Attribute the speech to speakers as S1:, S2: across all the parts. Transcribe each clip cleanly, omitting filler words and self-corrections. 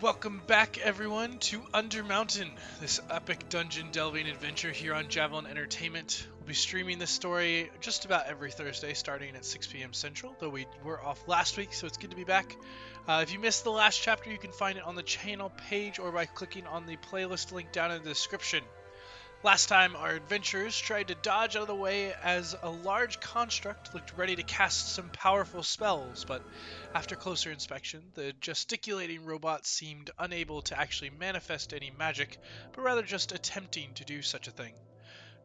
S1: Welcome back, everyone, to Undermountain, this epic dungeon delving adventure here on Javelin Entertainment. We'll be streaming this story just about every Thursday, starting at 6 p.m. Central, though we were off last week, so it's good to be back. If you missed the last chapter, you can find it on the channel page or by clicking on the playlist link down in the description. Last time, our adventurers tried to dodge out of the way as a large construct looked ready to cast some powerful spells, but after closer inspection, the gesticulating robot seemed unable to actually manifest any magic, but rather just attempting to do such a thing.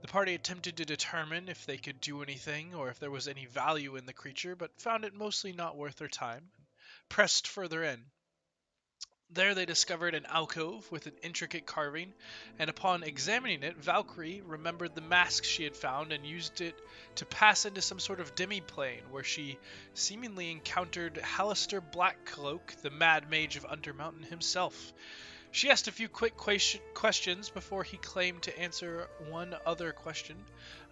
S1: The party attempted to determine if they could do anything or if there was any value in the creature, but found it mostly not worth their time, and pressed further in. There they discovered an alcove with an intricate carving, and upon examining it, Valcrie remembered the mask she had found and used it to pass into some sort of demiplane, where she seemingly encountered Halaster Blackcloak, the Mad Mage of Undermountain himself. She asked a few quick questions before he claimed to answer one other question,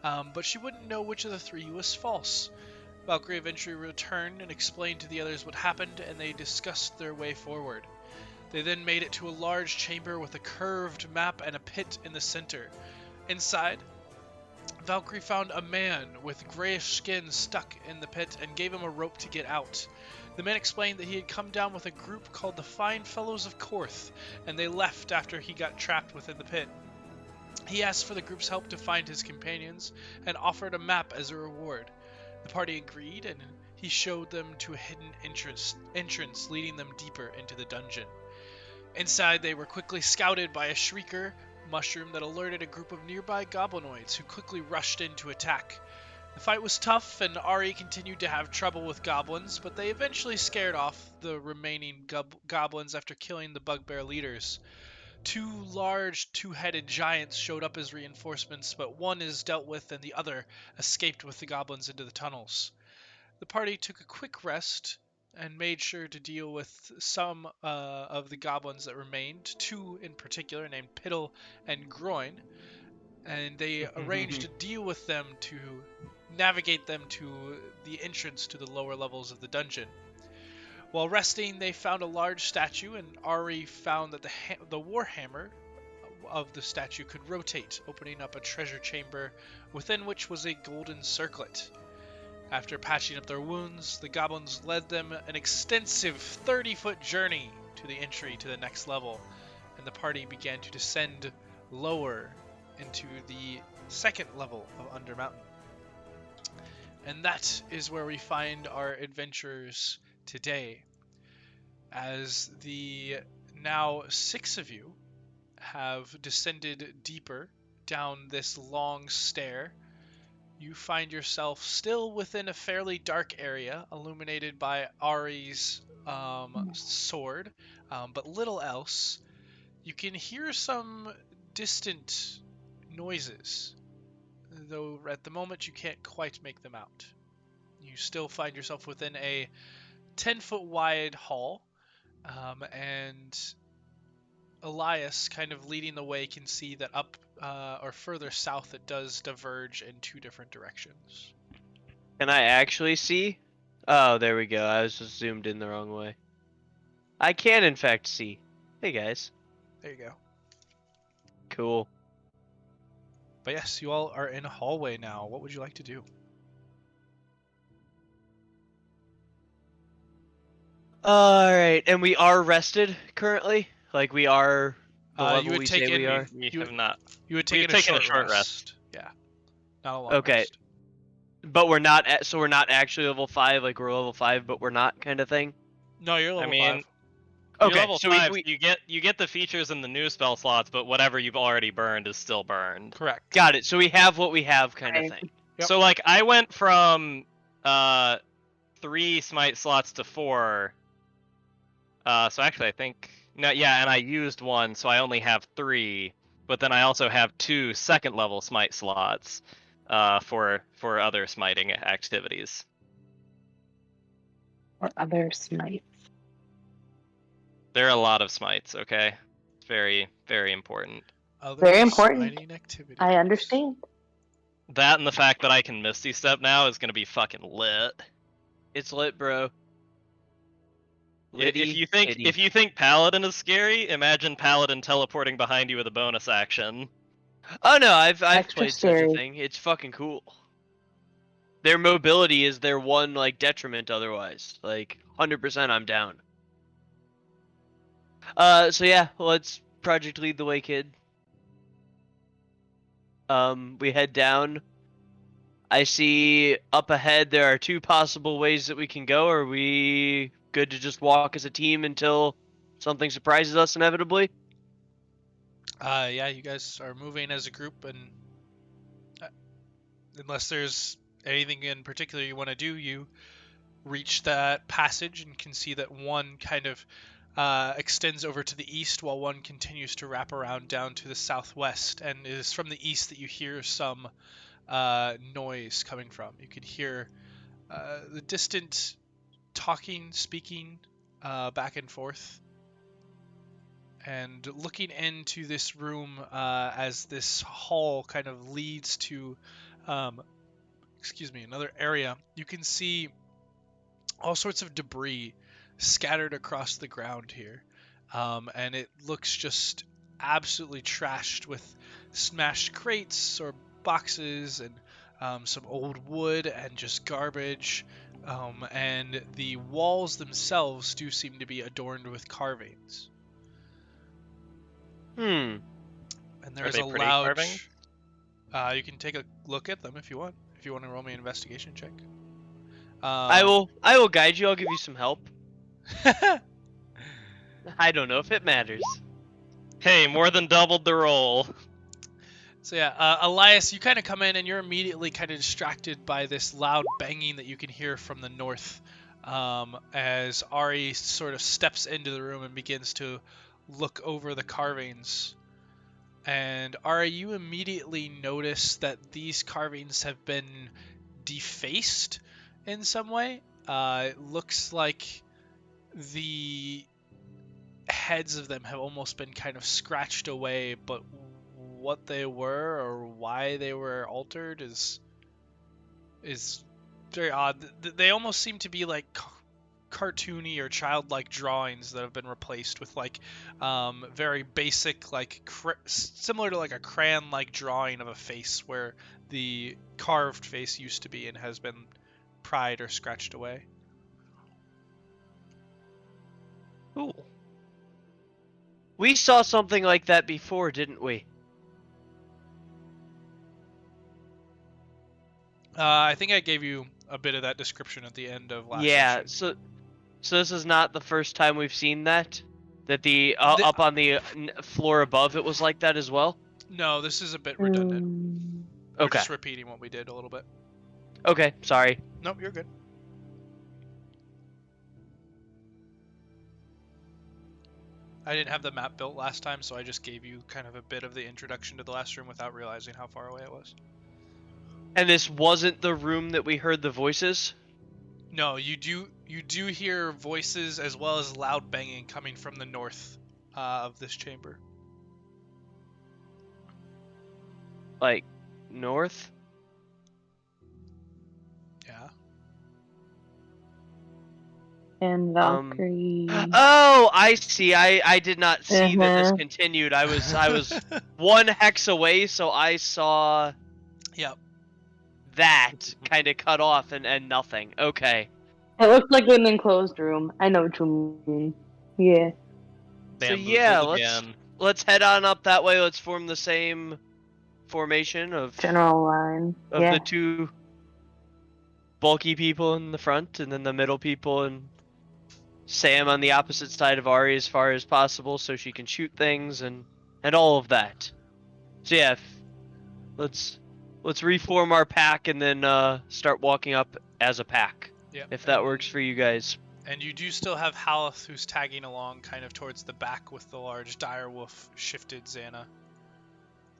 S1: but she wouldn't know which of the three was false. Valcrie eventually returned and explained to the others what happened, and they discussed their way forward. They then made it to a large chamber with a curved map and a pit in the center. Inside, Valcrie found a man with greyish skin stuck in the pit and gave him a rope to get out. The man explained that he had come down with a group called the Fine Fellows of Korth, and they left after he got trapped within the pit. He asked for the group's help to find his companions and offered a map as a reward. The party agreed, and he showed them to a hidden entrance leading them deeper into the dungeon. Inside, they were quickly scouted by a shrieker mushroom that alerted a group of nearby goblinoids who quickly rushed in to attack. The fight was tough, and Ari continued to have trouble with goblins, but they eventually scared off the remaining goblins after killing the bugbear leaders. Two large, two-headed giants showed up as reinforcements, but one is dealt with and the other escaped with the goblins into the tunnels. The party took a quick rest and made sure to deal with some of the goblins that remained, two in particular named Piddle and Groin, and they arranged to deal with them to navigate them to the entrance to the lower levels of the dungeon. While resting, they found a large statue, and Ari found that the warhammer of the statue could rotate, opening up a treasure chamber within which was a golden circlet. After patching up their wounds, the goblins led them an extensive 30-foot journey to the entry to the next level, and the party began to descend lower into the second level of Undermountain. And that is where we find our adventurers today, as the now 6 of you have descended deeper down this long stair. You find yourself still within a fairly dark area, illuminated by Ari's sword, but little else. You can hear some distant noises, though at the moment you can't quite make them out. You still find yourself within a 10-foot wide hall, and Elias, kind of leading the way, can see that up or further south it does diverge in two different directions.
S2: Can I actually see? Oh, there we go. I was just zoomed in the wrong way. I can, in fact, see. Hey, guys.
S1: There you go.
S2: Cool.
S1: But yes, you all are in a hallway now. What would you like to do?
S2: Alright, and we are rested currently? Like, we are the level
S1: you would
S2: we
S1: take
S2: say we are?
S3: We have not.
S1: You would take a short rest. Yeah. Not a long rest.
S2: But we're not at, so we're not actually level 5, like we're level 5, but we're not kind of thing?
S1: No, you're level 5.
S3: You're
S2: Okay,
S3: level
S2: so
S3: 5, you get the features and the new spell slots, but whatever you've already burned is still burned.
S1: Correct.
S2: Got it. So we have what we have kind of thing.
S1: Yep.
S3: So like I went from 3 smite slots to 4. So actually I think no, yeah, and I used 1, so I only have 3. But then I also have 2 second level smite slots for other smiting activities.
S4: Or other smites.
S3: There are a lot of smites, okay? It's very, very important.
S4: Very important.
S1: Smiting activity.
S4: I understand.
S3: That and the fact that I can Misty Step now is gonna be fucking lit.
S2: It's lit, bro.
S3: If you think Paladin is scary, imagine Paladin teleporting behind you with a bonus action.
S2: Oh no, I've
S4: Extra
S2: played such a
S4: scary.
S2: thing. It's fucking cool. Their mobility is their one like detriment otherwise. Like 100% I'm down. So yeah, let's Project Lead the Way, kid. We head down. I see up ahead there are two possible ways that we can go. Are we good to just walk as a team until something surprises us inevitably?
S1: Yeah, you guys are moving as a group, and unless there's anything in particular you want to do, you reach that passage and can see that one kind of extends over to the east while one continues to wrap around down to the southwest, and it is from the east that you hear some noise coming from. You can hear the distant talking, speaking back and forth. And looking into this room as this hall kind of leads to, another area, you can see all sorts of debris scattered across the ground here. And it looks just absolutely trashed with smashed crates or boxes and some old wood and just garbage. And the walls themselves do seem to be adorned with carvings.
S2: Hmm.
S1: And there
S3: Are
S1: is
S3: they
S1: a
S3: pretty
S1: loud.
S3: carvings?
S1: You can take a look at them if you want. If you want to roll me an investigation check.
S2: I will guide you. I'll give you some help. I don't know if it matters.
S3: Hey, more than doubled the roll.
S1: So yeah, Elias, you kind of come in and you're immediately kind of distracted by this loud banging that you can hear from the north, as Ari sort of steps into the room and begins to look over the carvings. And Ari, you immediately notice that these carvings have been defaced in some way. It looks like the heads of them have almost been kind of scratched away, but what they were or why they were altered is very odd. They almost seem to be like cartoony or childlike drawings that have been replaced with like very basic, like similar to like a crayon-like drawing of a face where the carved face used to be and has been pried or scratched away.
S3: Cool.
S2: We saw something like that before, didn't we?
S1: I think I gave you a bit of that description at the end of last
S2: Yeah.
S1: session.
S2: So this is not the first time we've seen that. That the up on the floor above it was like that as well.
S1: No, this is a bit redundant. We're
S2: Okay.
S1: just repeating what we did a little bit.
S2: Okay. Sorry.
S1: Nope, you're good. I didn't have the map built last time, so I just gave you kind of a bit of the introduction to the last room without realizing how far away it was.
S2: And this wasn't the room that we heard the voices?
S1: No, you do hear voices as well as loud banging coming from the north of this chamber.
S2: Like, north?
S1: Yeah.
S4: And Valcrie.
S2: Oh, I see. I did not see that this
S4: Uh-huh.
S2: continued. I was one hex away, so I saw
S1: Yep.
S2: that kind of cut off and nothing. Okay.
S4: It looks like an enclosed room. I know what you mean. Yeah.
S2: So yeah,
S3: Bamboozled again.
S2: let's head on up that way. Let's form the same formation of
S4: General line.
S2: the two bulky people in the front, and then the middle people, and Sam on the opposite side of Ari as far as possible, so she can shoot things and all of that. So yeah, let's reform our pack and then start walking up as a pack.
S1: Yep.
S2: If that works for you guys.
S1: And you do still have Halath who's tagging along kind of towards the back with the large direwolf shifted Xana.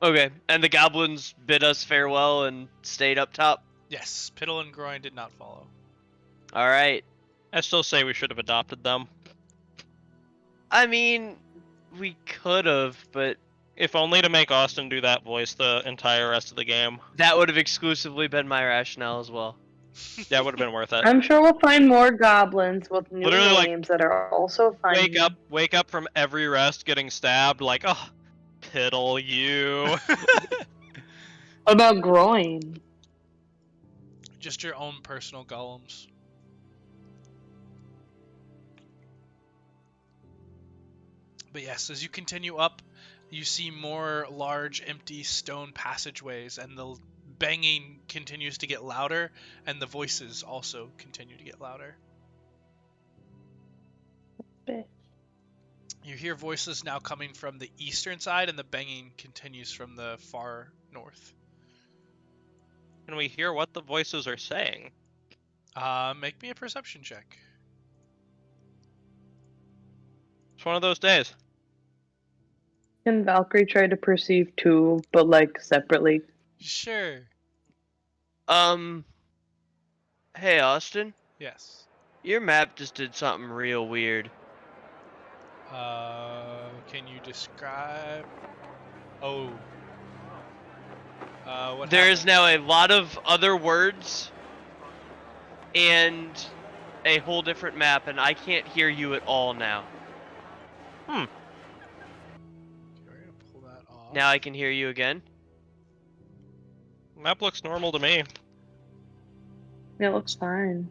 S2: Okay, and the goblins bid us farewell and stayed up top.
S1: Yes, Piddle and Groin did not follow.
S2: All right.
S3: I still say we should have adopted them.
S2: I mean, we could have, but
S3: If only to make Austin do that voice the entire rest of the game.
S2: that would have exclusively been my rationale as well.
S3: That would have been worth it.
S4: I'm sure we'll find more goblins with new
S3: Literally, like,
S4: names that are also fun.
S3: Wake up from every rest getting stabbed, like, oh, piddle you.
S4: What about groin?
S1: Just your own personal golems. But yes, as you continue up, you see more large, empty stone passageways, and the banging continues to get louder, and the voices also continue to get louder.
S4: Bitch.
S1: You hear voices now coming from the eastern side, and the banging continues from the far north.
S3: Can we hear what the voices are saying?
S1: Make me a perception check.
S3: It's one of those days.
S4: Can Valcrie try to perceive too, but like separately?
S1: Sure.
S2: Hey Austin,
S1: Yes.
S2: your map just did something real weird.
S1: Can you describe? Oh. What
S2: There is
S1: happened?
S2: now a lot of other words and a whole different map, and I can't hear you at all now.
S1: Okay, we're gonna pull that off.
S2: Now I can hear you again.
S3: Map looks normal to me.
S4: It looks fine.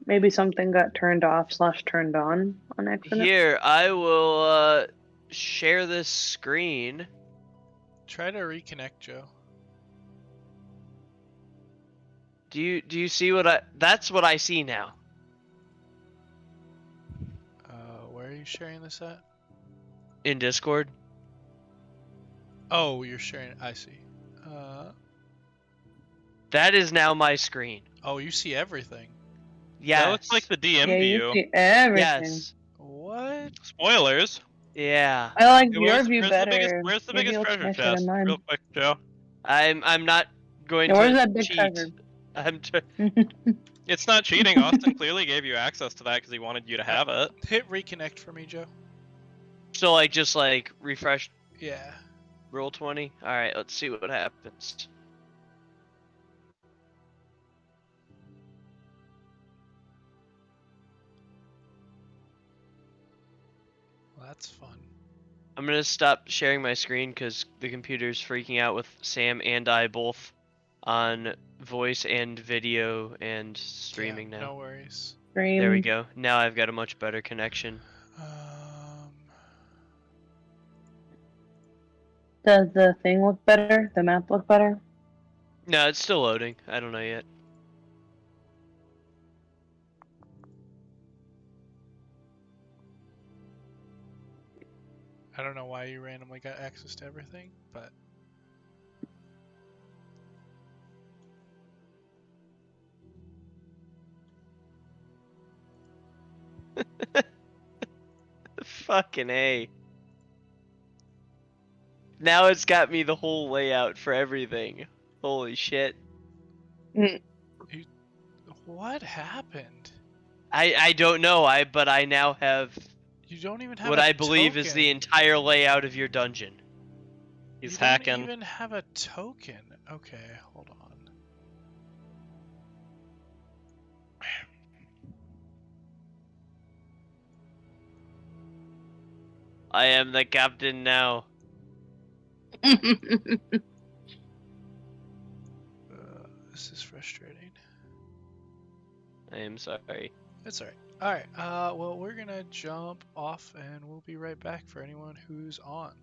S4: Maybe something got turned off / turned on accident.
S2: Here, I will share this screen.
S1: Try to reconnect, Joe.
S2: Do you see what I? That's what I see now.
S1: Where are you sharing this at?
S2: In Discord.
S1: Oh, you're sharing. I see.
S2: That is now my screen.
S1: Oh, you see everything.
S2: Yeah.
S3: That looks like the DM
S4: Yeah,
S3: view.
S4: you see everything.
S2: Yes.
S1: What?
S3: Spoilers.
S2: Yeah.
S4: I like
S3: Hey,
S4: your view better.
S3: Where's the
S4: Maybe
S3: biggest
S4: it'll
S3: treasure
S4: connect it in
S3: chest?
S4: mine.
S3: Real quick, Joe.
S2: I'm not going
S4: Yeah,
S2: to
S4: where's that big
S2: cheat.
S4: treasure?
S3: It's not cheating. Austin clearly gave you access to that because he wanted you to have it.
S1: Hit reconnect for me, Joe.
S2: So like just like refresh
S1: Yeah.
S2: roll 20. All right, let's see what happens.
S1: Well, that's fun.
S2: I'm gonna stop sharing my screen because the computer's freaking out with Sam and I both on voice and video and streaming
S1: Yeah,
S2: now.
S1: No worries.
S2: There we go. Now I've got a much better connection.
S4: Does the thing look better? The map look better?
S2: No, it's still loading. I don't know yet.
S1: I don't know why you randomly got access to everything, but
S2: Fucking A. Now it's got me the whole layout for everything. Holy shit.
S1: what happened?
S2: I don't know, but I now have
S1: You don't even have
S2: what
S1: a
S2: I believe is the
S1: token.
S2: entire layout of your dungeon.
S3: He's
S1: You
S3: hacking.
S1: don't even have a token. Okay, hold on.
S2: I am the captain now.
S1: This is frustrating.
S2: I am sorry.
S1: It's alright. Alright, well, we're gonna jump off and we'll be right back for anyone who's on.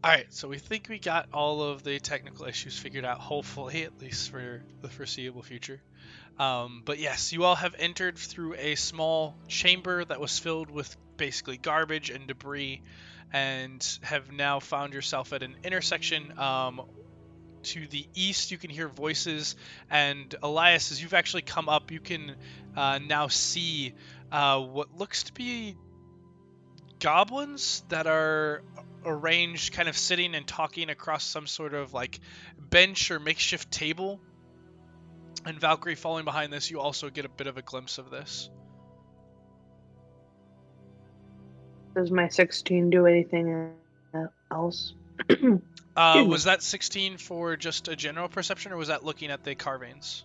S1: Alright, so we think we got all of the technical issues figured out, hopefully, at least for the foreseeable future. But yes, you all have entered through a small chamber that was filled with basically garbage and debris, and have now found yourself at an intersection. To the east, you can hear voices, and Elias, as you've actually come up, you can now see what looks to be goblins that are arranged kind of sitting and talking across some sort of like bench or makeshift table. And Valcrie, following behind this, you also get a bit of a glimpse of this.
S4: Does my 16 do anything else?
S1: Was that 16 for just a general perception, or was that looking at the carvings?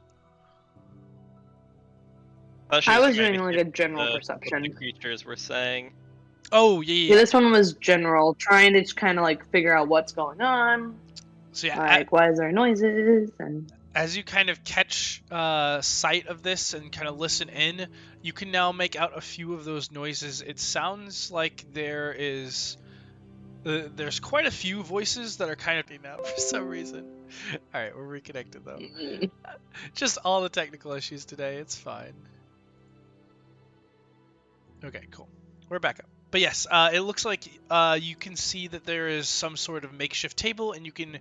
S4: I was doing like a general
S3: What
S4: perception.
S3: the creatures were saying.
S1: Oh,
S4: Yeah, this one was general, trying to kind of like figure out what's going on.
S1: So yeah,
S4: Like, why is there noises? And
S1: as you kind of catch sight of this and kind of listen in, you can now make out a few of those noises. It sounds like there's quite a few voices that are kind of being out for some reason. All right, we're reconnected though. Just all the technical issues today. It's fine. Okay, cool. We're back up. But yes, it looks like you can see that there is some sort of makeshift table, and you can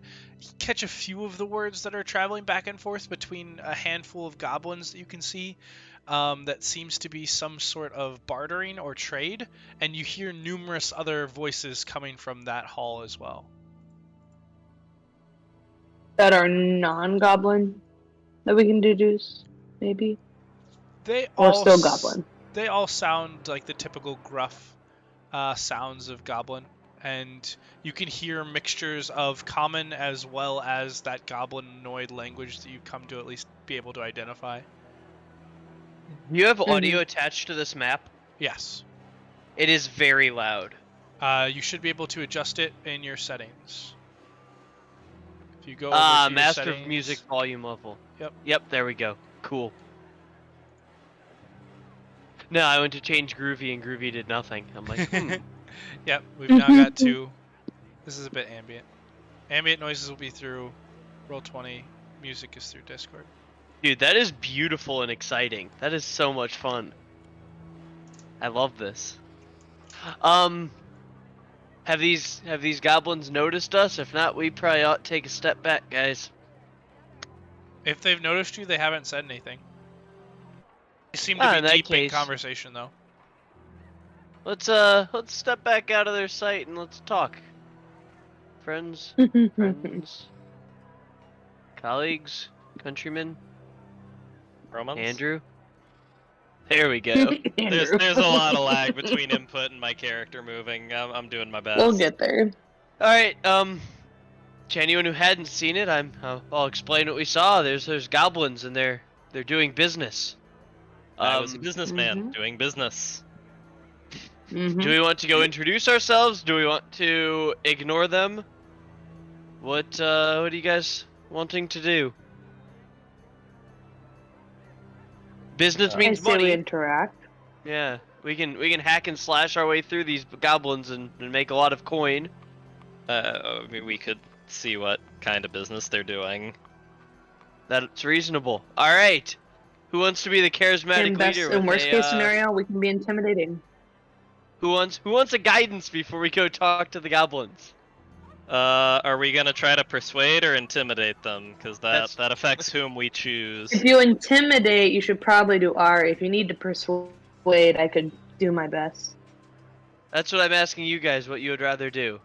S1: catch a few of the words that are traveling back and forth between a handful of goblins that you can see. That seems to be some sort of bartering or trade, and you hear numerous other voices coming from that hall as well.
S4: that are non-goblin that we can deduce, maybe?
S1: They
S4: Or
S1: all
S4: still goblin?
S1: They all sound like the typical gruff sounds of goblin, and you can hear mixtures of common as well as that goblinoid language that you come to at least be able to identify.
S2: You have audio attached to this map?
S1: Yes.
S2: It is very loud.
S1: You should be able to adjust it in your settings. If you go over to your
S2: Master
S1: settings,
S2: of Music volume level.
S1: Yep.
S2: Yep, there we go. Cool. No, I went to change Groovy and Groovy did nothing. I'm like,
S1: Yep, we've now got two. This is a bit ambient. Ambient noises will be through Roll20. Music is through Discord.
S2: Dude, that is beautiful and exciting. That is so much fun. I love this. Have these goblins noticed us? If not, we probably ought to take a step back, guys.
S1: If they've noticed you, they haven't said anything. They seem to be deep in conversation, though.
S2: Let's step back out of their sight and let's talk. Friends, friends, colleagues, countrymen.
S3: Romans?
S2: Andrew. There we go.
S3: There's a lot of lag between input and my character moving. I'm doing my best.
S4: We'll get there.
S2: All right. To anyone who hadn't seen it, I'll explain what we saw. There's goblins and they're doing business.
S3: I was a businessman doing business.
S2: Do we want to go introduce ourselves? Do we want to ignore them? What are you guys wanting to do? Business means
S4: I say
S2: money.
S4: we interact.
S2: Yeah, we can hack and slash our way through these goblins and make a lot of coin.
S3: I mean, we could see what kind of business they're doing.
S2: That's reasonable. All right, who wants to be the charismatic leader?
S4: In worst case scenario, we can be intimidating.
S2: Who wants a guidance before we go talk to the goblins?
S3: Are we gonna try to persuade or intimidate them? Because that affects whom we choose.
S4: If you intimidate, you should probably do R. If you need to persuade, I could do my best.
S2: That's what I'm asking you guys. What you would rather do?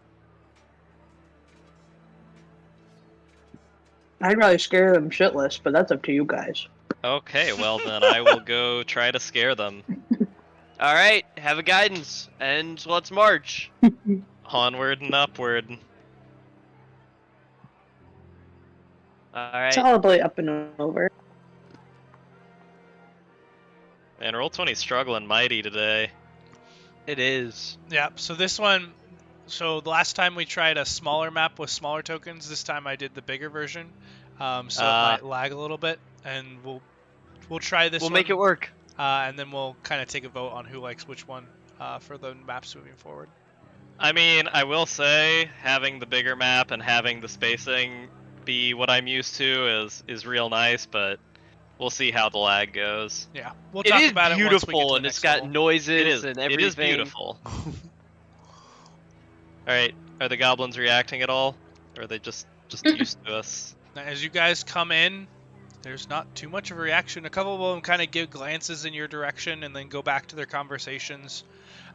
S4: I'd rather scare them shitless, but that's up to you guys.
S3: Okay, well then I will go try to scare them.
S2: All right, have a guidance, and let's march.
S3: Onward and upward.
S2: Alright.
S4: Solidly up and over.
S3: And Roll20's struggling mighty today.
S2: It is.
S1: Yeah, so this one, so the last time we tried a smaller map with smaller tokens, this time I did the bigger version. So it might lag a little bit, and we'll try this
S2: We'll
S1: one.
S2: make it work.
S1: And then we'll kind of take a vote on who likes which one for the maps moving forward.
S3: I mean, I will say, having the bigger map and having the spacing be what I'm used to is real nice, but we'll see how the lag goes.
S1: Yeah, we'll
S2: It
S1: talk
S2: is
S1: about it once we get to
S2: beautiful,
S1: the
S2: and it's
S1: next
S2: got
S1: level.
S2: noises and everything.
S3: It is beautiful. Alright, are the goblins reacting at all? Or are they just used to us?
S1: Now, as you guys come in, there's not too much of a reaction. A couple of them kind of give glances in your direction and then go back to their conversations.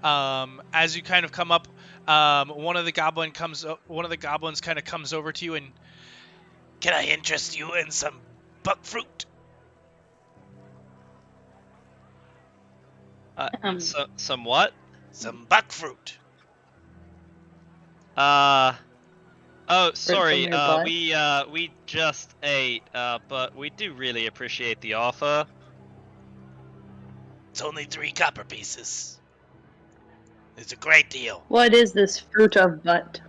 S1: As you kind of come up, one of the goblins kind of comes over to you and, can I interest you in some buckfruit?
S3: Some what?
S1: Some buckfruit.
S3: Oh, sorry.
S4: from your
S3: We just ate. But we do really appreciate the offer.
S1: It's only 3 copper pieces. It's a great deal.
S4: What is this fruit of butt?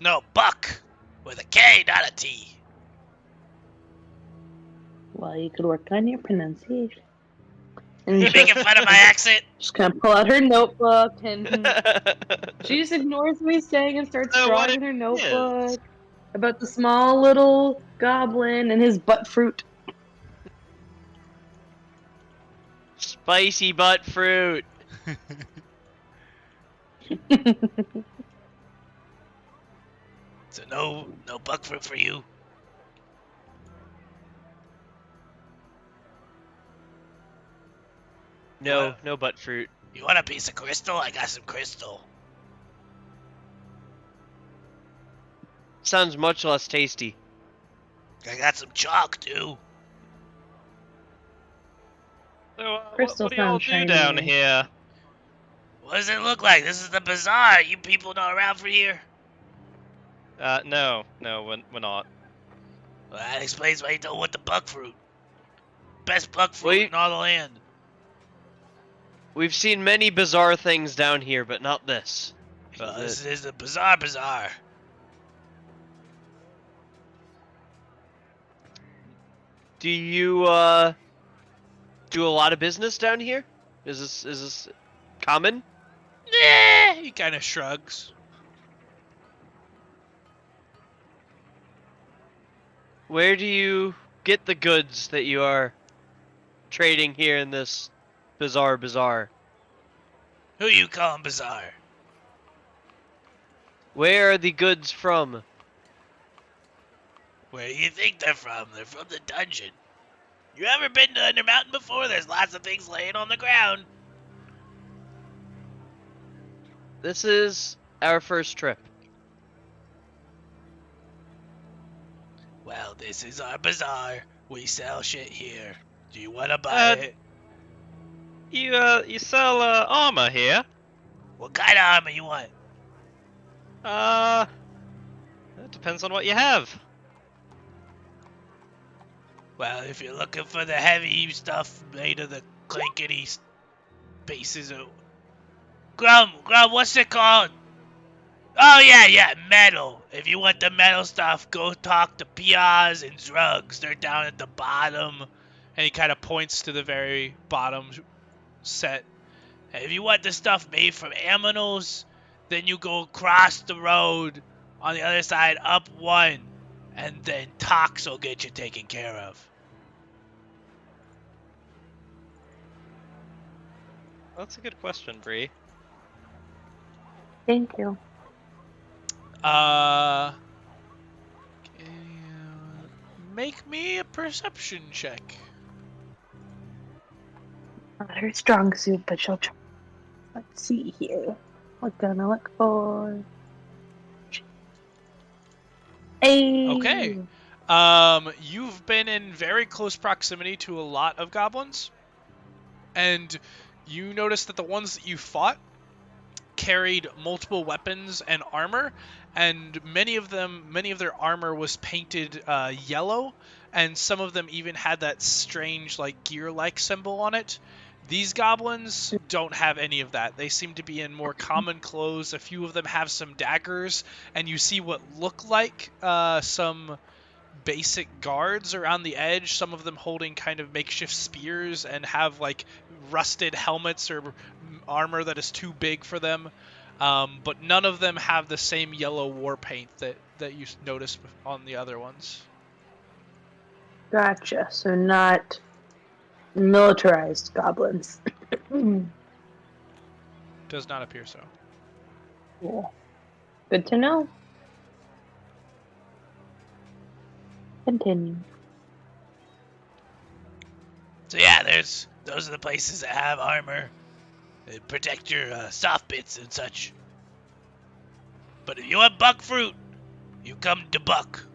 S1: No, buck with a K, not a T.
S4: Well, you could work on your pronunciation.
S1: You
S4: And
S1: making fun of my accent?
S4: just gonna pull out her notebook, and she just ignores me saying and starts
S3: So what
S4: drawing in her
S3: it
S4: notebook
S3: is.
S4: about the small little goblin and his butt fruit.
S2: Spicy butt fruit.
S1: So no buckfruit for you.
S2: No, no butt fruit.
S1: You want a piece of crystal? I got some crystal.
S2: Sounds much less tasty.
S1: I got some chalk too.
S3: So,
S4: Crystal
S3: what do y'all
S4: sounds
S3: do down
S4: shiny.
S3: here?
S1: What does it look like? This is the bazaar. You people not around for here?
S3: No, we're not.
S1: Well, that explains why you don't want the buckfruit. Best buckfruit
S2: Wait.
S1: in all the land.
S2: We've seen many bizarre things down here, but not this.
S1: Well, this is the bazaar.
S2: Do you do a lot of business down here? Is this common?
S1: Yeah, he kind of shrugs.
S2: Where do you get the goods that you are trading here in this bazaar?
S1: Who you calling bazaar?
S2: Where are the goods from?
S1: Where do you think they're from? They're from the dungeon. You ever been to Undermountain before? There's lots of things laying on the ground.
S2: This is our first trip.
S1: Well, this is our bazaar. We sell shit here. Do you want to buy it?
S3: You sell armor here?
S1: What kind of armor you want?
S3: It depends on what you have.
S1: Well, if you're looking for the heavy stuff made of the clinkety bases of... Grum, what's it called? Oh, yeah, metal. If you want the metal stuff, go talk to Piaz and Drugs. They're down at the bottom. And he kind of points to the very bottom set. And if you want the stuff made from aminals, then you go across the road on the other side, up 1. And then Tox will get you taken care of.
S3: That's a good question, Bree.
S4: Thank you.
S1: Make me a perception check.
S4: Not her strong suit, but she'll try. Let's see here. We're gonna look for. Hey.
S1: Okay. You've been in very close proximity to a lot of goblins, and you notice that the ones that you fought carried multiple weapons and armor, and many of their armor was painted yellow, and some of them even had that strange like gear-like symbol on it. These goblins don't have any of that. They seem to be in more common clothes. A few of them have some daggers, and you see what look like some basic guards around the edge, some of them holding kind of makeshift spears and have like rusted helmets or armor that is too big for them. But none of them have the same yellow war paint that you noticed on the other ones.
S4: Gotcha. So not militarized goblins.
S1: Does not appear so.
S4: Cool. Good to know. Continue.
S1: So yeah, those are the places that have armor. They protect your soft bits and such. But if you want buck fruit, you come to Buck.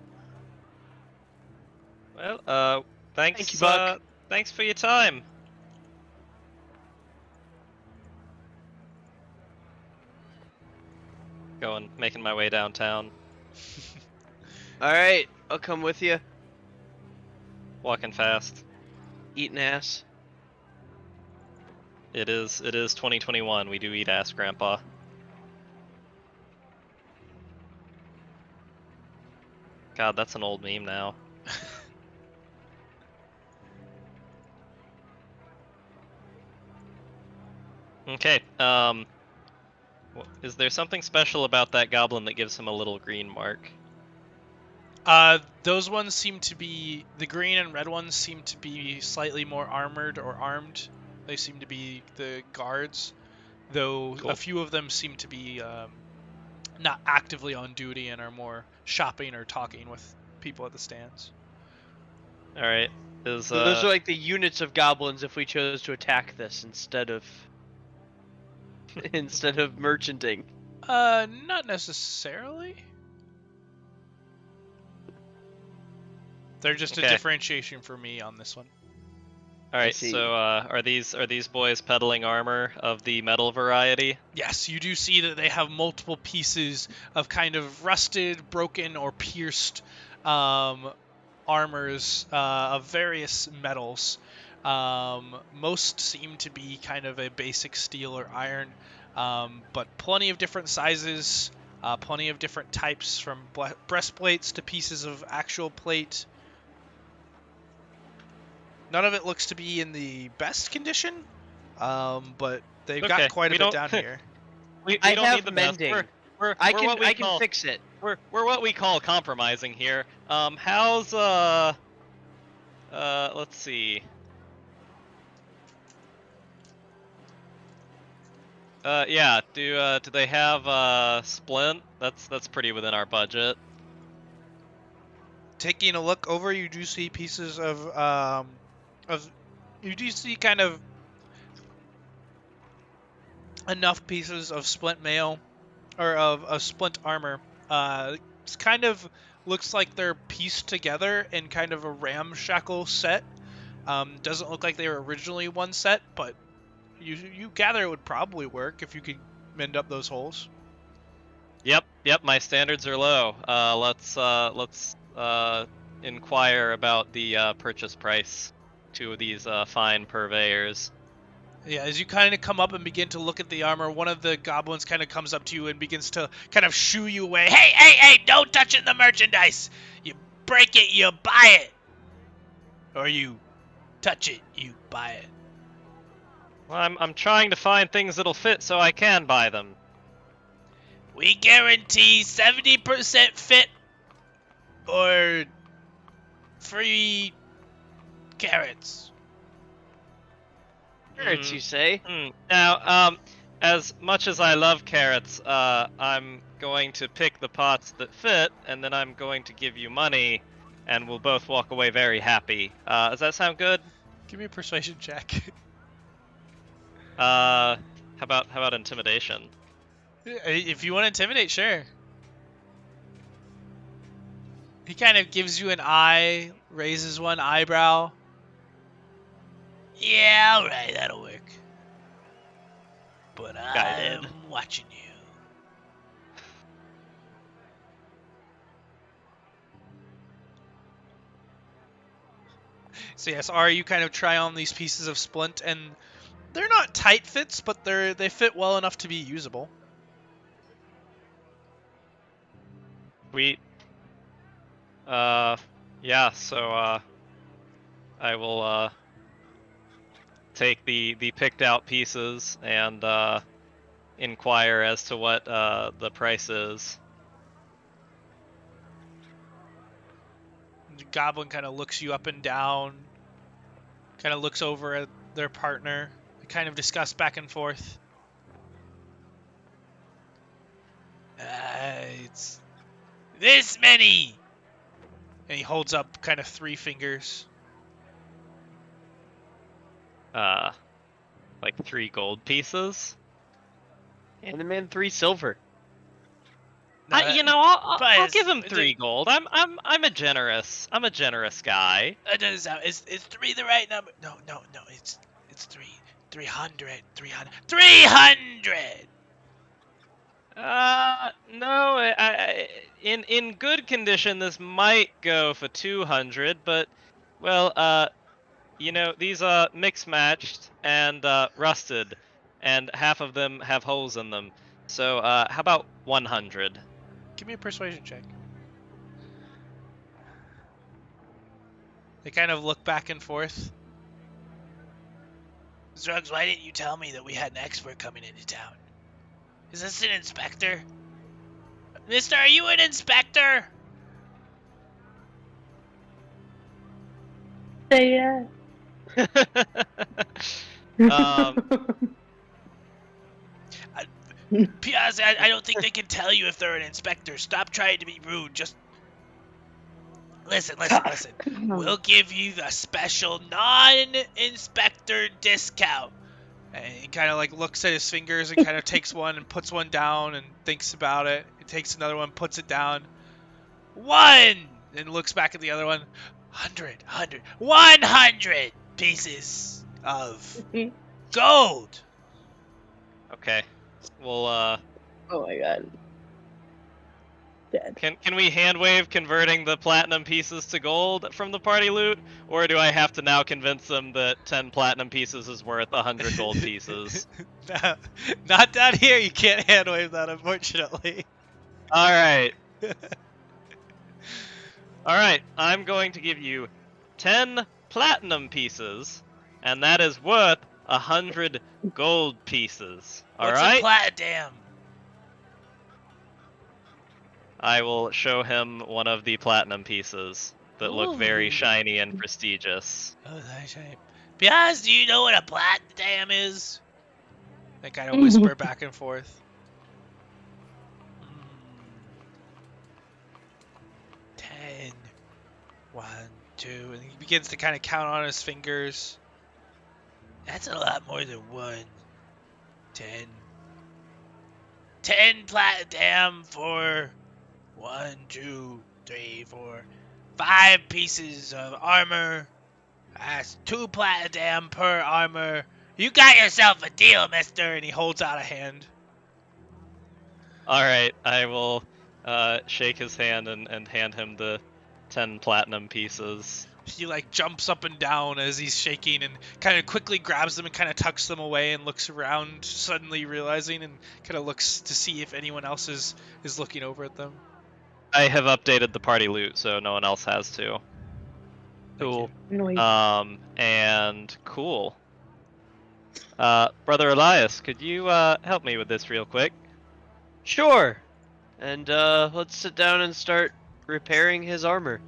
S3: Well, thanks.
S2: Thank you, Buck.
S3: Thanks for your time. Making my way downtown.
S2: Alright, I'll come with you.
S3: Walking fast.
S2: Eating ass.
S3: It is 2021. We do eat ass, Grandpa. God, that's an old meme now. Okay, is there something special about that goblin that gives him a little green mark?
S1: Those ones seem to be, the green and red ones seem to be slightly more armored or armed. They seem to be the guards, though
S3: Cool.
S1: a few of them seem to be not actively on duty and are more shopping or talking with people at the stands.
S3: Alright,
S2: So those are like the units of goblins if we chose to attack this instead of merchanting.
S1: Not necessarily. They're just a
S3: Okay.
S1: differentiation for me on this one.
S3: Alright,
S2: see.
S3: so are these boys peddling armor of the metal variety?
S1: Yes, you do see that they have multiple pieces of kind of rusted, broken, or pierced armors of various metals. Most seem to be kind of a basic steel or iron, but plenty of different sizes, plenty of different types, from breastplates to pieces of actual plate. None of it looks to be in the best condition, but they've
S3: Okay,
S1: got quite a
S3: we
S1: bit
S3: don't-
S1: down here.
S3: We
S2: I
S3: don't
S2: have
S3: need the best.
S2: mending.
S3: We're
S2: I
S3: what we
S2: can
S3: call,
S2: fix it.
S3: We're what we call compromising here. How's let's see. Yeah, do they have splint? That's pretty within our budget.
S1: Taking a look over, you do see pieces of you do see kind of enough pieces of splint mail or of splint armor. It's kind of looks like they're pieced together in kind of a ramshackle set. Doesn't look like they were originally one set, but you gather it would probably work if you could mend up those holes.
S3: Yep, my standards are low. Let's inquire about the purchase price to these fine purveyors.
S1: Yeah, as you kind of come up and begin to look at the armor, one of the goblins kind of comes up to you and begins to kind of shoo you away. Hey, don't touch the merchandise! You break it, you buy it! Or you touch it, you buy it.
S3: Well, I'm trying to find things that'll fit so I can buy them.
S1: We guarantee 70% fit or free carrots.
S2: Carrots, you say?
S3: Now, as much as I love carrots, I'm going to pick the pots that fit, and then I'm going to give you money, and we'll both walk away very happy. Does that sound good?
S1: Give me a persuasion check.
S3: How about intimidation?
S1: If you want to intimidate, sure. He kind of gives you an eye, raises one eyebrow. Yeah, alright, that'll work. But I'm
S3: Guided.
S1: watching you. So yes, Ari, you kind of try on these pieces of splint, and They're not tight fits, but they fit well enough to be usable.
S3: Sweet. Yeah. So I will take the picked out pieces and inquire as to what the price is.
S1: The goblin kind of looks you up and down, kind of looks over at their partner. They kind of discuss back and forth. It's this many! And he holds up kind of 3 fingers.
S3: Like 3 gold pieces.
S2: And the man 3 silver.
S1: No,
S3: I'll give him 3 gold. I'm a generous guy.
S1: That doesn't sound. Is 3 the right number? No. It's 300. 300.
S3: No. In good condition, this might go for 200, but well, these are mixed matched and rusted, and half of them have holes in them. So how about 100?
S1: Give me a persuasion check. They kind of look back and forth. Zrugs, why didn't you tell me that we had an expert coming into town? Is this an inspector? Mister, are you an inspector?
S4: Say yeah.
S1: Piazza, I don't think they can tell you if they're an inspector. Stop trying to be rude. Just listen. We'll give you the special non-inspector discount. And he kind of like looks at his fingers and kind of takes one and puts one down and thinks about it. He takes another one, puts it down. 1! And looks back at the other one. 100 pieces of gold.
S3: Okay. Well,
S4: Oh my god. Dead.
S3: Can we hand wave converting the platinum pieces to gold from the party loot, or do I have to now convince them that 10 platinum pieces is worth 100 gold pieces?
S1: No, not down here. You can't hand wave that, unfortunately.
S3: All right. All right. I'm going to give you 10 platinum pieces, and that is worth 100 gold pieces. All
S1: What's
S3: right.
S1: a platinum?
S3: I will show him one of the platinum pieces that look very
S1: Ooh.
S3: shiny and prestigious.
S1: Oh, that's right. Piaz, do you know what a platinum is? They kind of whisper back and forth. 10. 1, 2, and he begins to kind of count on his fingers. That's a lot more than 1. 10. 10 platinum for 1, 2, 3, 4, 5 pieces of armor. That's 2 platinum per armor. You got yourself a deal, mister. And he holds out a hand.
S3: All right, I will shake his hand and hand him the 10 platinum pieces.
S1: He like jumps up and down as he's shaking and kind of quickly grabs them and kind of tucks them away and looks around, suddenly realizing, and kind of looks to see if anyone else is looking over at them.
S3: I have updated the party loot, so no one else has to.
S1: Thank
S3: Cool.
S4: Noise.
S3: And cool. Brother Elias, could you help me with this real quick?
S2: Sure. And let's sit down and start repairing his armor.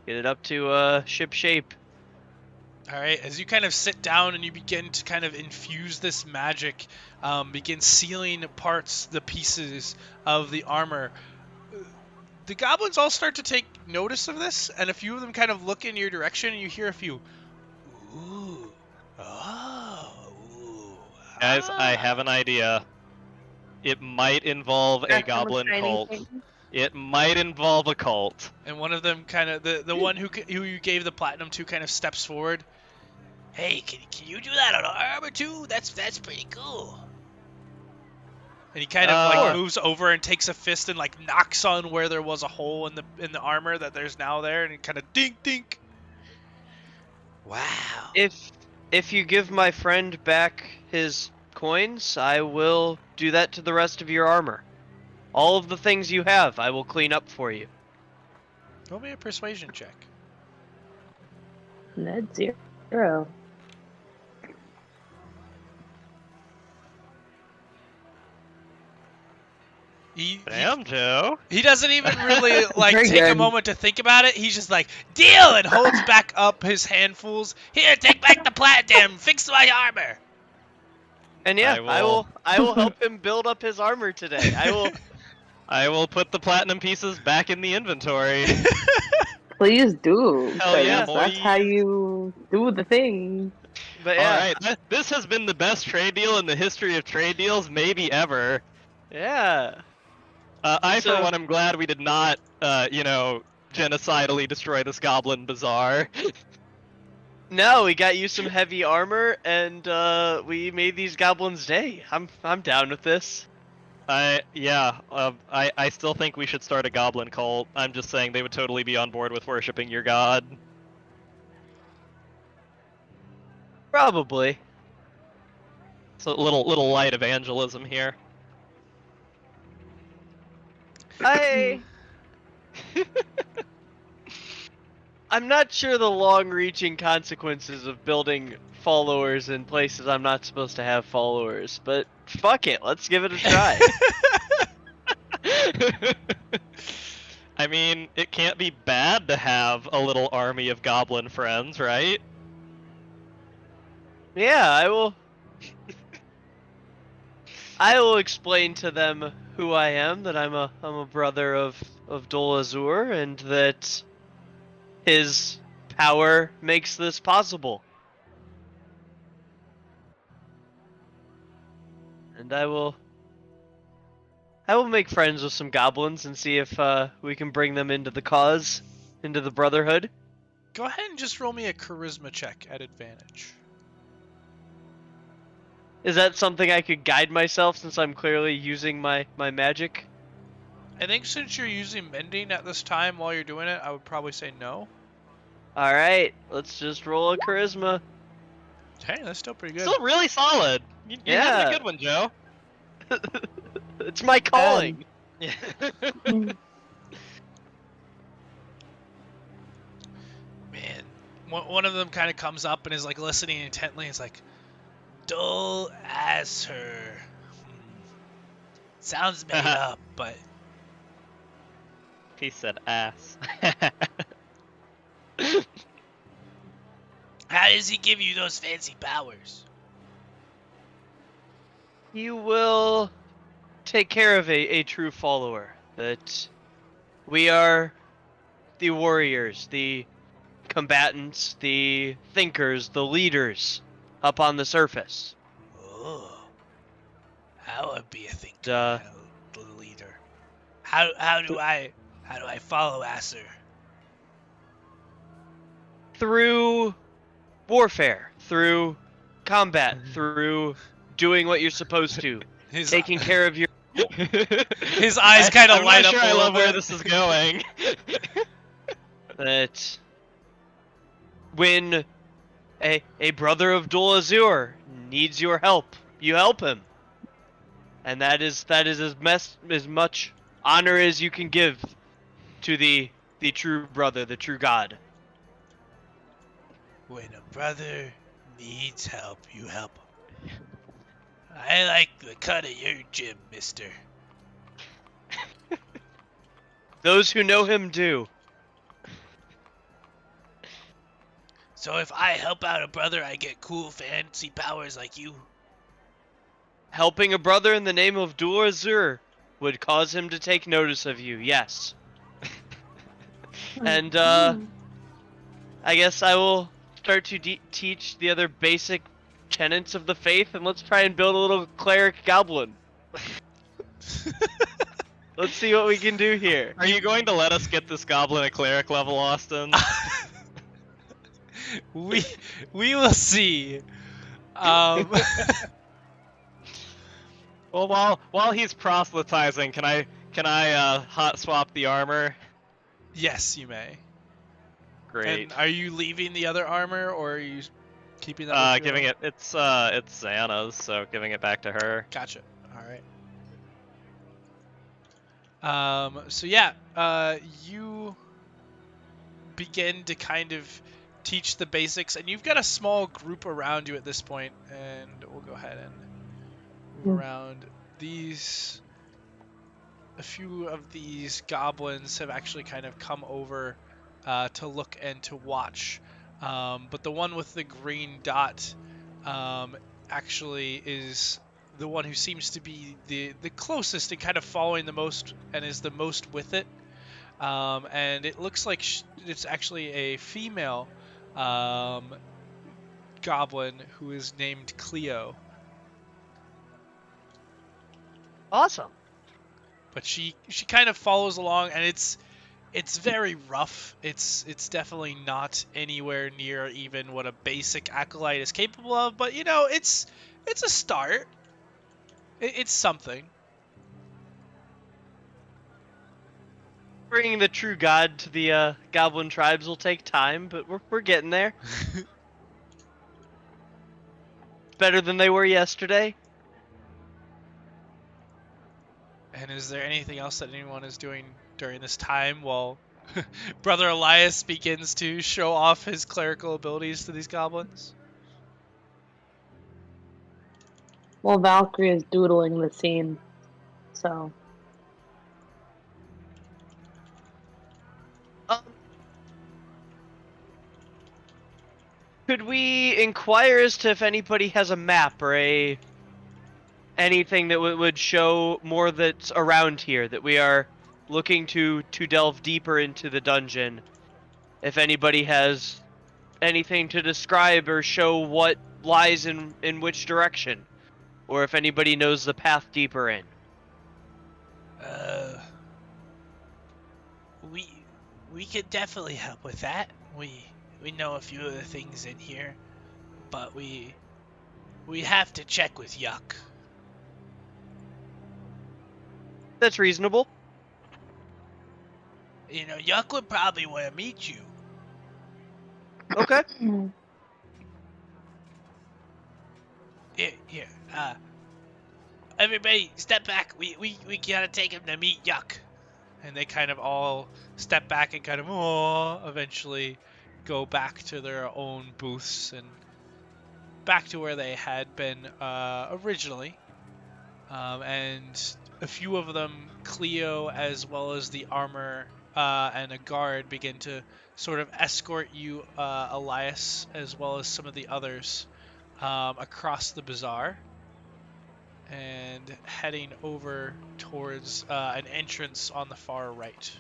S2: Get it up to ship shape.
S1: All right, as you kind of sit down and you begin to kind of infuse this magic, begin sealing the pieces of the armor, the goblins all start to take notice of this, and a few of them kind of look in your direction, and you hear a few, ooh, oh, ooh,
S3: Guys, I have an idea. It might involve a goblin cult. It might involve a cult.
S1: And one of them kind of, the one who you gave the platinum to kind of steps forward. Hey, can you do that on our armor too? That's pretty cool. And he kind of like moves over and takes a fist and like knocks on where there was a hole in the armor that there's now there, and it kind of dink dink. Wow.
S2: If you give my friend back his coins, I will do that to the rest of your armor. All of the things you have, I will clean up for you.
S1: Roll me a persuasion check.
S4: Net 0.
S3: Damn, Joe.
S1: He doesn't even really like
S4: Very
S1: take a
S4: good.
S1: moment to think about it. He's just like, deal, and holds back up his handfuls. Here, take back the platinum. Fix my armor.
S2: And yeah,
S3: I
S2: I will help him build up his armor today.
S3: I will put the platinum pieces back in the inventory.
S4: Please do.
S3: Hell yeah,
S4: 'cause that's
S3: boy.
S4: how you do the thing.
S2: But yeah,
S3: Alright, this has been the best trade deal in the history of trade deals, maybe ever.
S2: yeah.
S3: For
S2: So-
S3: one, am glad we did not, genocidally destroy this Goblin Bazaar.
S2: No, we got you some heavy armor, and we made these goblins' day. I'm down with this.
S3: I still think we should start a Goblin cult. I'm just saying they would totally be on board with worshipping your god.
S2: Probably.
S3: It's a little light evangelism here.
S2: I'm not sure the long-reaching consequences of building followers in places I'm not supposed to have followers, but fuck it, let's give it a try.
S3: I mean, it can't be bad to have a little army of goblin friends, right?
S2: Yeah, I will. I will explain to them who I am, that I'm a brother of Dol Azur, and that his power makes this possible. And I will make friends with some goblins and see if we can bring them into the cause, into the brotherhood.
S1: Go ahead and just roll me a charisma check at advantage.
S2: Is that something I could guide myself, since I'm clearly using my magic?
S1: I think since you're using mending at this time while you're doing it, I would probably say no.
S2: Alright, let's just roll a charisma.
S1: Hey, that's still pretty good.
S3: Still really solid. You're
S2: Yeah.
S3: having a good one, Joe.
S2: It's my calling.
S1: Man, one of them kind of comes up and is like listening intently. It's like, dull as her. Sounds made up, but
S3: He said ass.
S1: how does he give you those fancy powers?
S2: You will take care of a true follower. That we are the warriors, the combatants, the thinkers, the leaders up on the surface.
S1: Oh, I would be a thinker, the leader. How do I follow Acer?
S2: Through warfare, through combat, through doing what you're supposed to, taking care of your.
S1: His eyes kind of light up.
S3: I'm not sure
S1: a
S3: I
S1: little
S3: love where
S1: bit.
S3: this is going.
S2: That when a brother of Dol Azur needs your help, you help him, and that is as much honor as you can give to the true brother, the true god.
S1: When a brother needs help, you help him. I like the cut of your jib, mister.
S2: Those who know him do.
S1: So if I help out a brother, I get cool, fancy powers like you.
S2: Helping a brother in the name of Dol Azur would cause him to take notice of you, yes. And I guess I will start to teach the other basic tenets of the faith, and let's try and build a little cleric goblin. Let's see what we can do here.
S3: Are you going to let us get this goblin at cleric level, Austin?
S1: we will see. Um,
S3: Well, while he's proselytizing, can I hot swap the armor?
S1: yes, you may.
S3: Great.
S1: And are you leaving the other armor, or are you Keeping that with you?
S3: Giving it. It's Xana's, so giving it back to her.
S1: Gotcha. All right. So yeah, you begin to kind of teach the basics, and you've got a small group around you at this point, and we'll go ahead and move around. A few of these goblins have actually kind of come over to look and to watch, but the one with the green dot actually is the one who seems to be the closest and kind of following the most and is the most with it. And it looks like it's actually a female goblin who is named Cleo.
S2: Awesome.
S1: But she kind of follows along, and it's very rough. It's definitely not anywhere near even what a basic acolyte is capable of. But you know, it's a start. It's something.
S2: Bringing the true god to the goblin tribes will take time, but we're getting there. Better than they were yesterday.
S1: And is there anything else that anyone is doing during this time while Brother Elias begins to show off his clerical abilities to these goblins?
S4: Well, Valcrie is doodling the scene, so.
S2: Could we inquire as to if anybody has a map or anything that would show more that's around here, that we are looking to delve deeper into the dungeon? If anybody has anything to describe or show what lies in which direction, or if anybody knows the path deeper in.
S5: We could definitely help with that. We know a few of the things in here, but we have to check with Yuck.
S2: That's reasonable.
S5: You know, Yuck would probably want to meet you.
S2: Okay.
S5: Here, everybody step back. We gotta take him to meet Yuck.
S1: And they kind of all step back and kind of eventually go back to their own booths and back to where they had been originally. And a few of them, Cleo as well as the armor and a guard, begin to sort of escort you, Elias, as well as some of the others, across the bazaar and heading over towards an entrance on the far right.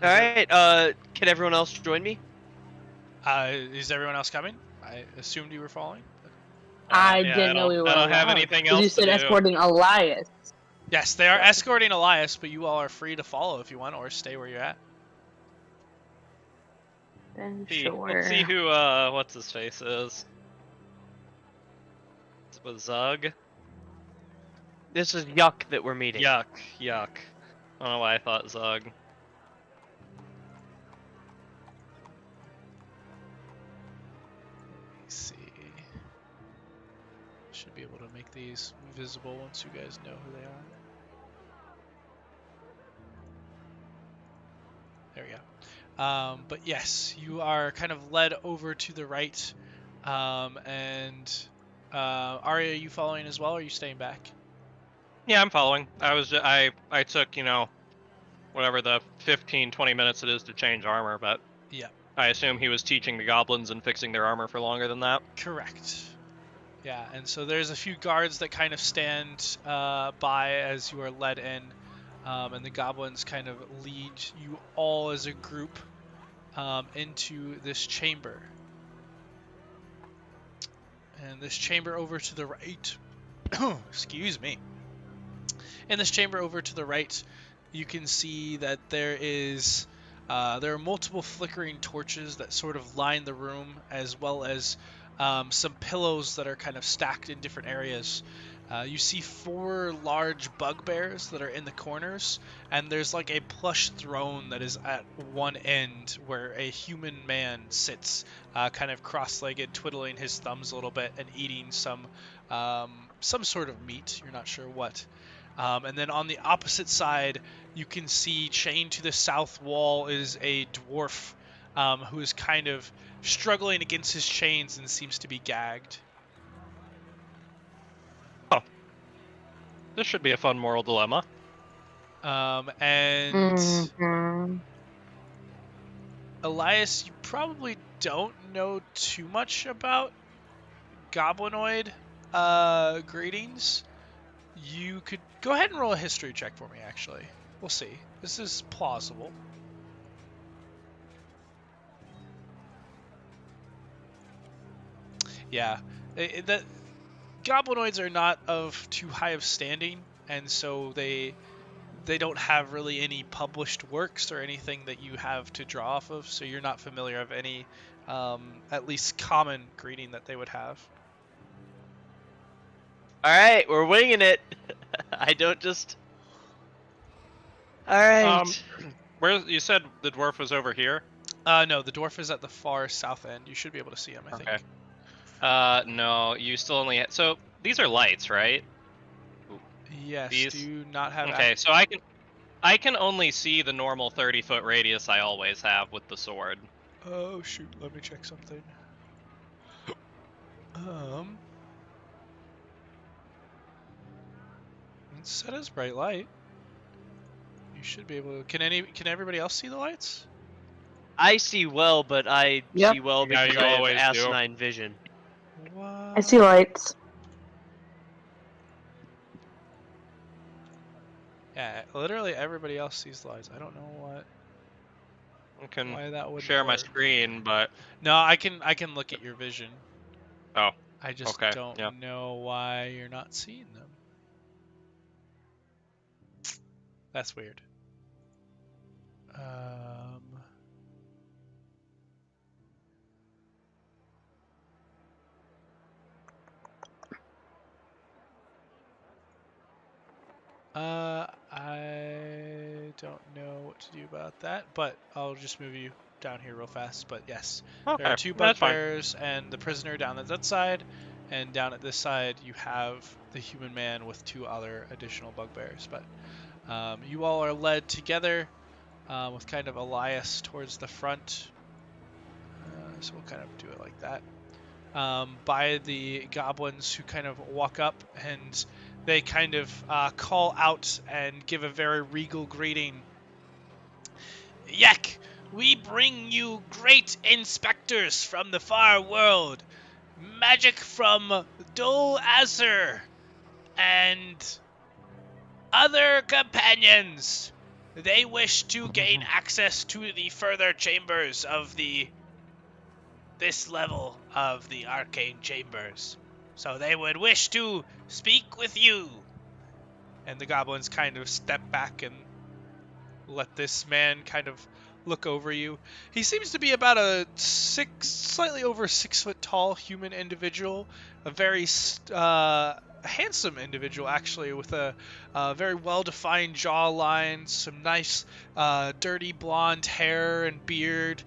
S2: Alright, can everyone else join me?
S1: Is everyone else coming? I assumed you were following.
S4: I
S3: Yeah,
S4: didn't know we were.
S3: I don't have
S4: allowed.
S3: anything
S4: 'Cause
S3: else
S4: You said
S3: to do.
S4: escorting Elias.
S1: Yes, they are escorting Elias, but you all are free to follow if you want, or stay where you're at.
S4: Then
S3: See,
S4: sure.
S3: let's see who what's his face is. It was Zug.
S2: This is Yuck that we're meeting.
S3: Yuck. I don't know why I thought Zug.
S1: Let's see. Should be able to make these visible once you guys know who they are. There we go. But yes, you are kind of led over to the right. And Arya, are you following as well, or are you staying back?
S3: Yeah, I'm following. I took, whatever the 15-20 minutes it is to change armor, but
S1: Yeah.
S3: I assume he was teaching the goblins and fixing their armor for longer than that.
S1: Correct. Yeah, and so there's a few guards that kind of stand by as you are led in, and the goblins kind of lead you all as a group into this chamber. And this chamber over to the right, excuse me. In this chamber over to the right, you can see that there are multiple flickering torches that sort of line the room, as well as some pillows that are kind of stacked in different areas. You see 4 large bugbears that are in the corners, and there's like a plush throne that is at one end where a human man sits, kind of cross-legged, twiddling his thumbs a little bit and eating some sort of meat. You're not sure what. And then on the opposite side, you can see chained to the south wall is a dwarf who is kind of struggling against his chains and seems to be gagged.
S3: This should be a fun moral dilemma.
S1: And
S4: Mhm.
S1: Elias, you probably don't know too much about goblinoid greetings. You could go ahead and roll a history check for me, actually. We'll see. This is plausible. Yeah. The goblinoids are not of too high of standing, and so they don't have really any published works or anything that you have to draw off of, so you're not familiar of any at least common greeting that they would have.
S2: Alright, we're winging it. I don't just... Alright.
S3: Where you said the dwarf was over here?
S1: No, the dwarf is at the far south end. You should be able to see him, I think.
S3: No, you still only so these are lights, right?
S1: Yes,
S3: These?
S1: do you not have
S3: Okay, so I can only see the normal 30-foot radius I always have with the sword.
S1: Oh shoot, let me check something. It's set as bright light. You should be able to. Can everybody else see the lights?
S2: I see well, but I
S4: Yep.
S2: see well
S3: Yeah,
S2: because
S3: you
S2: I have
S3: always do.
S2: asinine vision.
S1: What?
S4: I see lights.
S1: Yeah, literally everybody else sees the lights. I don't know what.
S3: I can
S1: Why that would
S3: share my
S1: work.
S3: screen, but
S1: No, I can look at your vision.
S3: Oh,
S1: I just
S3: okay,
S1: don't
S3: yeah.
S1: know why you're not seeing them. That's weird. I don't know what to do about that, but I'll just move you down here real fast. But yes,
S3: okay,
S1: there are 2
S3: that's fine.
S1: bugbears and the prisoner down at that side, and down at this side you have the human man with 2 other additional bugbears. But you all are led together with kind of Elias towards the front. So we'll kind of do it like that. By the goblins who kind of walk up and they kind of call out and give a very regal greeting. Yak, we bring you great inspectors from the far world, magic from Dol Azur, and other companions. They wish to gain access to the further chambers of this level of the arcane chambers. So they would wish to speak with you. And the goblins kind of step back and let this man kind of look over you. He seems to be about a slightly over 6 foot tall human individual, a very handsome individual actually, with a very well-defined jawline, some nice dirty blonde hair and beard.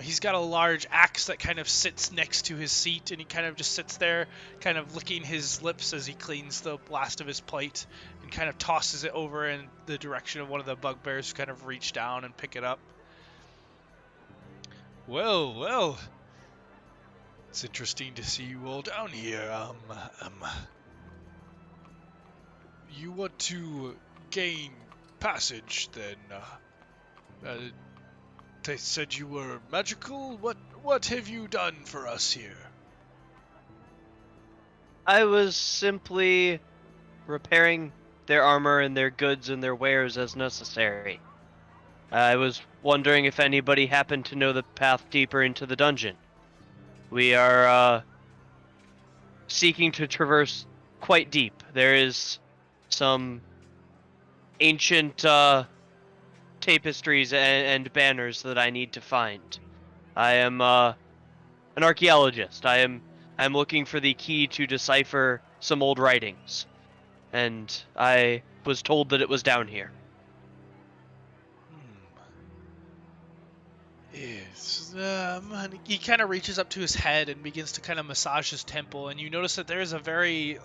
S1: He's got a large axe that kind of sits next to his seat, and he kind of just sits there, kind of licking his lips as he cleans the last of his plate, and kind of tosses it over in the direction of one of the bugbears who kind of reach down and pick it up. Well, it's interesting to see you all down here. You want to gain passage, then? They said you were magical? What have you done for us here?
S2: I was simply repairing their armor and their goods and their wares as necessary. I was wondering if anybody happened to know the path deeper into the dungeon. We are seeking to traverse quite deep. There is some ancient tapestries and banners that I need to find. I am an archaeologist. I'm looking for the key to decipher some old writings, and I was told that it was down here.
S1: Yes. He kind of reaches up to his head and begins to kind of massage his temple, and you notice that there is a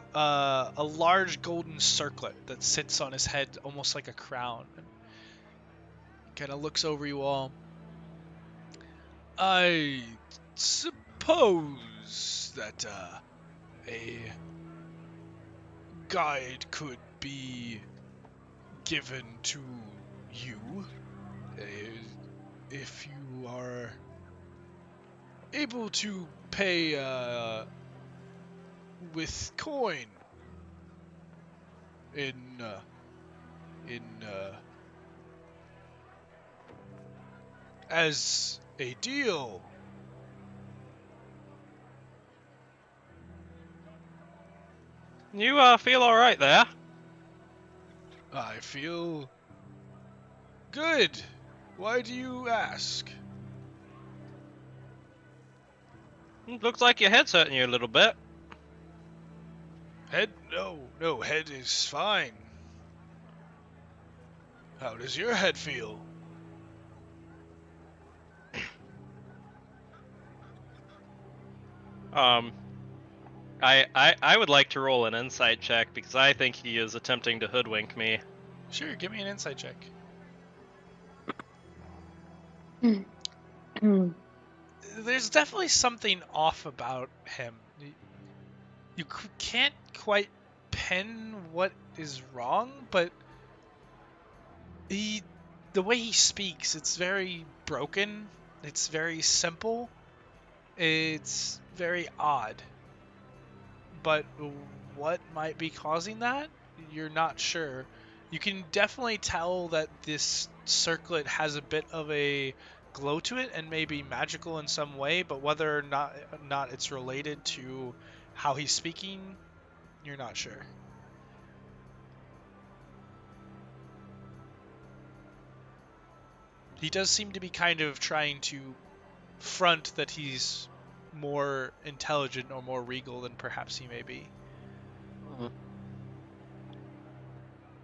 S1: large golden circlet that sits on his head, almost like a crown. He kind of looks over you all. I suppose that a guide could be given to you if you are able to pay with coin in as a deal.
S3: You feel all right there?
S1: I feel good. Why do you ask?
S3: Looks like your head's hurting you a little bit.
S1: Head? No, head is fine. How does your head feel?
S3: I would like to roll an insight check because I think he is attempting to hoodwink me.
S1: Sure, give me an insight check. There's definitely something off about him. You can't quite pin what is wrong, but the way he speaks, it's very broken. It's very simple. It's very odd. But what might be causing that? You're not sure. You can definitely tell that this circlet has a bit of a glow to it and maybe magical in some way, but whether or not it's related to how he's speaking, you're not sure. He does seem to be kind of trying to front that he's more intelligent or more regal than perhaps he may be.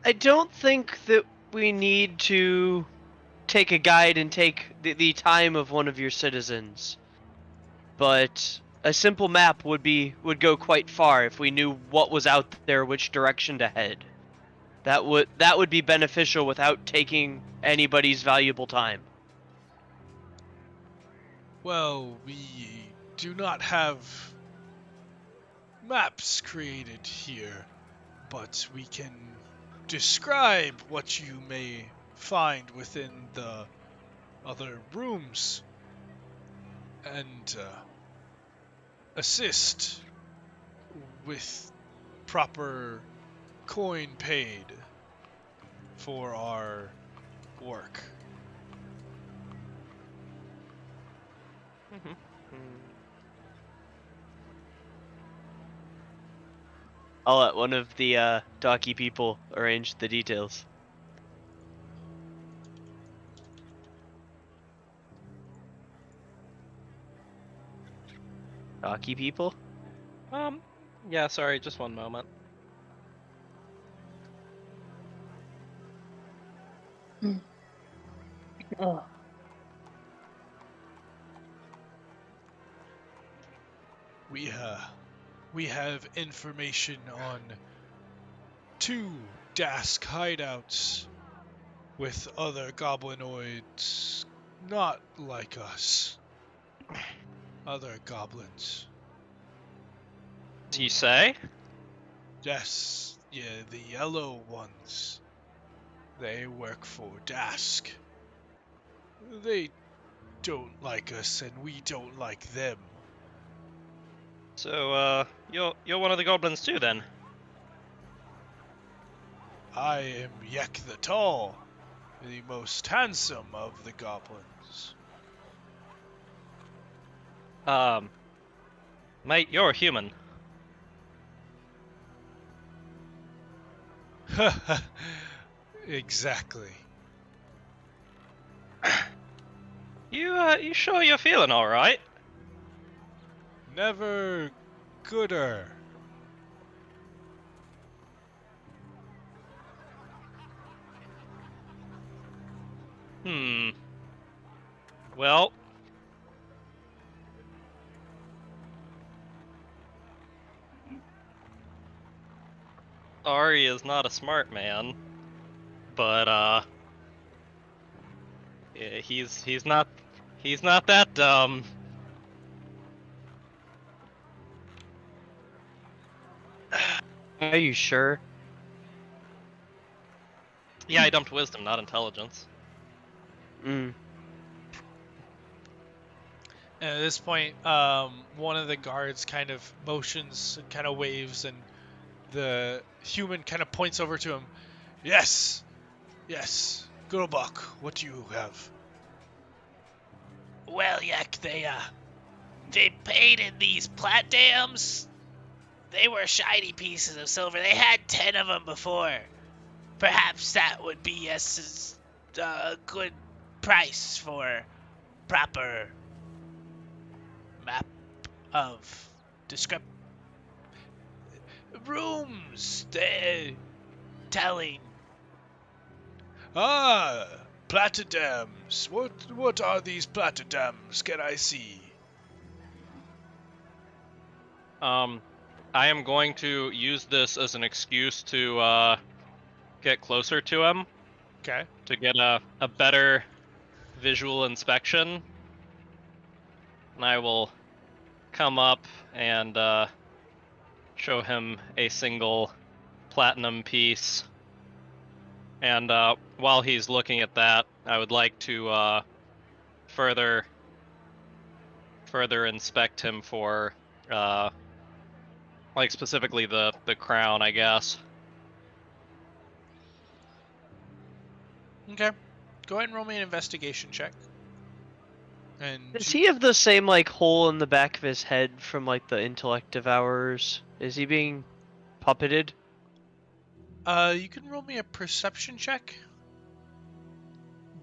S2: I don't think that we need to take a guide and take the time of one of your citizens, but a simple map would go quite far if we knew what was out there, which direction to head. That would be beneficial without taking anybody's valuable time.
S1: Well, we do not have maps created here, but we can describe what you may find within the other rooms and assist with proper coin paid for our work.
S2: I'll let one of the docky people arrange the details. Docky people?
S3: Yeah, sorry, just one moment.
S4: Oh.
S1: We have information on 2 Dask hideouts with other goblinoids not like us. Other goblins.
S3: Do you say?
S1: Yes, yeah, the yellow ones. They work for Dask. They don't like us and we don't like them.
S3: So, you're one of the goblins too, then?
S1: I am Yek the Tall, the most handsome of the goblins.
S3: Mate, you're a human.
S1: Exactly.
S3: You sure you're feeling alright?
S1: Never gooder.
S3: Well, Ari is not a smart man, but yeah, he's not that dumb.
S2: Are you sure?
S3: Yeah, I dumped wisdom, not intelligence.
S2: Mm.
S1: And at this point, one of the guards kind of motions and kind of waves, and the human kind of points over to him. Yes, yes, Gurlbuck, what do you have?
S5: Well, Yak, they painted these plat dams. They were shiny pieces of silver. They had 10 of them before. Perhaps that would be a good price for proper map of descript rooms. Telling.
S1: Ah, platydams. What are these platydams? Can I see?
S3: I am going to use this as an excuse to get closer to him
S1: Okay.
S3: to get a better visual inspection. And I will come up and show him a single platinum piece. And while he's looking at that, I would like to further inspect him for like specifically the crown, I guess.
S1: Okay. Go ahead and roll me an investigation check. And
S2: Does he have the same like hole in the back of his head from like the intellect devourers? Is he being puppeted?
S1: you can roll me a perception check.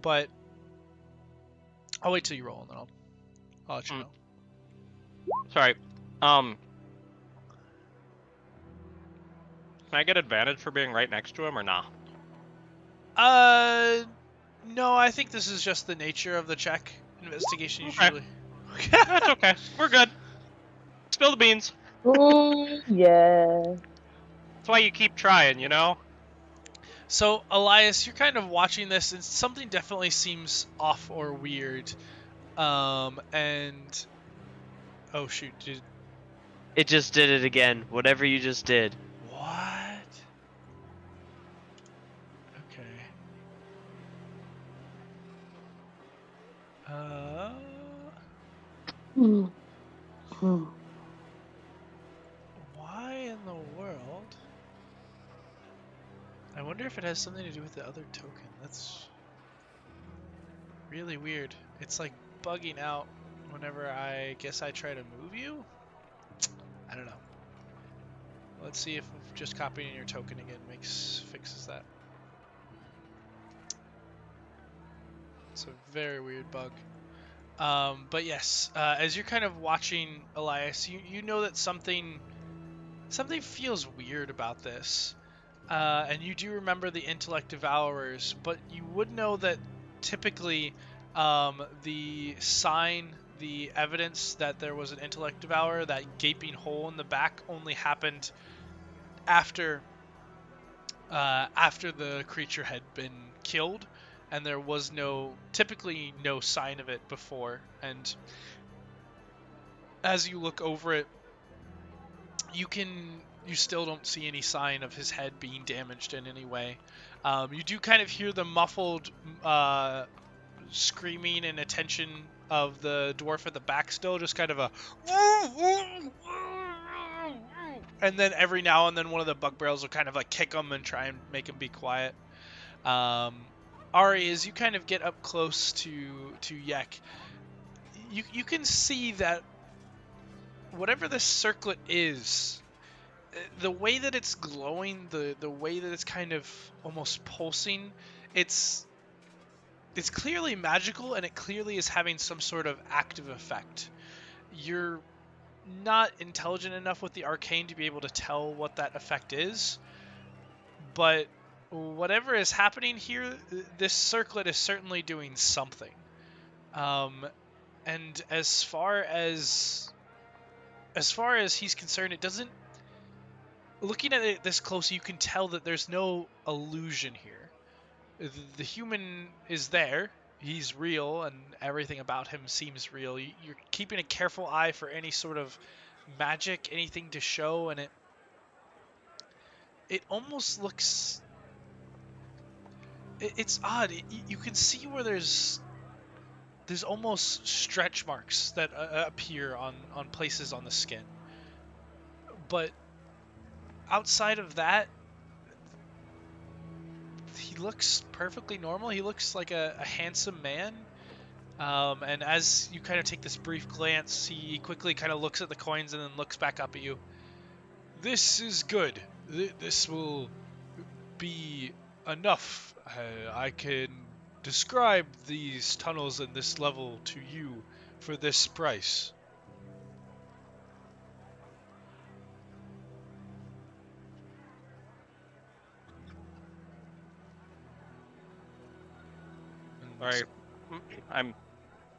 S1: But I'll wait till you roll and then I'll let you know.
S3: Sorry. Can I get advantage for being right next to him or nah?
S1: No, I think this is just the nature of the check. Investigation
S3: Okay.
S1: usually.
S3: That's okay. We're good. Spill the beans.
S4: Oh, yeah.
S3: That's why you keep trying, you know?
S1: So, Elias, you're kind of watching this, and something definitely seems off or weird. And oh shoot,
S2: It just did it again. Whatever you just did.
S1: what? Okay.
S4: Hmm. Hmm.
S1: Why in the world? I wonder if it has something to do with the other token. That's really weird. It's like bugging out whenever I guess I try to move you? I don't know. Let's see if just copying your token again fixes that. It's a very weird bug. But yes, as you're kind of watching Elias, you know that something feels weird about this. And you do remember the intellect devourers, but you would know that typically the sign, the evidence that there was an intellect devourer, that gaping hole in the back, only happened after the creature had been killed, and there was typically no sign of it before. And as you look over it, you still don't see any sign of his head being damaged in any way. You do kind of hear the muffled screaming and attention of the dwarf at the back still, just kind of a and then every now and then one of the bugbears will kind of like kick him and try and make him be quiet. Ari, as you kind of get up close to Yek, you can see that whatever this circlet is, the way that it's glowing, the way that it's kind of almost pulsing, it's clearly magical, and it clearly is having some sort of active effect. You're not intelligent enough with the arcane to be able to tell what that effect is, but whatever is happening here, this circlet is certainly doing something. And as far as he's concerned, it doesn't. Looking at it this close, you can tell that there's no illusion here. The human is there. He's real, and everything about him seems real. You're keeping a careful eye for any sort of magic, anything to show, and it almost looks. It's odd. You can see where there's almost stretch marks that appear on places on the skin, but outside of that, he looks perfectly normal. He looks like a handsome man. And as you kind of take this brief glance, he quickly kind of looks at the coins and then looks back up at you. This is good. This will be enough. I can describe these tunnels and this level to you for this price.
S3: Sorry, I'm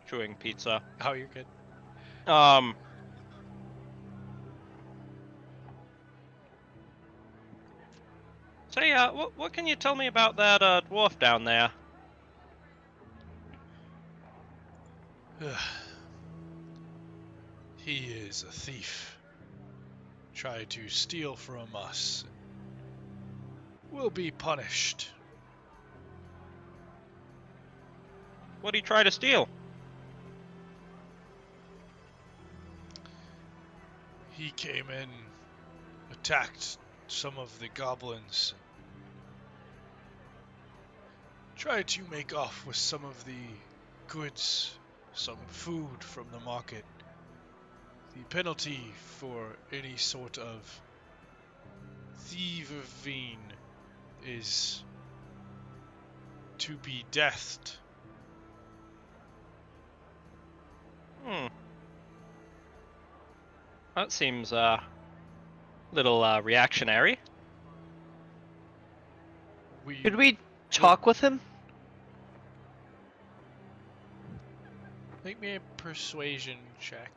S3: chewing pizza.
S1: Oh, you're good.
S3: So yeah, what can you tell me about that dwarf down there?
S1: He is a thief. Tried to steal from us. Will be punished.
S3: What did he try to steal?
S1: He came in, attacked some of the goblins. Tried to make off with some of the goods, some food from the market. The penalty for any sort of thieving is to be deathed.
S3: That seems little reactionary.
S2: Could we talk with him?
S1: Make me a persuasion check.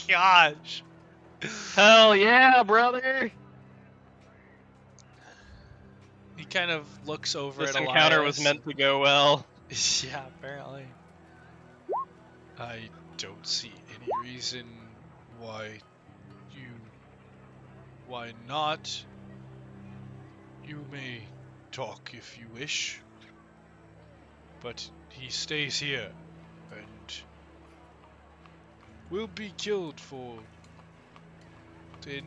S1: Gosh.
S2: Hell yeah, brother!
S1: He kind of looks over
S3: This
S1: at
S3: encounter
S1: Elias.
S3: was meant to go well.
S1: Yeah, apparently. I don't see any reason why not. You may talk if you wish, but he stays here and will be killed in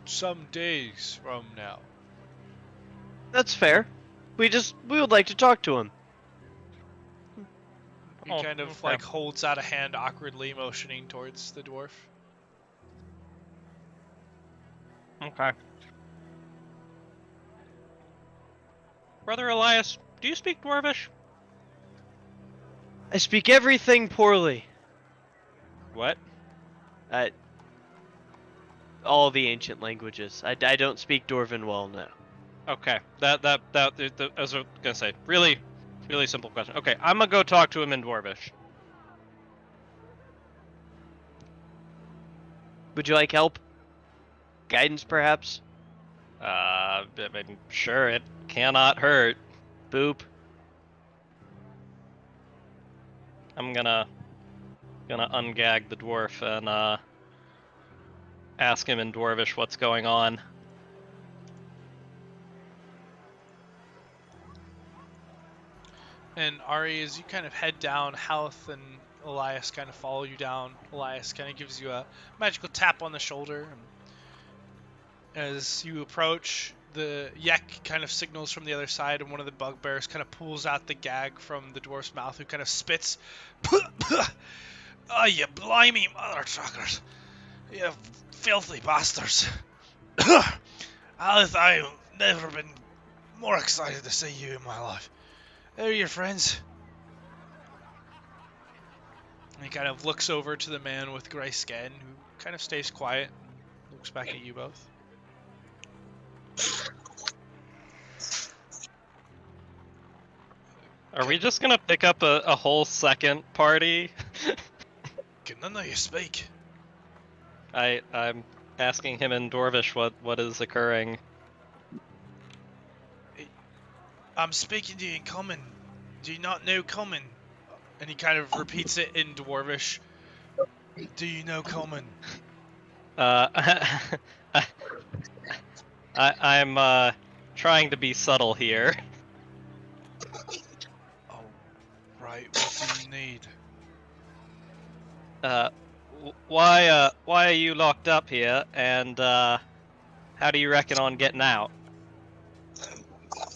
S1: some days from now.
S2: That's fair. We would like to talk to him.
S1: He
S3: Oh,
S1: kind of
S3: okay.
S1: like holds out a hand awkwardly, motioning towards the dwarf.
S3: Okay. Brother Elias, do you speak Dwarvish?
S2: I speak everything poorly.
S3: What?
S2: All the ancient languages. I don't speak Dwarven well now.
S3: Okay, that I was gonna say, really simple question. Okay, I'm gonna go talk to him in Dwarvish.
S2: Would you like help? Guidance, perhaps?
S3: I mean, sure, it cannot hurt.
S2: Boop.
S3: I'm gonna ungag the dwarf and ask him in Dwarvish what's going on.
S1: And Ari, as you kind of head down, Haleth and Elias kind of follow you down. Elias kind of gives you a magical tap on the shoulder. And as you approach, the Yek kind of signals from the other side, and one of the bugbears kind of pulls out the gag from the dwarf's mouth, who kind of spits. Oh, you blimey mother truckers. You filthy bastards. Haleth, I've never been more excited to see you in my life. They're your friends. And he kind of looks over to the man with grey skin, who kind of stays quiet, looks back at you both.
S3: Are we just gonna pick up a whole second party?
S1: Can none of you speak?
S3: I'm asking him in Dwarvish what is occurring.
S1: I'm speaking to you in common. Do you not know common? And he kind of repeats it in Dwarvish. Do you know common?
S3: I'm trying to be subtle here.
S1: Oh, right. What do you need?
S3: Why are you locked up here, and how do you reckon on getting out?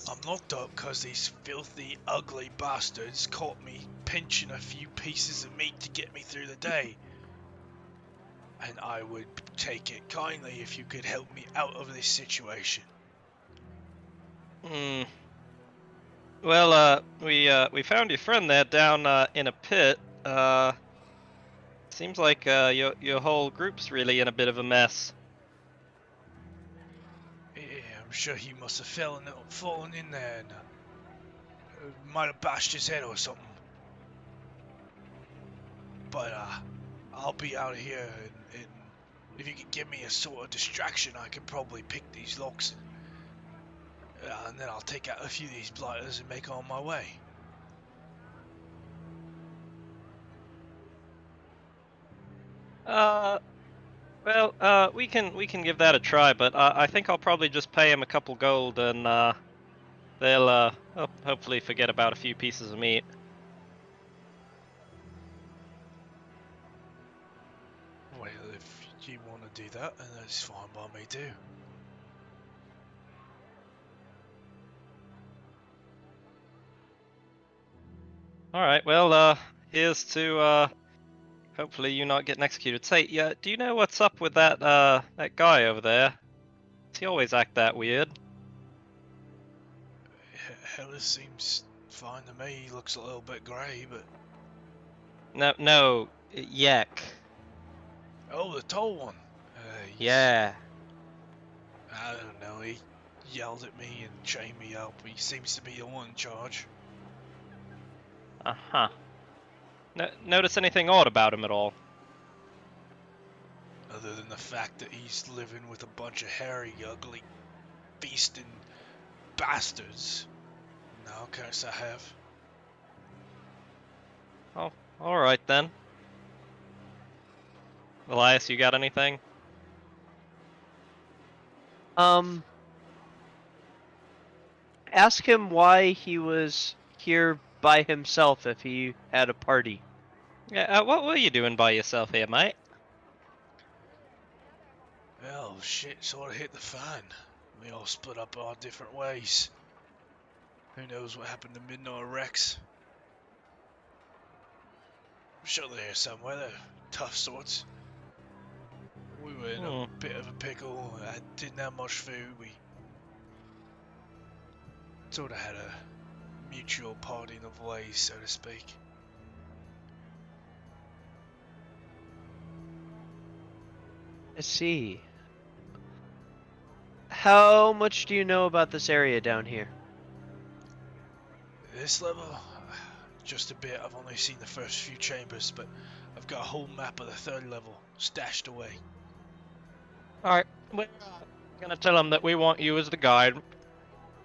S1: I'm locked up because these filthy, ugly bastards caught me pinching a few pieces of meat to get me through the day. And I would take it kindly if you could help me out of this situation.
S3: Well, we found your friend there down in a pit. Seems like your whole group's really in a bit of a mess.
S1: Yeah, I'm sure he must have fallen in there and might have bashed his head or something. But I'll be out of here, and if you can give me a sort of distraction, I can probably pick these locks, and then I'll take out a few of these blighters and make on my way.
S3: Well, we can give that a try, but I think I'll probably just pay him a couple gold, and they'll hopefully forget about a few pieces of meat.
S1: Well, if you want to do that, then that's fine by me too.
S3: All right. Well, here's to hopefully you not getting executed. Say, yeah, do you know what's up with that that guy over there? Does he always act that weird?
S1: Hella seems fine to me. He looks a little bit grey, but...
S3: No, Yak.
S1: Oh, the tall one.
S3: Yeah.
S1: I don't know. He yelled at me and chained me up. He seems to be the one in charge.
S3: Uh-huh. Notice anything odd about him at all?
S1: Other than the fact that he's living with a bunch of hairy, ugly, feasting bastards. No, can't say I have.
S3: Oh, all right then. Elias, you got anything?
S2: Ask him why he was here by himself if he had a party.
S3: Yeah. What were you doing by yourself here, mate?
S1: Well, shit sort of hit the fan. We all split up our different ways. Who knows what happened to Midnight Rex? I'm sure they're here somewhere. They're tough sorts. We were in a bit of a pickle. I didn't have much food. We sort of had a mutual parting of ways, so to speak.
S2: I see. How much do you know about this area down here?
S1: This level, just a bit. I've only seen the first few chambers, but I've got a whole map of the third level stashed away.
S3: All right. We're gonna tell him that we want you as the guide,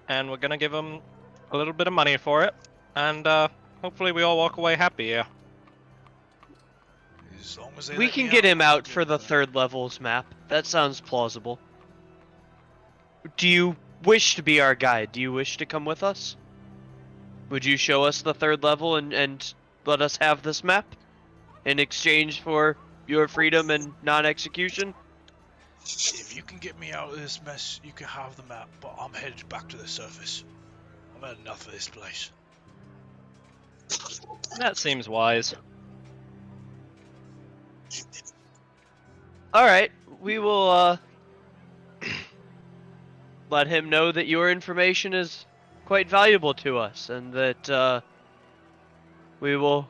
S3: and we're gonna give him a little bit of money for it, and hopefully we all walk away happy. Yeah.
S1: As long as they
S2: We
S1: let
S2: can
S1: me
S2: get him
S1: I'll
S2: out
S1: give
S2: for
S1: them
S2: the
S1: that.
S2: third levels map. That sounds plausible. Do you wish to be our guide? Do you wish to come with us? Would you show us the third level and let us have this map in exchange for your freedom and non-execution?
S1: If you can get me out of this mess, you can have the map, but I'm headed back to the surface. I've had enough of this place.
S3: That seems wise.
S2: Alright, we will let him know that your information is quite valuable to us and that we will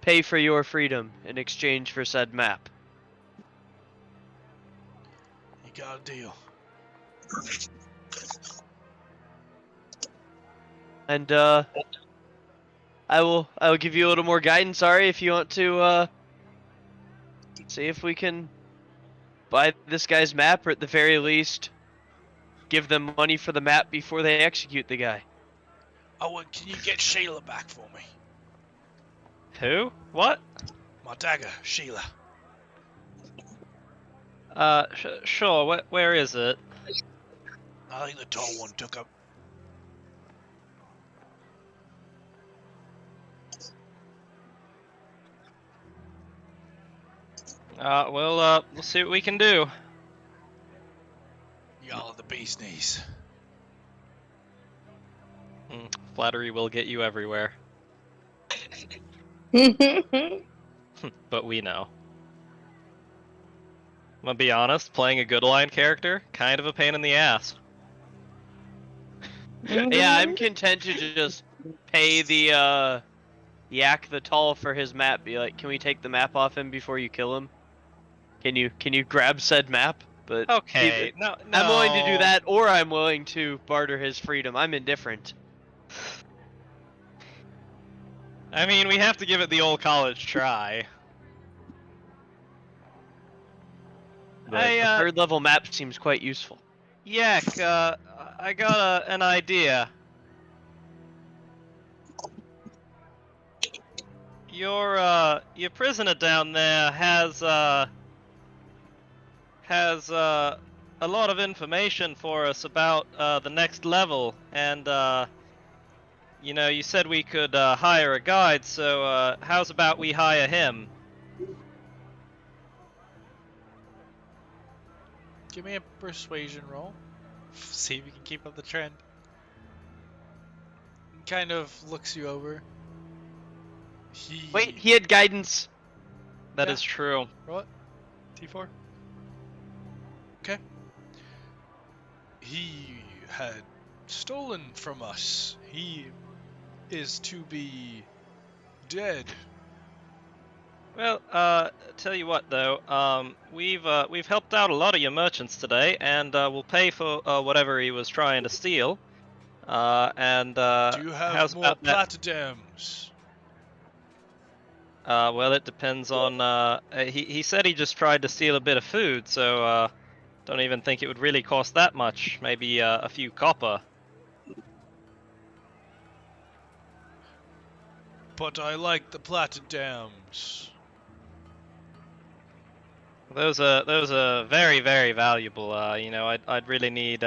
S2: pay for your freedom in exchange for said map.
S1: You got a deal.
S2: And I will give you a little more guidance, Ari, if you want to see if we can buy this guy's map, or at the very least give them money for the map before they execute the guy.
S1: Oh, and can you get Sheila back for me?
S3: Who? What?
S1: My dagger, Sheila.
S3: Sure. Where is it?
S1: I think the tall one took up.
S3: We'll see what we can do.
S1: Y'all are the bee's knees.
S3: Flattery will get you everywhere. But we know. I'm gonna be honest, playing a good line character, kind of a pain in the ass.
S2: Yeah, I'm content to just pay the Yak the Tall for his map. Be like, can we take the map off him before you kill him? Can you grab said map? But
S3: Okay, no.
S2: I'm willing to do that, or I'm willing to barter his freedom. I'm indifferent.
S3: I mean, we have to give it the old college try.
S2: But the third level map seems quite useful.
S3: Yak, I got an idea. Your prisoner down there has a lot of information for us about the next level, and you know, you said we could hire a guide, so how's about we hire him?
S1: Give me a persuasion roll. See if you can keep up the trend. Kind of looks you over.
S2: Wait, he had guidance.
S3: That is true.
S1: What? T4? Okay. He had stolen from us. He is to be dead.
S3: Well, tell you what though, we've helped out a lot of your merchants today, and we'll pay for whatever he was trying to steal. Do
S1: you have
S3: how's
S1: more
S3: about that?
S1: platydams?
S3: Well, it depends on. He said he just tried to steal a bit of food, so don't even think it would really cost that much. Maybe a few copper.
S1: But I like the platydams.
S3: Those are very, very valuable. You know, I'd really need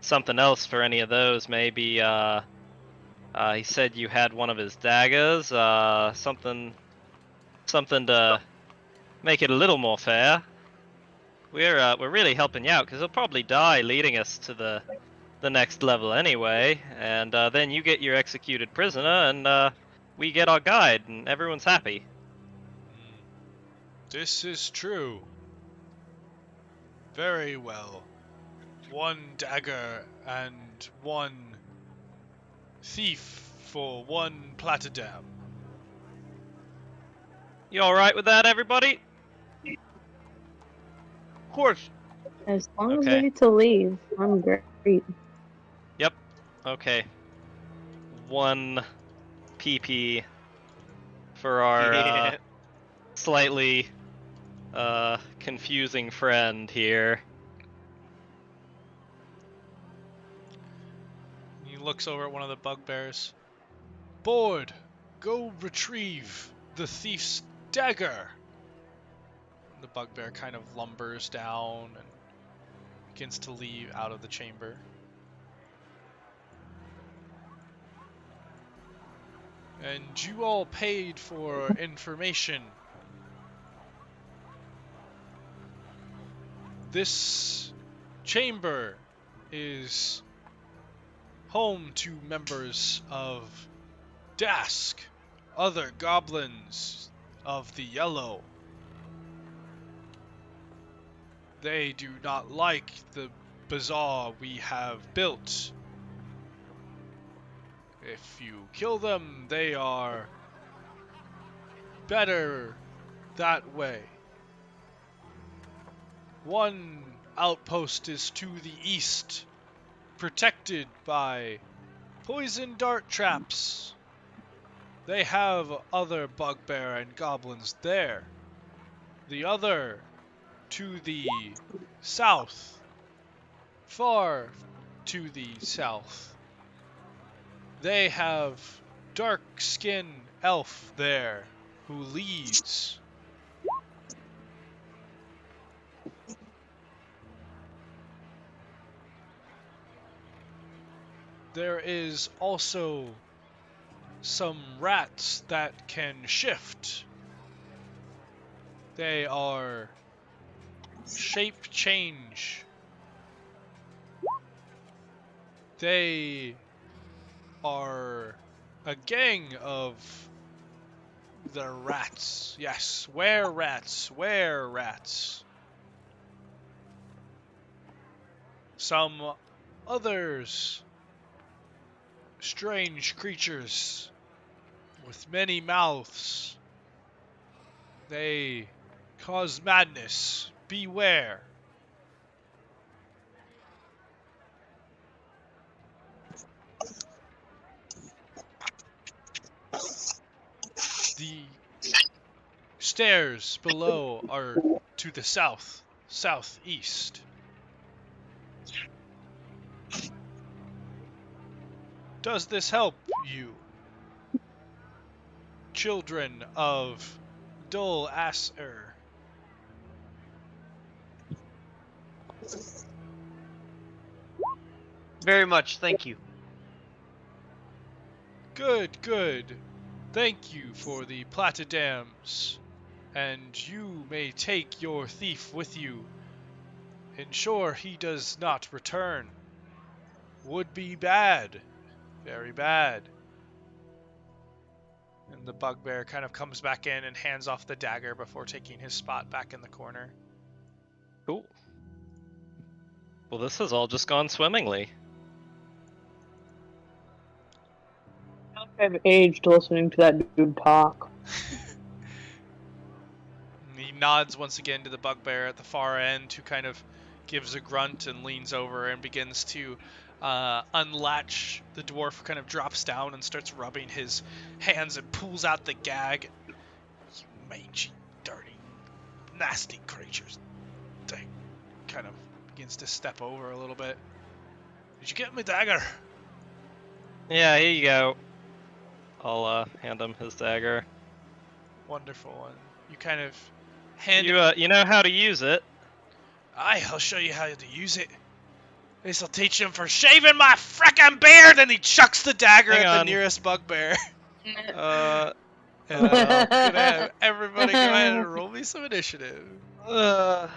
S3: something else for any of those. Maybe he said you had one of his daggers. Something to make it a little more fair. We're really helping you out, because he'll probably die leading us to the next level anyway, and then you get your executed prisoner, and we get our guide, and everyone's happy.
S1: This is true. Very well. One dagger and one thief for one platydam.
S3: You alright with that, everybody?
S2: Of course.
S4: As long as
S3: Okay.
S4: we need to leave, I'm great.
S3: Yep. Okay. 1 PP for our slightly confusing friend here.
S1: He looks over at one of the bugbears. Board, go retrieve the thief's dagger. The bugbear kind of lumbers down and begins to leave out of the chamber. And you all paid for information. This chamber is home to members of Dask, other goblins of the Yellow. They do not like the bazaar we have built. If you kill them, they are better that way. One outpost is to the east, protected by poison dart traps. They have other bugbear and goblins there. The other to the south, far to the south. They have dark skin elf there who leads. There is also some rats that can shift. They are shape change. They are a gang of the rats. Yes, were-rats. Some others, strange creatures with many mouths. They cause madness. Beware. The stairs below are to the south, southeast. Does this help you? Children of Dol Asr.
S2: Very much, thank you.
S1: Good. Thank you for the platydams, and you may take your thief with you. Ensure he does not return. Would be bad. Very bad. And the bugbear kind of comes back in and hands off the dagger before taking his spot back in the corner.
S3: Cool. Well, this has all just gone swimmingly.
S4: I've aged listening to that dude talk.
S1: He nods once again to the bugbear at the far end, who kind of gives a grunt and leans over and begins to unlatch. The dwarf kind of drops down and starts rubbing his hands and pulls out the gag. You mangy, dirty, nasty creatures. They kind of begins to step over a little bit. Did you get my dagger?
S3: Yeah, here you go. I'll hand him his dagger.
S1: Wonderful. And you kind of hand
S3: You know how to use it.
S1: Aye, I'll show you how to use it. This'll teach him for shaving my frickin' beard, and he chucks the dagger
S3: Hang
S1: at the
S3: on.
S1: nearest bugbear.
S3: Uh,
S1: And I'm gonna have everybody go ahead and roll me some initiative.
S3: well,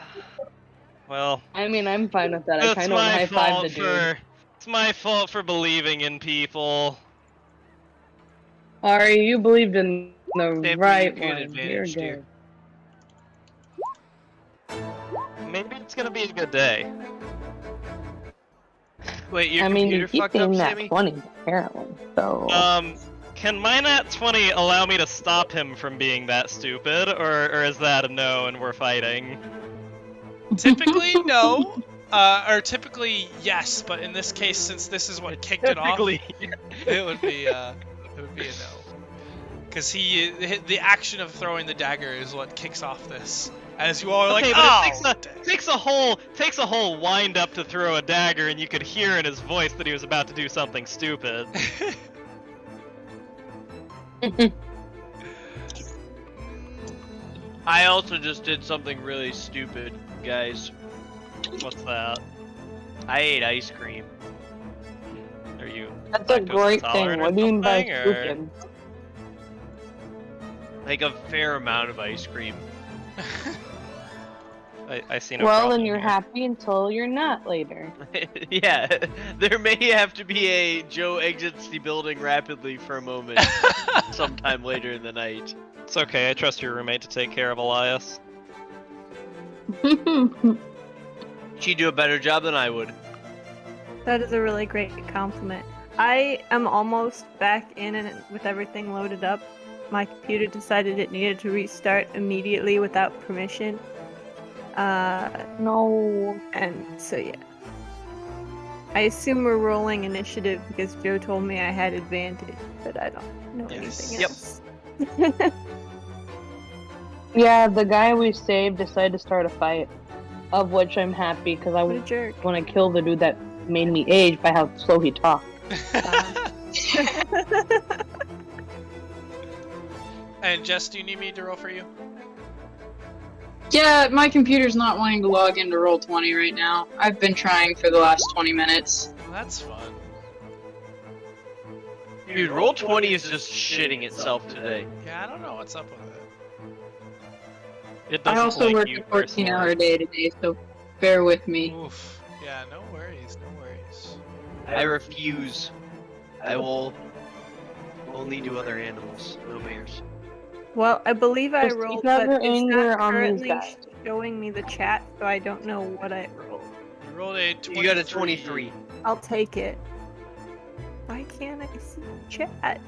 S4: I mean, I'm fine with that. I
S3: that's
S4: kind of want to
S3: my
S4: high five
S3: fault
S4: the dude.
S3: for. It's my fault for believing in people.
S4: Ari, you believed in the
S2: They
S4: right
S2: believe you had
S4: one.
S2: advantage,
S4: You're
S2: dear.
S4: good.
S3: Maybe it's gonna be a good day.
S2: Wait, your
S4: I mean, you
S2: computer
S4: keep
S2: fucked up,
S4: getting that
S2: Sammy?
S4: 20 apparently. So
S3: Can my nat 20 allow me to stop him from being that stupid, or is that a no and we're fighting?
S1: Typically, no. Or typically, yes. But in this case, since this is what kicked it off,
S3: Typically,
S1: it would be a no. Because the action of throwing the dagger is what kicks off this. As you all are like,
S3: okay,
S1: oh!
S3: but it takes a whole wind up to throw a dagger, and you could hear in his voice that he was about to do something stupid.
S2: I also just did something really stupid, guys.
S3: What's that?
S2: I ate ice cream.
S3: Are you?
S4: that's a
S3: lactose
S4: great thing.
S3: intolerant
S4: What do you mean by
S3: something, or-
S4: stupid?
S2: Like a fair amount of ice cream.
S3: I see no
S4: Well,
S3: problem
S4: then you're
S3: here.
S4: happy until you're not later.
S2: Yeah, there may have to be a Joe exits the building rapidly for a moment sometime later in the night.
S3: It's okay. I trust your roommate to take care of Elias.
S2: She'd do a better job than I would.
S6: That is a really great compliment. I am almost back in and with everything loaded up. my computer decided it needed to restart immediately without permission.
S4: No.
S6: And so yeah. I assume we're rolling initiative because Joe told me I had advantage, but I don't know
S1: Yes.
S6: anything
S2: Yep.
S6: else.
S4: Yeah, the guy we saved decided to start a fight, of which I'm happy because I
S6: What a jerk.
S4: want to kill the dude that made me age by how slow he talked.
S1: And Jess, do you need me to roll for you?
S7: Yeah, my computer's not wanting to log into Roll20 right now. I've been trying for the last 20 minutes.
S1: Well, that's fun.
S2: Dude, Roll20 is just shitting itself today.
S1: Yeah, I don't know what's up with it.
S3: It
S7: I
S3: doesn't
S7: also
S3: like
S7: work
S3: you
S7: a 14-hour
S3: personally.
S7: day today, so bear with me.
S1: Oof. Yeah, no worries, no worries.
S2: I refuse. I will only do other animals, no bears.
S6: Well, I believe I
S4: Just
S6: rolled,
S4: keep out
S6: but
S4: your
S6: it's
S4: anger
S6: not
S4: on these
S6: currently
S4: guys.
S6: showing me the chat, so I don't know what I rolled.
S1: You rolled a 23.
S2: You got a 23.
S6: I'll take it. Why can't I see the chat?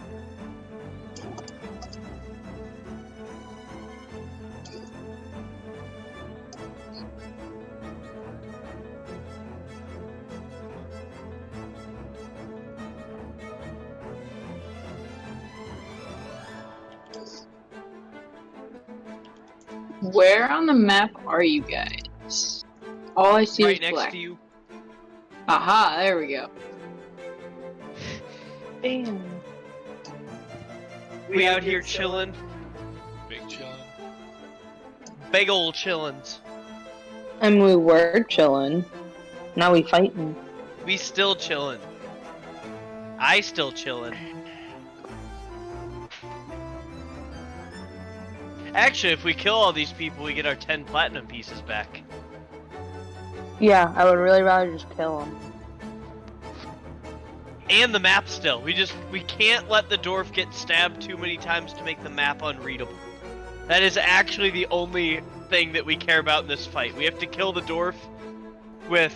S7: Where on the map are you guys? All I see
S2: Right
S7: is
S2: next
S7: black.
S2: to you.
S7: Aha, there we go.
S4: Damn.
S2: We out here chillin'.
S1: Big chillin'.
S2: Big ol' chillins.
S4: And we were chilling. Now we fighting.
S2: We still chillin'. I still chillin'. Actually, if we kill all these people, we get our 10 platinum pieces back.
S4: Yeah, I would really rather just kill him.
S2: And the map still. We can't let the dwarf get stabbed too many times to make the map unreadable. That is actually the only thing that we care about in this fight. We have to kill the dwarf with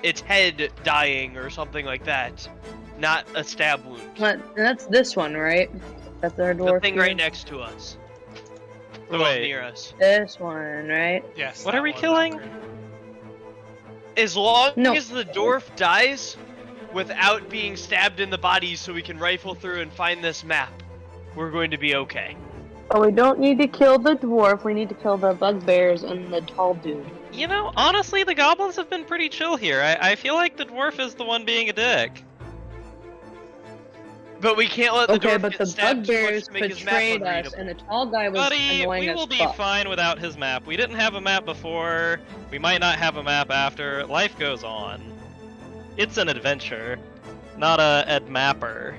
S2: its head dying or something like that. Not a stab wound.
S4: That's this one, right? That's our dwarf.
S2: The thing
S4: here?
S2: right next to us.
S3: Oh,
S2: Well,
S3: wait.
S2: near us.
S4: This one, right?
S1: Yes.
S3: What
S1: that
S3: are we
S1: one,
S3: killing?
S1: Valcrie.
S2: As long
S4: No.
S2: as the dwarf dies without being stabbed in the body so we can rifle through and find this map, we're going to be okay.
S4: But we don't need to kill the dwarf, we need to kill the bugbears and the tall dude.
S3: You know, honestly, the goblins have been pretty chill here. I feel like the dwarf is the one being a dick.
S2: But we can't let the
S4: Okay,
S2: dwarf
S4: but
S2: get
S4: the
S2: stabbed too much
S4: bugbears
S2: to make his map
S4: betrayed us,
S2: unreadable.
S4: and the tall guy was
S3: Buddy,
S4: annoying
S3: we
S4: as
S3: will be
S4: fuck.
S3: fine without his map. We didn't have a map before. We might not have a map after. Life goes on. It's an adventure, not a mapper.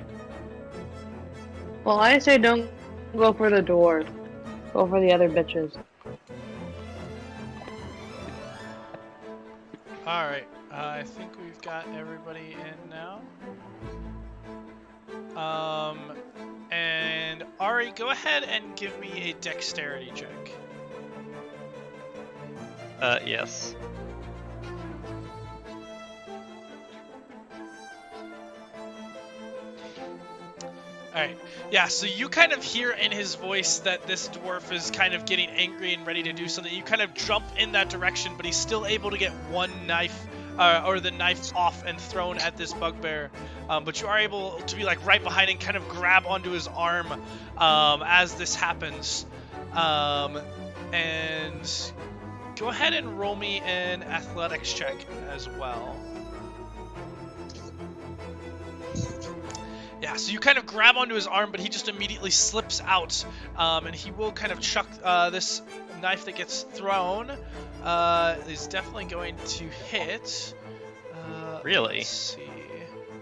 S4: Well, I say don't go for the dwarf. Go for the other bitches.
S1: Alright, I think we've got everybody in now. And Ari, go ahead and give me a dexterity check.
S3: Yes.
S1: Alright, yeah, so you kind of hear in his voice that this dwarf is kind of getting angry and ready to do something. You kind of jump in that direction, but he's still able to get one knife, or the knife off and thrown at this bugbear. But you are able to be like right behind and kind of grab onto his arm as this happens. And go ahead and roll me an athletics check as well. Yeah, so you kind of grab onto his arm, but he just immediately slips out, and he will kind of chuck this knife that gets thrown. Is definitely going to hit.
S3: Really?
S1: Let's see.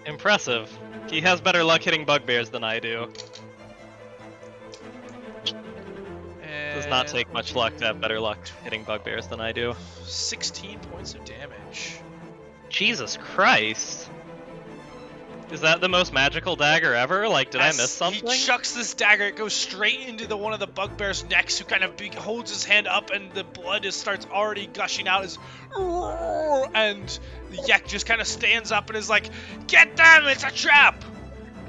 S3: Impressive. He has better luck hitting bugbears than I do. Does not
S1: And
S3: take much luck to have better luck hitting bugbears than I do.
S1: 16 points of damage.
S3: Jesus Christ. Is that the most magical dagger ever? Like, did I miss something?
S1: He chucks this dagger, it goes straight into one of the bugbear's necks, who kind of holds his hand up, and the blood just starts already gushing out. And the Yak just kind of stands up and is like, "Get them! It's a trap!"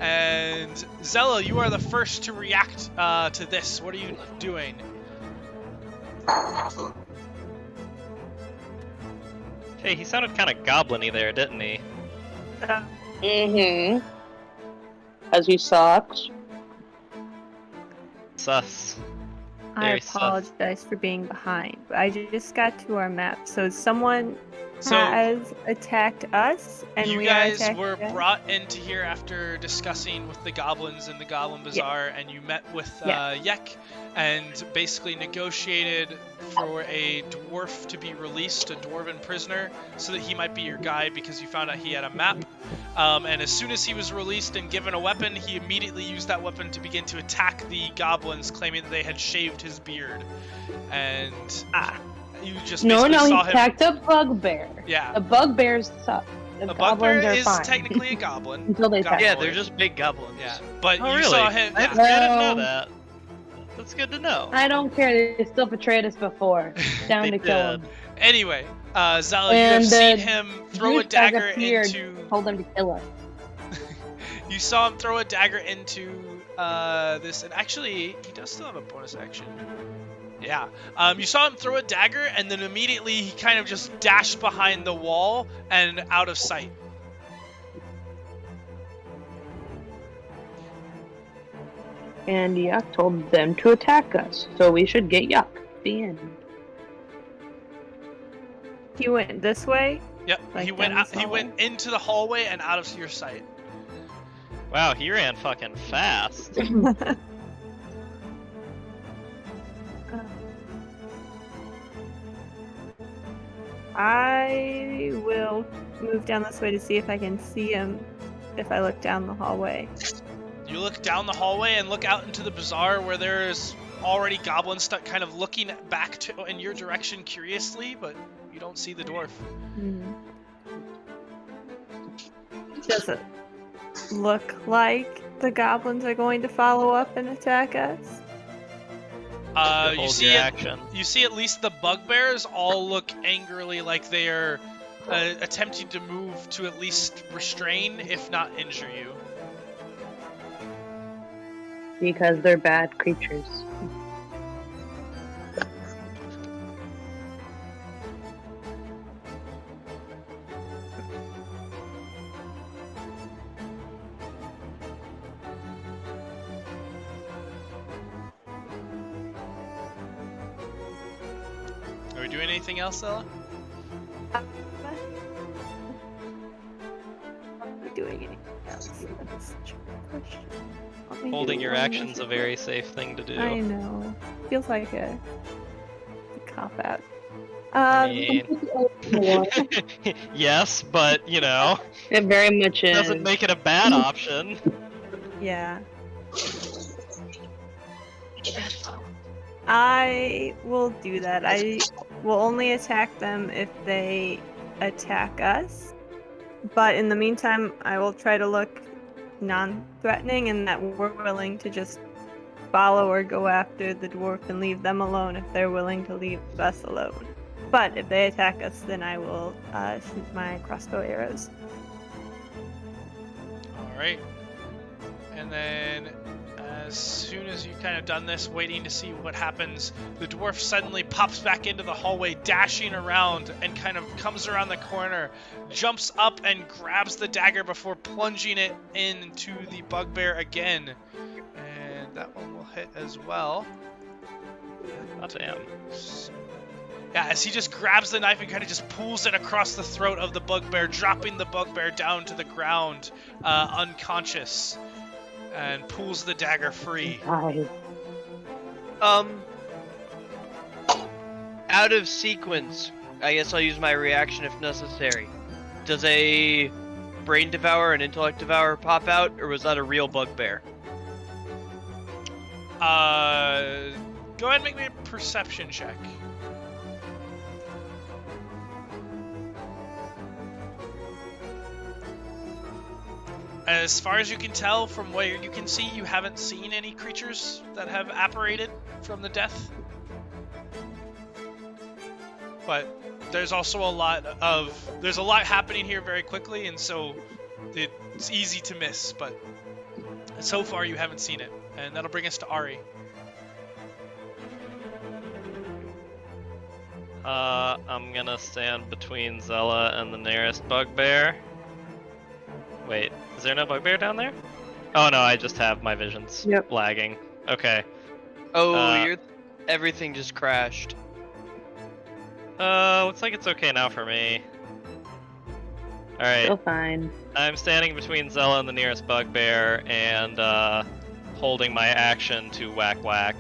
S1: And Zella, you are the first to react to this. What are you doing?
S3: Hey, he sounded kind of goblin-y there, didn't he?
S4: Mm-hmm. As he sucks.
S3: Sus.
S6: I
S3: Very sus.
S6: apologize for being behind, but I just got to our map. So someone
S1: So
S6: has attacked us, and
S1: you
S6: we
S1: guys
S6: are
S1: were
S6: them.
S1: brought into here after discussing with the goblins in the Goblin Bazaar, and you met with Yek, and basically negotiated for a dwarf to be released, a dwarven prisoner, so that he might be your guide because you found out he had a map. And as soon as he was released and given a weapon, he immediately used that weapon to begin to attack the goblins, claiming that they had shaved his beard. And you just basically
S4: he
S1: saw him.
S4: attacked a bugbear.
S1: Yeah.
S4: The bugbears suck. The
S1: A bugbear
S4: goblins are
S1: is
S4: fine.
S1: technically a goblin.
S4: Until they attack.
S2: Yeah, they're just big goblins.
S1: Yeah, but
S3: Oh,
S1: you
S3: really?
S1: saw him.
S3: I
S1: Yeah.
S3: didn't know that. That's good to know.
S4: I don't care. They still betrayed us before. Down
S3: They
S4: to kill
S3: did.
S4: him.
S1: Anyway, Zala, you
S4: And
S1: have seen him throw a
S4: douchebag
S1: dagger
S4: appeared,
S1: into.
S4: Told them to kill us.
S1: You saw him throw a dagger into this, and actually, he does still have a bonus action. Yeah. You saw him throw a dagger, and then immediately he kind of just dashed behind the wall and out of sight.
S4: And Yuck told them to attack us, so we should get Yuck. The end.
S6: He went this way.
S1: Yep.
S6: Like
S1: he went
S6: down
S1: out.
S6: this
S1: He
S6: hallway?
S1: went into the hallway and out of your sight.
S3: Wow, he ran fucking fast.
S6: I will move down this way to see if I can see him if I look down the hallway.
S1: You look down the hallway and look out into the bazaar where there's already goblins stuck kind of looking back to in your direction curiously, but you don't see the dwarf.
S6: Does it look like the goblins are going to follow up and attack us?
S1: You
S3: Hold
S1: see
S3: your
S1: it,
S3: action.
S1: you see at least the bugbears all look angrily like they are attempting to move to at least restrain, if not injure you.
S4: Because they're bad creatures.
S1: Are we doing anything else, Ella?
S6: Are we doing anything else? That's such a good question. Let me
S3: Holding
S6: do
S3: your
S6: one
S3: action's a
S6: more.
S3: very safe thing to do.
S6: I know. Feels like a cop out.
S3: I mean, yes, but you know,
S4: It very much is.
S3: doesn't make it a bad option.
S6: Yeah. I will do that. I will only attack them if they attack us. But in the meantime, I will try to look non-threatening and that we're willing to just follow or go after the dwarf and leave them alone if they're willing to leave us alone. But if they attack us, then I will shoot my crossbow arrows.
S1: Alright. And then, as soon as you've kind of done this, waiting to see what happens, the dwarf suddenly pops back into the hallway, dashing around, and kind of comes around the corner, jumps up and grabs the dagger before plunging it into the bugbear again. And that one will hit as well.
S3: Oh, damn.
S1: Yeah, as he just grabs the knife and kind of just pulls it across the throat of the bugbear, dropping the bugbear down to the ground, unconscious, and pulls the dagger free.
S2: Out of sequence, I guess I'll use my reaction if necessary. Does a brain devour and intellect devour pop out, or was that a real bugbear?
S1: Go ahead and make me a perception check. As far as you can tell, from where you can see, you haven't seen any creatures that have apparated from the death. But there's also there's a lot happening here very quickly, and so it's easy to miss, but So far, you haven't seen it, and that'll bring us to Ari.
S3: I'm gonna stand between Zella and the nearest bugbear. Wait, is there no bugbear down there? Oh no, I just have my visions lagging. Okay.
S2: Oh, everything just crashed.
S3: Looks like it's okay now for me. Alright.
S4: Still fine.
S3: I'm standing between Zella and the nearest bugbear and holding my action to whack whack.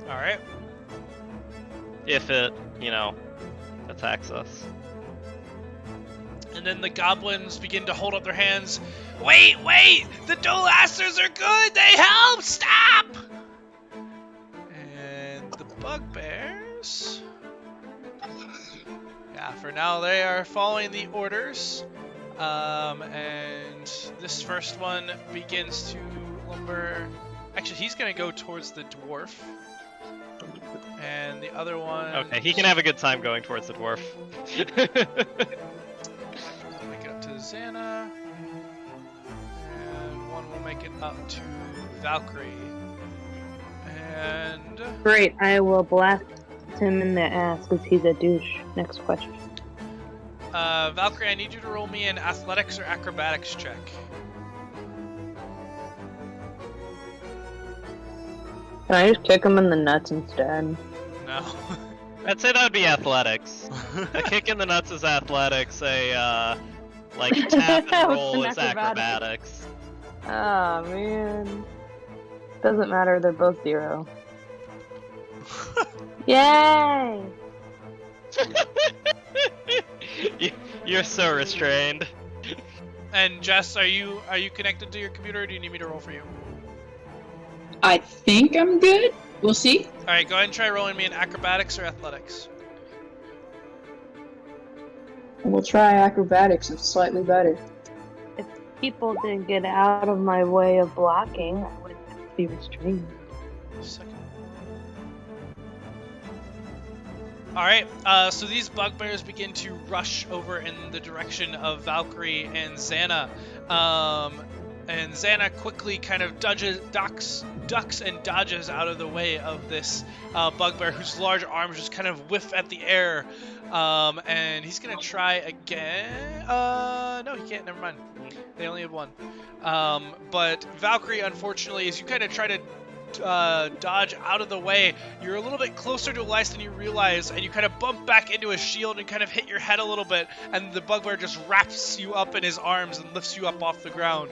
S1: Alright.
S3: If it, attacks us.
S1: And then the goblins begin to hold up their hands. Wait! The Dolasters are good! They help! Stop! And the bugbears... Yeah, for now they are following the orders. And this first one begins to lumber... Actually, he's going to go towards the dwarf. And the other one...
S3: Okay, he can have a good time going towards the dwarf.
S1: Make it up to Xana. And one will make it up to Valcrie. And...
S4: Great, I will blast him in the ass because he's a douche. Next question.
S1: Valcrie, I need you to roll me an athletics or acrobatics check.
S4: Can I just kick him in the nuts instead?
S1: No.
S3: I'd say that would be athletics. A kick in the nuts is athletics. A tap and roll is acrobatics.
S4: Ah, man. Doesn't matter, they're both 0. Yay!
S3: You're so restrained.
S1: And Jess, are you connected to your computer, or do you need me to roll for you?
S7: I think I'm good. We'll see.
S1: All right, go ahead and try rolling me an acrobatics or athletics.
S7: We'll try acrobatics. It's slightly better.
S4: If people didn't get out of my way of blocking, I would be restrained.
S1: Second. All right, so these bugbears begin to rush over in the direction of Valcrie and Xana. And Xana quickly kind of ducks and dodges out of the way of this bugbear whose large arms just kind of whiff at the air. And he's going to try again. No, he can't. Never mind. They only had one. But Valcrie, unfortunately, as you kind of try to dodge out of the way, you're a little bit closer to Elias than you realize, and you kind of bump back into his shield and kind of hit your head a little bit, and the bugbear just wraps you up in his arms and lifts you up off the ground.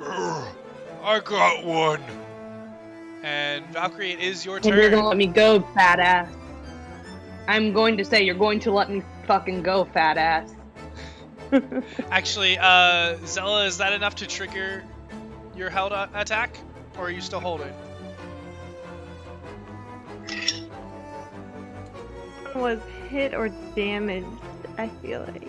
S1: I got one. And Valcrie, it is your
S4: And you're
S1: turn.
S4: gonna let me go, fat ass. I'm going to say you're going to let me fucking go, fat ass.
S1: Actually, Zella, is that enough to trigger your held attack, or are you still holding?
S6: Was hit or damaged, I feel like.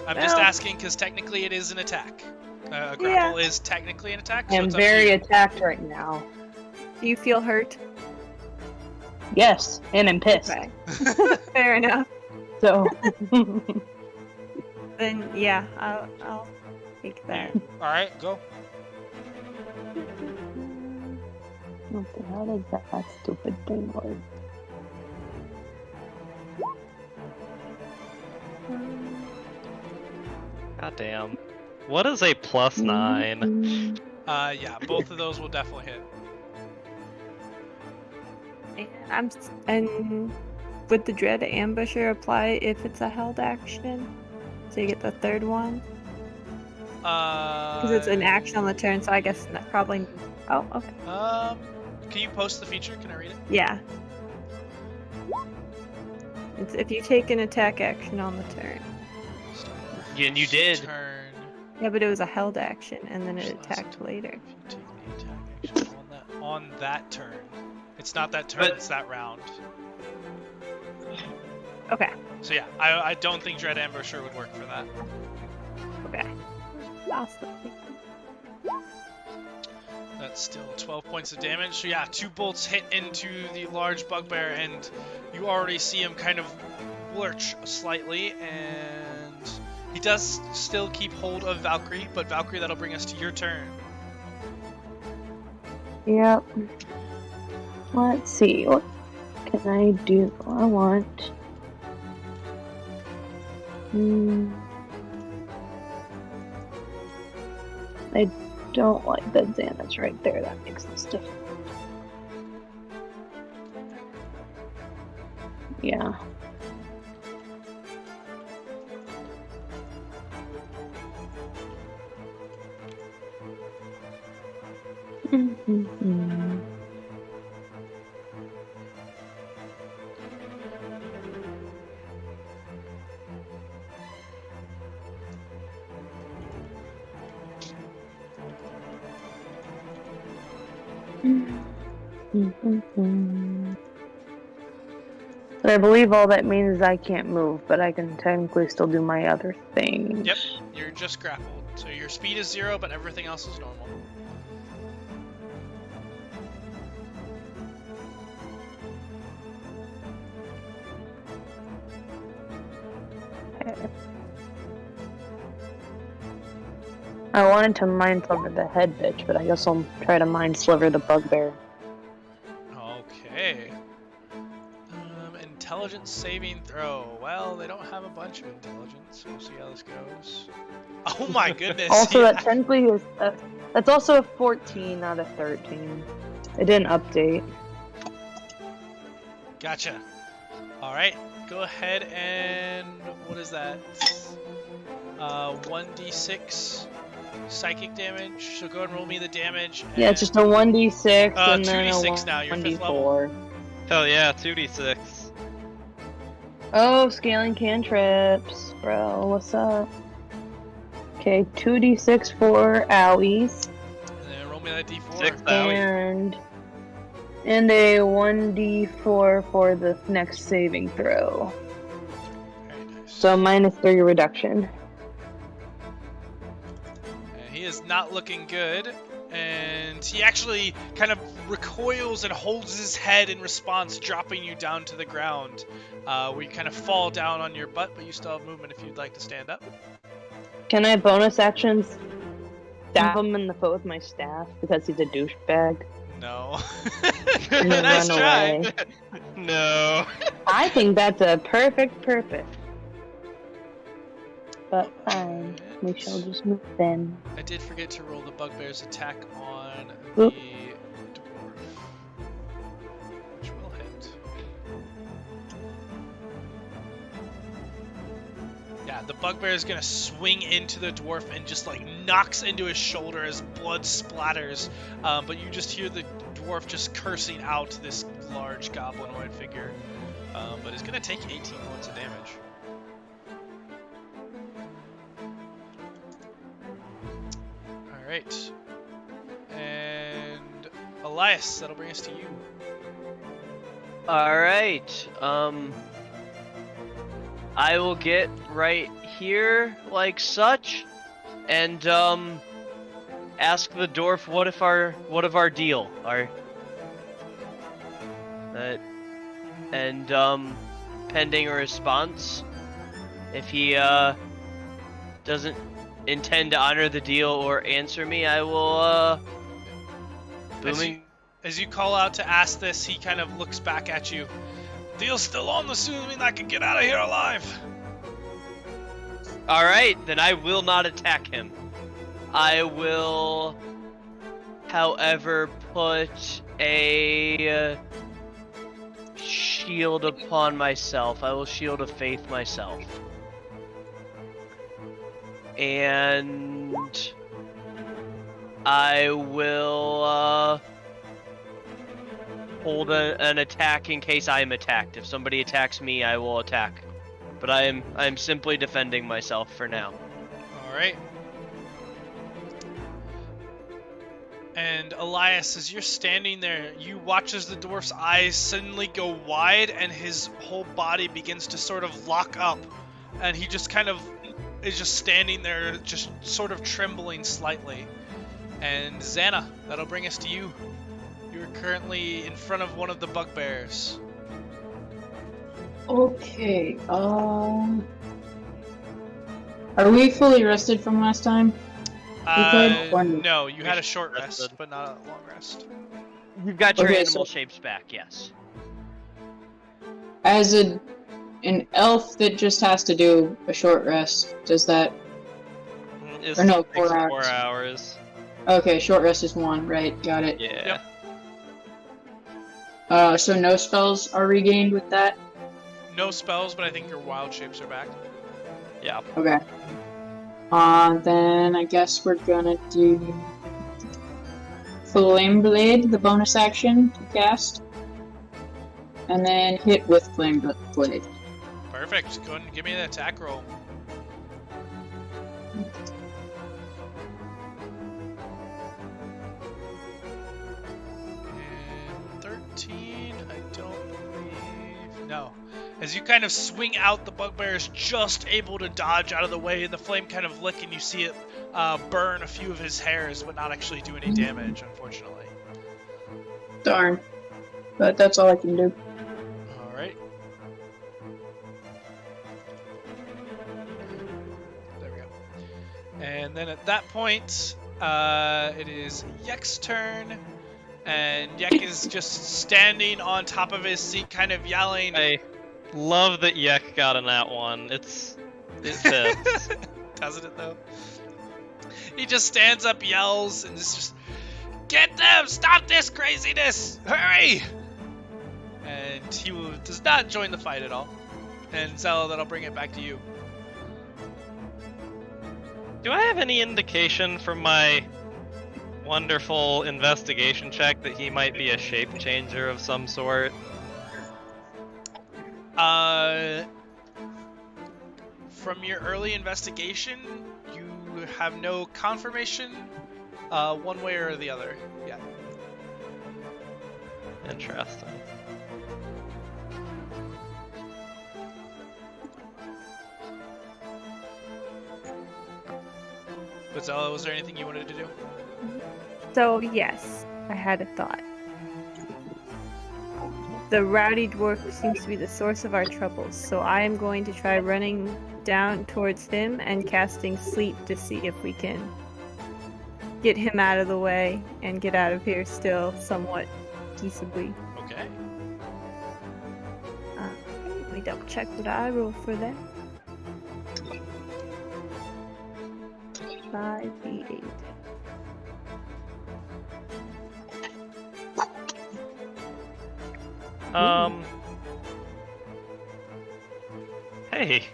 S1: I'm just asking because technically it is an attack. A grapple is technically an attack. So
S4: I'm
S1: it's up to
S4: very
S1: you.
S4: attacked right now.
S6: Do you feel hurt?
S4: Yes, and I'm pissed.
S6: Okay. Fair enough.
S4: So.
S6: Then yeah, I'll take that.
S1: All right, go.
S4: What the hell is that stupid thing word?
S3: God damn. What is a +9?
S1: Yeah, both of those will definitely hit.
S6: And would the Dread Ambusher apply if it's a held action? So you get the third one? Because it's an action on the turn, so I guess that probably... Oh, okay.
S1: Can you post the feature? Can I read it?
S6: Yeah. It's if you take an attack action on the turn.
S2: And you did.
S1: Turn.
S6: Yeah, but it was a held action, and then it attacked later.
S1: If you take the attack action on that turn. It's not that turn,
S2: But-
S1: it's that round.
S6: Okay.
S1: So yeah, I don't think Dread Ambusher would work for that.
S6: Okay. I'll still take them.
S1: That's still 12 points of damage. So yeah, 2 bolts hit into the large bugbear, and you already see him kind of lurch slightly, and he does still keep hold of Valcrie, but Valcrie, that'll bring us to your turn.
S4: Yep. Let's see. What can I do? I want. I don't like that Xana's right there. That makes this difficult. Yeah. But I believe all that means is I can't move, but I can technically still do my other thing.
S1: Yep, you're just grappled. So your speed is 0, but everything else is normal.
S4: I wanted to mind sliver the head bitch, but I guess I'll try to mind sliver the bugbear.
S1: Okay. Intelligence saving throw. Well, they don't have a bunch of intelligence, so we'll see how this goes. Oh my goodness.
S4: Also,
S1: yeah.
S4: that technically is that's also a 14, not a 13. It didn't update.
S1: Gotcha. Alright, go ahead and... what is that? 1d6 psychic damage. So go ahead and roll me the damage.
S4: Yeah, it's just a 1d6 and then a
S1: 2d6 now, you're 5th level.
S4: 1d4.
S3: Hell yeah, 2d6.
S4: Oh, scaling cantrips, bro. What's up? Okay, 2d6 for owies.
S1: And then roll me that d4.
S3: 6 owie.
S4: And a 1d4 for the next saving throw.
S1: Very nice.
S4: So -3 reduction.
S1: And he is not looking good. And he actually kind of recoils and holds his head in response, dropping you down to the ground. Where you kind of fall down on your butt, but you still have movement if you'd like to stand up.
S4: Can I bonus actions stab him in the foot with my staff because he's a douchebag?
S1: No.
S4: And then
S1: Nice
S4: run
S1: try.
S4: away.
S3: No.
S4: I think that's a perfect purpose. But fine, we shall just move then.
S1: I did forget to roll the bugbear's attack on
S4: Oop.
S1: the dwarf, which will hit. Yeah, the bugbear is gonna swing into the dwarf and just like knocks into his shoulder as blood splatters. But you just hear the dwarf just cursing out this large goblinoid figure. But it's gonna take 18 points of damage. Alright. And Elias, that'll bring us to you.
S2: Alright, I will get right here, like such, and, ask the dwarf what of our deal are. And, pending a response, if he, doesn't intend to honor the deal or answer me, I will, booming.
S1: As you call out to ask this, he kind of looks back at you. Deal's still on, assuming I can get out of here alive.
S2: Alright, then I will not attack him. I will, however, put a shield upon myself. I will shield of faith myself. And I will hold an attack in case I am attacked. If somebody attacks me, I will attack. But I am simply defending myself for now.
S1: All right. And Elias, as you're standing there, you watch as the dwarf's eyes suddenly go wide and his whole body begins to sort of lock up. And he just kind of is just standing there, just sort of trembling slightly. And Xana, that'll bring us to you. You're currently in front of one of the bugbears.
S7: Okay, are we fully rested from last time? played? Or no?
S1: No, you had a short
S2: Rested.
S1: rest, but not a long rest.
S2: You've got your
S7: Okay,
S2: animal
S7: so-
S2: shapes back, yes.
S7: As an elf that just has to do a short rest, does that...
S3: It's
S7: Or no, 4
S3: 4
S7: hours.
S3: hours.
S7: Okay, short rest is 1, right, got it.
S3: Yeah.
S1: Yep.
S7: So no spells are regained with that?
S1: No spells, but I think your wild shapes are back.
S3: Yeah.
S7: Okay. Then I guess we're gonna do... Flame Blade, the bonus action to cast. And then hit with Flame Blade.
S1: Perfect. Go ahead and give me an attack roll. And 13, I don't believe... No. As you kind of swing out, the bugbear is just able to dodge out of the way, and the flame kind of lick, and you see it burn a few of his hairs, but not actually do any damage, unfortunately.
S7: Darn. But that's all I can do.
S1: Alright. There we go. And then at that point, it is Yek's turn, and Yek is just standing on top of his seat, kind of yelling.
S3: I love that Yek got in that one. It fits.
S1: Doesn't it though? He just stands up, yells, and is just, "Get them! Stop this craziness! Hurry!" And he does not join the fight at all. And Zella, that'll bring it back to you.
S3: Do I have any indication from my wonderful investigation check that he might be a shape changer of some sort?
S1: From your early investigation, you have no confirmation, one way or the other. Yeah.
S3: Interesting.
S1: But Zella, was there anything you wanted to do?
S6: So, yes, I had a thought. The rowdy dwarf seems to be the source of our troubles, so I am going to try running down towards him and casting sleep to see if we can get him out of the way and get out of here still somewhat peaceably.
S1: Okay.
S6: Let me double check what I roll for that. 5d8.
S3: Hey,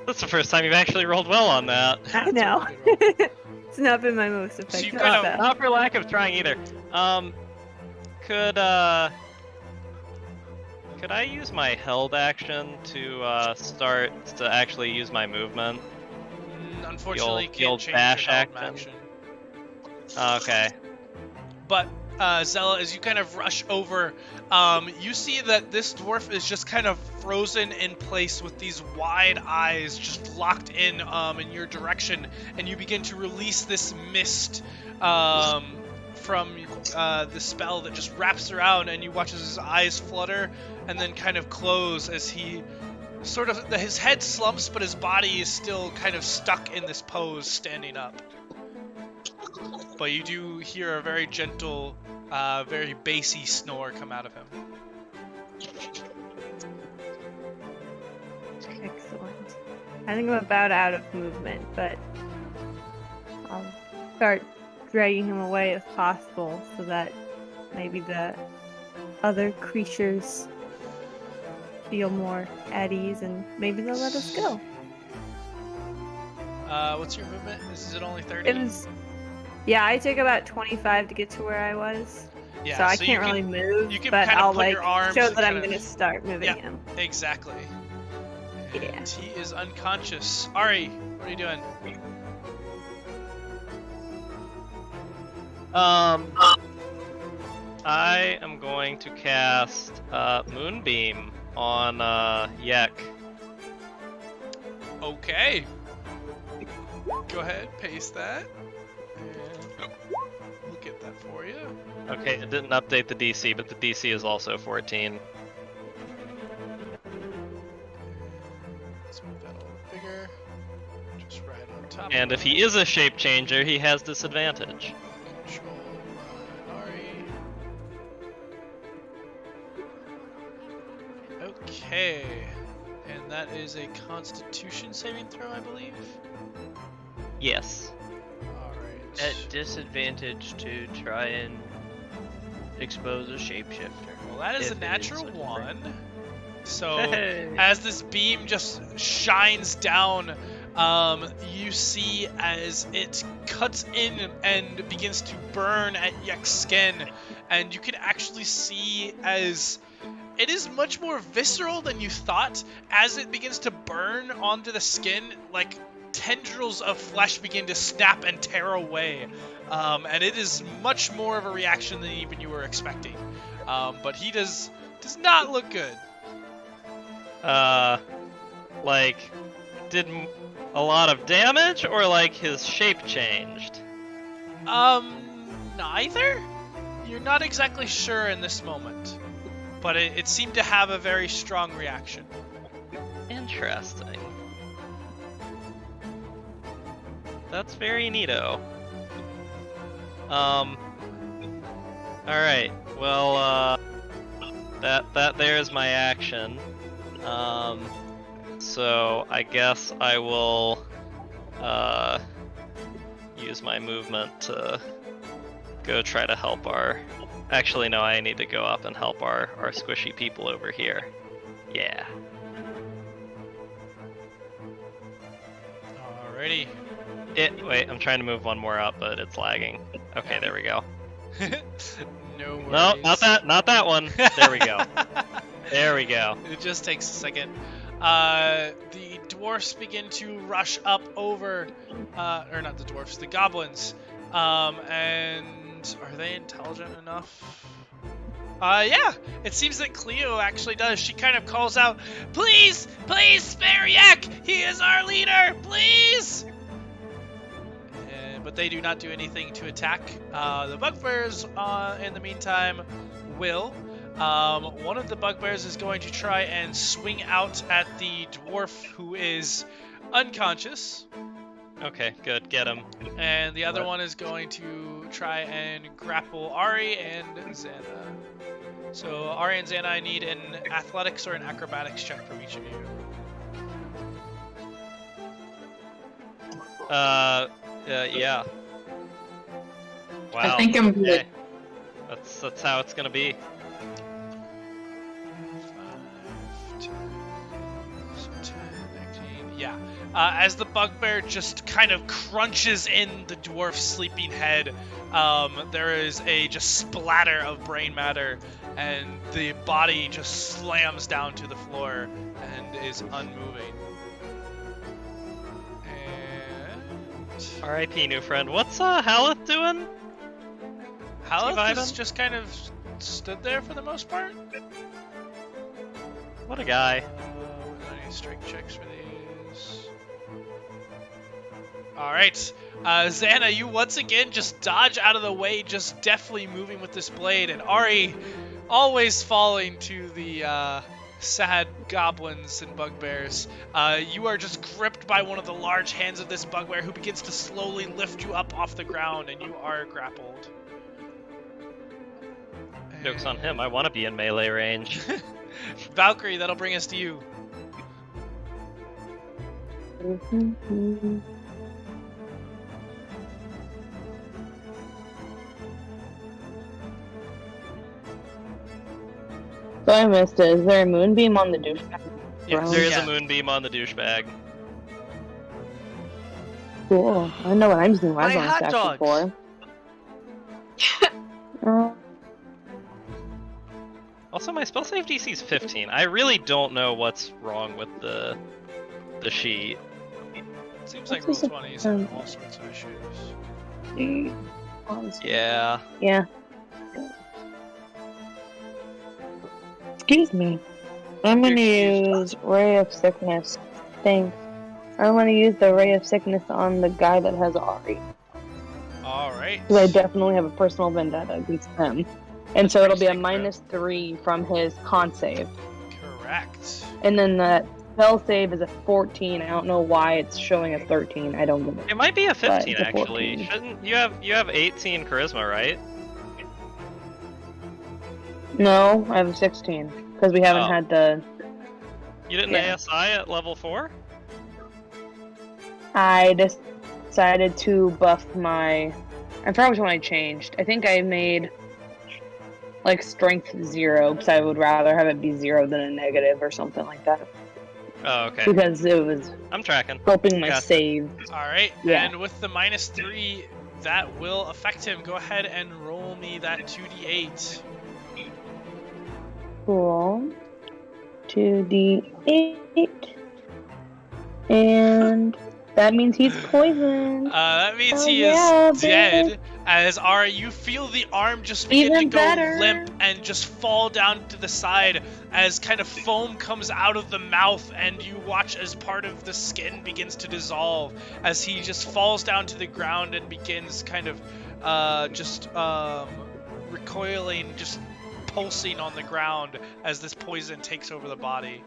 S3: that's the first time you've actually rolled well on that.
S6: I know. It's not been my most
S1: you
S6: effective
S1: kind of-
S6: spell.
S3: Not for lack of trying either. Could I use my held action to start to actually use my movement?
S1: Unfortunately,
S3: The
S1: can't
S3: old
S1: change
S3: dash
S1: your held
S3: action?
S1: action.
S3: Okay.
S1: But Zella, as you kind of rush over, you see that this dwarf is just kind of frozen in place with these wide eyes just locked in your direction, and you begin to release this mist from the spell that just wraps around, and you watch as his eyes flutter and then kind of close as he sort of, his head slumps, but his body is still kind of stuck in this pose, standing up. But you do hear a very gentle, very bassy snore come out of him.
S6: Excellent. I think I'm about out of movement, but I'll start dragging him away if possible so that maybe the other creatures feel more at ease and maybe they'll let us go.
S1: What's your movement? Is it only 30?
S6: It was... Yeah, I took about 25 to get to where I was.
S1: Yeah,
S6: so I
S1: you
S6: can't
S1: can-
S6: really move,
S1: you can
S6: but
S1: kind of
S6: I'll
S1: put
S6: like
S1: your arms
S6: show
S1: and
S6: that I'm
S1: kind of-
S6: gonna start moving
S1: Yeah.
S6: him.
S1: Exactly.
S6: Yeah.
S1: And he is unconscious. Ari, what are you doing?
S3: I am going to cast Moonbeam on Yek.
S1: Okay. Go ahead, paste that. And we'll get that for you.
S3: Okay, it didn't update the DC, but the DC is also 14.
S1: Let's make that a little bigger. Just right on top.
S3: And if he is a shape changer, he has disadvantage.
S1: Control Ari. Okay. And that is a Constitution saving throw, I believe.
S3: Yes.
S1: Alright.
S2: At disadvantage to try and expose a shapeshifter.
S1: Well, that is
S2: if
S1: a
S2: it is
S1: natural
S2: such a
S1: one. So,
S2: Hey.
S1: as this beam just shines down, you see as it cuts in and begins to burn at Yek's skin, and you can actually see as it is much more visceral than you thought. As it begins to burn onto the skin, like tendrils of flesh begin to snap and tear away, and it is much more of a reaction than even you were expecting. But he does not look good.
S3: Like, did a lot of damage, or like his shape changed?
S1: Neither? You're not exactly sure in this moment. But it seemed to have a very strong reaction.
S3: Interesting. That's very neato. Alright, well, that there's my action. So I guess I will, use my movement to go try to help our... Actually, no, I need to go up and help our squishy people over here. Yeah.
S1: Alrighty.
S3: Wait, I'm trying to move one more up, but it's lagging. Okay, there we go.
S1: No worries.
S3: No, not that one. There we go. There we go.
S1: It just takes a second. The dwarfs begin to rush up over, or not the dwarfs, the goblins. And are they intelligent enough? Yeah, it seems that Cleo actually does. She kind of calls out, "Please, please spare Yak! He is our leader, please!" But they do not do anything to attack. The bugbears, in the meantime, will. One of the bugbears is going to try and swing out at the dwarf who is unconscious.
S3: Okay, good. Get him.
S1: And the other one is going to try and grapple Ari and Xana. So Ari and Xana, I need an athletics or an acrobatics check from each of you.
S3: Yeah. Wow.
S7: I think I'm good.
S3: Okay. That's how it's gonna be.
S1: 5, 10, 19, yeah. As the bugbear just kind of crunches in the dwarf's sleeping head, there is a just splatter of brain matter, and the body just slams down to the floor and is unmoving. And
S3: R.I.P. new friend. What's Haleth doing?
S1: Haleth
S3: vibing?
S1: has just kind of stood there for the most part.
S3: What a guy.
S1: I need strength checks for these. Alright, Xana, you once again just dodge out of the way, just deftly moving with this blade, and Ari always falling to the sad goblins and bugbears. You are just gripped by one of the large hands of this bugbear who begins to slowly lift you up off the ground, and you are grappled.
S3: Joke's on him. I want to be in melee range.
S1: Valcrie, that'll bring us to you.
S4: So I missed it. Is there a moonbeam on the douchebag?
S1: Yes.
S3: There is
S1: Yeah.
S3: a moonbeam on the douchebag.
S4: Cool. I know what I'm using my
S2: My
S4: bonus
S2: hot
S4: action
S2: dogs.
S4: for.
S3: Also, my spell save DC is 15. I really don't know what's wrong with the sheet.
S1: Seems like
S4: What's this
S1: Roll20s have all sorts of issues.
S3: Yeah.
S4: Yeah. Excuse me. I'm gonna use Ray of Sickness. Thanks. I want to use the Ray of Sickness on the guy that has Ari.
S1: Alright.
S4: Because I definitely have a personal vendetta against him. And so it'll be a -3 from his con save.
S1: Correct.
S4: And then that spell save is a 14. I don't know why it's showing a 13. I don't get it.
S3: It might be a 15
S4: it's a
S3: actually.
S4: 14.
S3: Shouldn't you have 18 charisma, right?
S4: No, I have a 16 because we haven't
S3: Oh.
S4: had the.
S3: You didn't
S4: Yeah.
S3: ASI at level 4?
S4: I decided to buff my. I forgot which one I changed. I think I made like strength 0 because I would rather have it be 0 than a negative or something like that
S3: Oh, okay.
S4: because it was
S3: I'm tracking.
S4: helping my
S3: Gotcha.
S4: save.
S1: All right,
S4: Yeah.
S1: and with the -3, that will affect him. Go ahead and roll me that 2d8.
S4: Cool. 2d8. And that means he's poisoned.
S1: That means
S4: Oh,
S1: he
S4: yeah,
S1: is dead. As Ara, you feel the arm just begin
S4: Even
S1: to go
S4: better.
S1: limp and just fall down to the side as kind of foam comes out of the mouth, and you watch as part of the skin begins to dissolve as he just falls down to the ground and begins kind of recoiling, just pulsing on the ground as this poison takes over the body.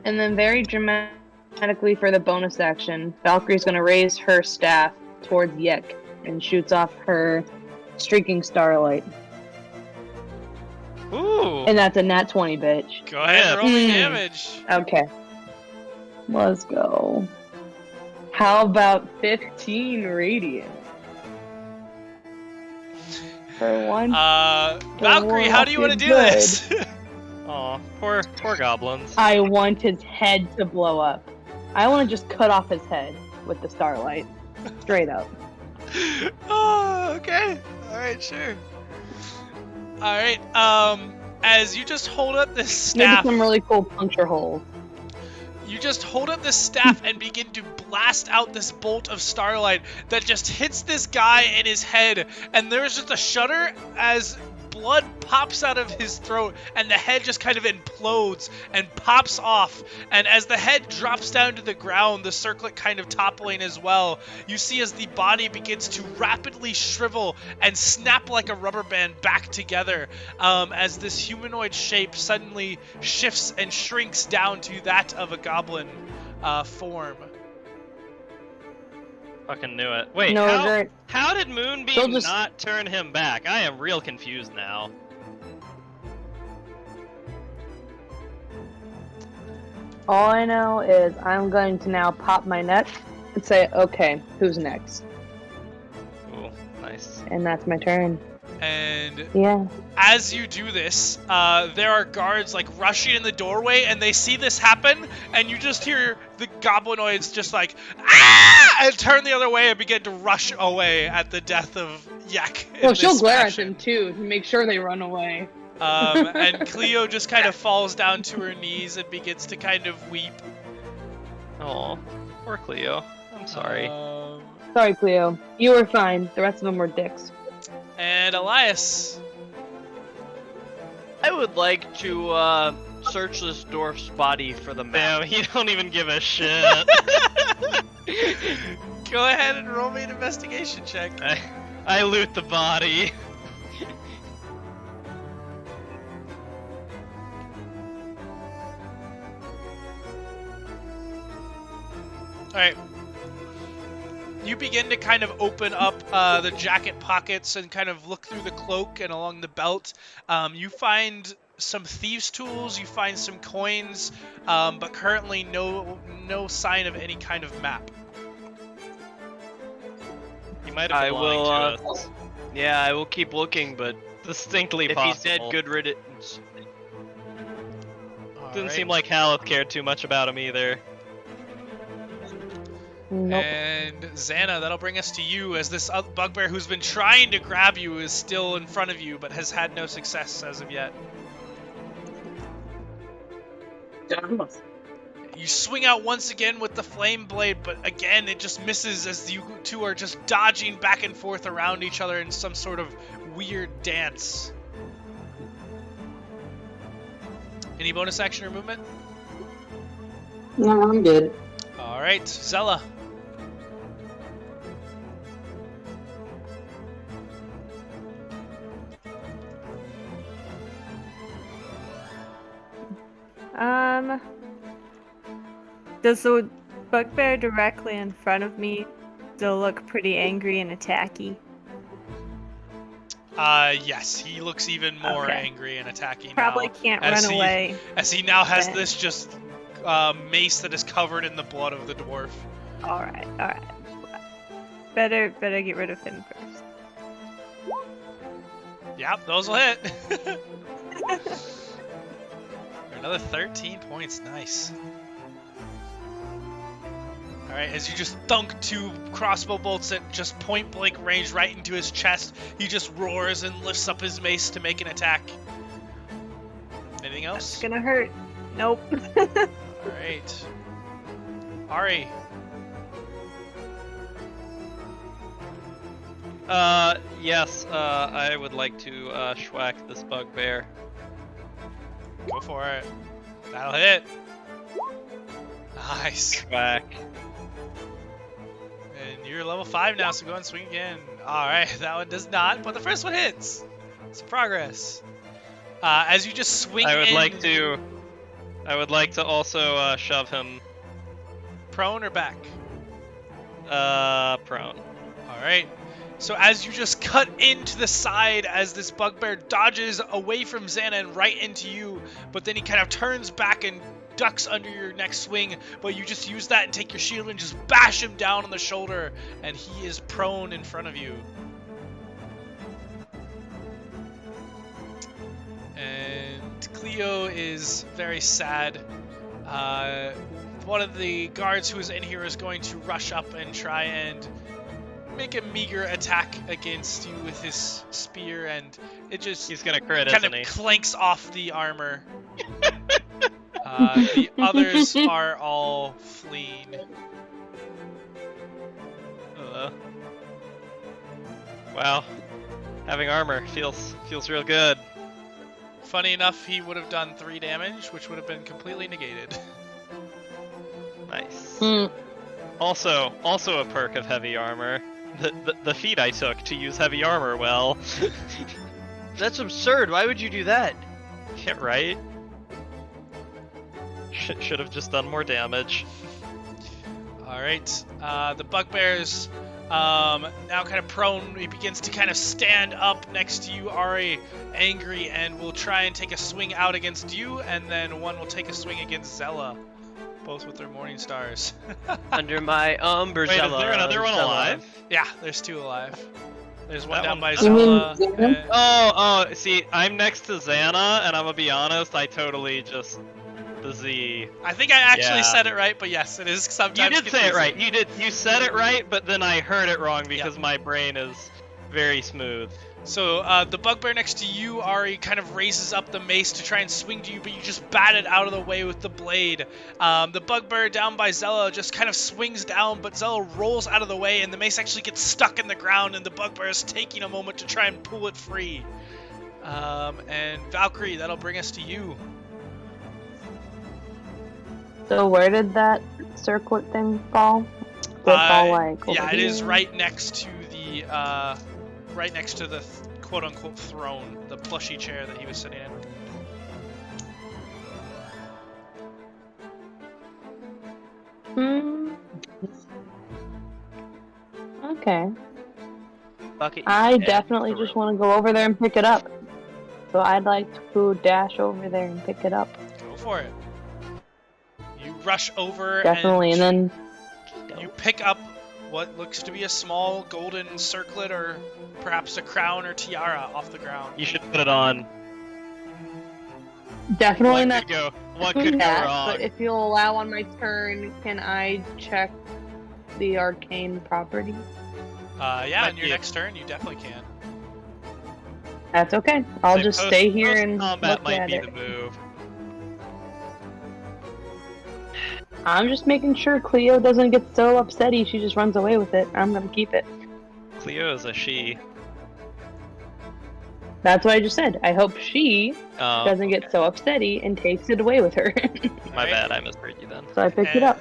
S4: And then very dramatically for the bonus action, Valcrie's going to raise her staff towards Yek and shoots off her streaking starlight.
S3: Ooh.
S4: And that's a nat 20, bitch.
S1: Go ahead and roll me
S4: Mm.
S1: damage.
S4: Okay. Let's go. How about 15 radiant? For one.
S1: Valcrie, how do you want to do
S4: good.
S1: this?
S3: Aw, poor goblins.
S4: I want his head to blow up. I want to just cut off his head with the starlight. Straight up.
S1: Oh, okay. Alright, sure. Alright, as you just hold up this
S4: Maybe
S1: staff,
S4: some really cool puncture holes.
S1: you just hold up this staff and begin to blast out this bolt of starlight that just hits this guy in his head, and there's just a shudder as blood pops out of his throat and the head just kind of implodes and pops off, and as the head drops down to the ground, the circlet kind of toppling as well, you see as the body begins to rapidly shrivel and snap like a rubber band back together, as this humanoid shape suddenly shifts and shrinks down to that of a goblin form.
S3: Fucking knew it. Wait,
S4: No
S3: how,
S4: regret.
S3: how did Moonbeam
S4: They'll just-
S3: not turn him back? I am real confused now.
S4: All I know is I'm going to now pop my neck and say, okay, who's next?
S3: Ooh, nice.
S4: And that's my turn.
S1: And
S4: Yeah.
S1: as you do this, there are guards like rushing in the doorway, and they see this happen, and you just hear the goblinoids just like, ah! And turn the other way and begin to rush away at the death of Yak.
S4: Well, she'll glare at them too to make sure they run away.
S1: And Cleo just kind of falls down to her knees and begins to kind of weep.
S3: Oh, poor Cleo. I'm sorry.
S4: Sorry, Cleo. You were fine. The rest of them were dicks.
S1: And Elias.
S2: I would like to search this dwarf's body for the map.
S3: Damn, he don't even give a shit.
S1: Go ahead and roll me an investigation check.
S3: I loot the body.
S1: Alright. You begin to kind of open up the jacket pockets and kind of look through the cloak and along the belt. You find some thieves' tools, you find some coins, but currently no sign of any kind of map.
S3: He might have
S2: I
S3: belonged
S2: will,
S3: to us.
S2: Yeah, I will keep looking, but
S3: Distinctly
S2: if
S3: possible.
S2: he's dead, good riddance.
S3: Didn't
S1: Alright.
S3: seem like Haleth cared too much about him either.
S4: Nope.
S1: And Xana, that'll bring us to you, as this bugbear who's been trying to grab you is still in front of you, but has had no success as of yet. You swing out once again with the flame blade, but again it just misses as you two are just dodging back and forth around each other in some sort of weird dance. Any bonus action or movement?
S7: No, I'm good.
S1: Alright, Zella.
S6: Does the bugbear directly in front of me still look pretty angry and attacky?
S1: Yes, he looks even more
S6: Okay.
S1: angry and attacking
S6: Probably
S1: now.
S6: can't
S1: as
S6: run
S1: he,
S6: away.
S1: As he now has
S6: then.
S1: this just mace that is covered in the blood of the dwarf.
S6: Alright. Better get rid of him first.
S1: Yep, those will hit. Another 13 points, nice. Alright, as you just thunk 2 crossbow bolts at just point blank range right into his chest, he just roars and lifts up his mace to make an attack. Anything else?
S6: It's gonna hurt. Nope.
S1: Alright. Ari.
S3: Yes, I would like to schwack this bugbear.
S1: Go for it. That'll hit. Nice.
S3: Schwack.
S1: And you're level 5 now, so go and swing again. Alright, that one does not, but the first one hits. Some progress. As you just swing
S3: I would
S1: in...
S3: like to also shove him
S1: Prone or back?
S3: prone.
S1: Alright. So as you just cut into the side as this bugbear dodges away from Xana and right into you, but then he kind of turns back and ducks under your next swing, but you just use that and take your shield and just bash him down on the shoulder, and he is prone in front of you. And Cleo is very sad. One of the guards who is in here is going to rush up and try and make a meager attack against you with his spear, and it just
S3: He's gonna crit,
S1: kind
S3: isn't
S1: of
S3: he?
S1: clanks off the armor. The others are all fleeing.
S3: Wow. Having armor feels real good.
S1: Funny enough, he would have done 3 damage, which would have been completely negated.
S3: Nice.
S4: Mm.
S3: Also a perk of heavy armor. The feat I took to use heavy armor well.
S2: That's absurd. Why would you do that?
S3: Yeah, right? Should have just done more damage.
S1: Alright, the bugbear's now kind of prone. He begins to kind of stand up next to you, Ari, angry, and will try and take a swing out against you, and then one will take a swing against Zella, both with their morning stars.
S2: Under my umbrella.
S3: Wait, is there another one alive?
S1: Yeah, there's 2 alive. There's one
S3: That
S1: down by
S3: one-
S4: You mean
S1: Zella.
S4: Xana?
S3: Oh, see, I'm next to Xana, and I'm gonna be honest, I totally just... the Z.
S1: I think I actually
S3: Yeah.
S1: said it right, but yes, it is sometimes
S3: You did say it
S1: confusing.
S3: right. You said it right, but then I heard it wrong because my brain is very smooth.
S1: So the bugbear next to you, Ari, kind of raises up the mace to try and swing to you, but you just bat it out of the way with the blade. The bugbear down by Zella just kind of swings down, but Zella rolls out of the way, and the mace actually gets stuck in the ground, and the bugbear is taking a moment to try and pull it free. And Valcrie, that'll bring us to you.
S4: So where did that circlet thing fall? Did it fall like over
S1: Yeah, it is
S4: here?
S1: right next to the quote-unquote throne, the plushy chair that he was sitting in.
S4: Okay.
S2: Bucket
S4: I
S2: and
S4: definitely
S2: throw.
S4: just want to go over there and pick it up. So I'd like to dash over there and pick it up.
S1: Go for it. You rush over
S4: Definitely, and then
S1: you pick up what looks to be a small golden circlet or perhaps a crown or tiara off the ground.
S3: You should put it on.
S4: definitely
S3: What
S4: not
S3: could go? What could go
S4: that,
S3: wrong?
S4: but if you'll allow on my turn, can I check the arcane property?
S1: Yeah,
S3: Might
S1: on your
S3: be a-
S1: next turn, you definitely can.
S4: That's okay. I'll
S3: So
S4: just stay here and
S3: combat
S4: look
S3: might
S4: at
S3: be
S4: it.
S3: the move.
S4: I'm just making sure Cleo doesn't get so upsetty she just runs away with it. I'm gonna keep it.
S3: Cleo is a she.
S4: That's what I just said. I hope she
S3: Oh,
S4: doesn't get so upsetty and takes it away with her.
S3: my
S1: Alright.
S3: bad. I misheard you then.
S4: So I picked it up.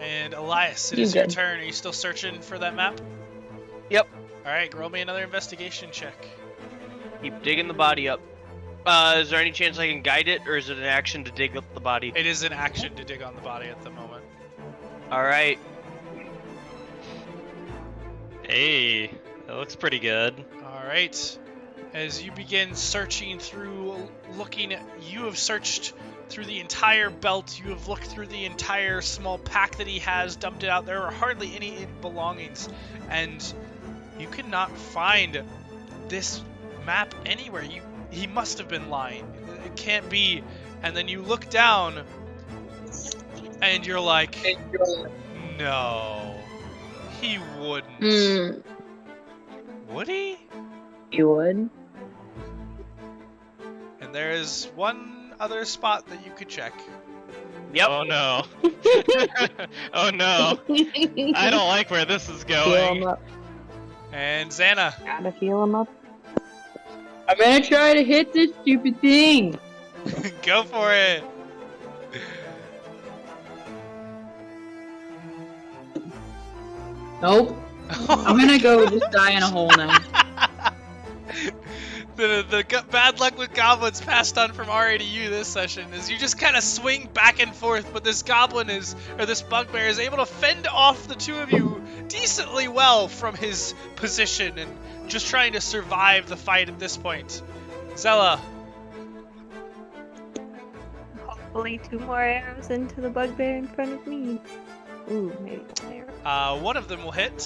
S1: And Elias, it
S4: You
S1: is your
S4: good.
S1: turn. Are you still searching for that map?
S2: Yep.
S1: Alright, roll me another investigation check.
S2: Keep digging the body up. Is there any chance I can guide it, or is it an action to dig up the body?
S1: It is an action to dig on the body at the moment.
S2: Alright.
S3: Hey, that looks pretty good.
S1: Alright. As you begin searching through, you have searched through the entire belt, you have looked through the entire small pack that he has, dumped it out. There are hardly any belongings, and you cannot find this map anywhere. He must have been lying. It can't be. And then you look down, and you're like, no, he wouldn't. Would he?
S4: You would?
S1: And there is one other spot that you could check.
S2: Yep.
S3: Oh no. Oh no. I don't like where this is
S4: Heal him
S3: going.
S4: up.
S1: And Xana.
S4: Gotta heal him up.
S7: I'm gonna try to hit this stupid thing.
S1: Go for it.
S7: Nope. I'm gonna go just die in a hole now.
S1: The bad luck with goblins passed on from Ari to you this session as you just kind of swing back and forth, but this this bugbear is able to fend off the two of you decently well from his position and just trying to survive the fight at this point. Zella.
S6: Hopefully 2 more arrows into the bugbear in front of me. Ooh, maybe 1 arrow.
S1: One of them will hit.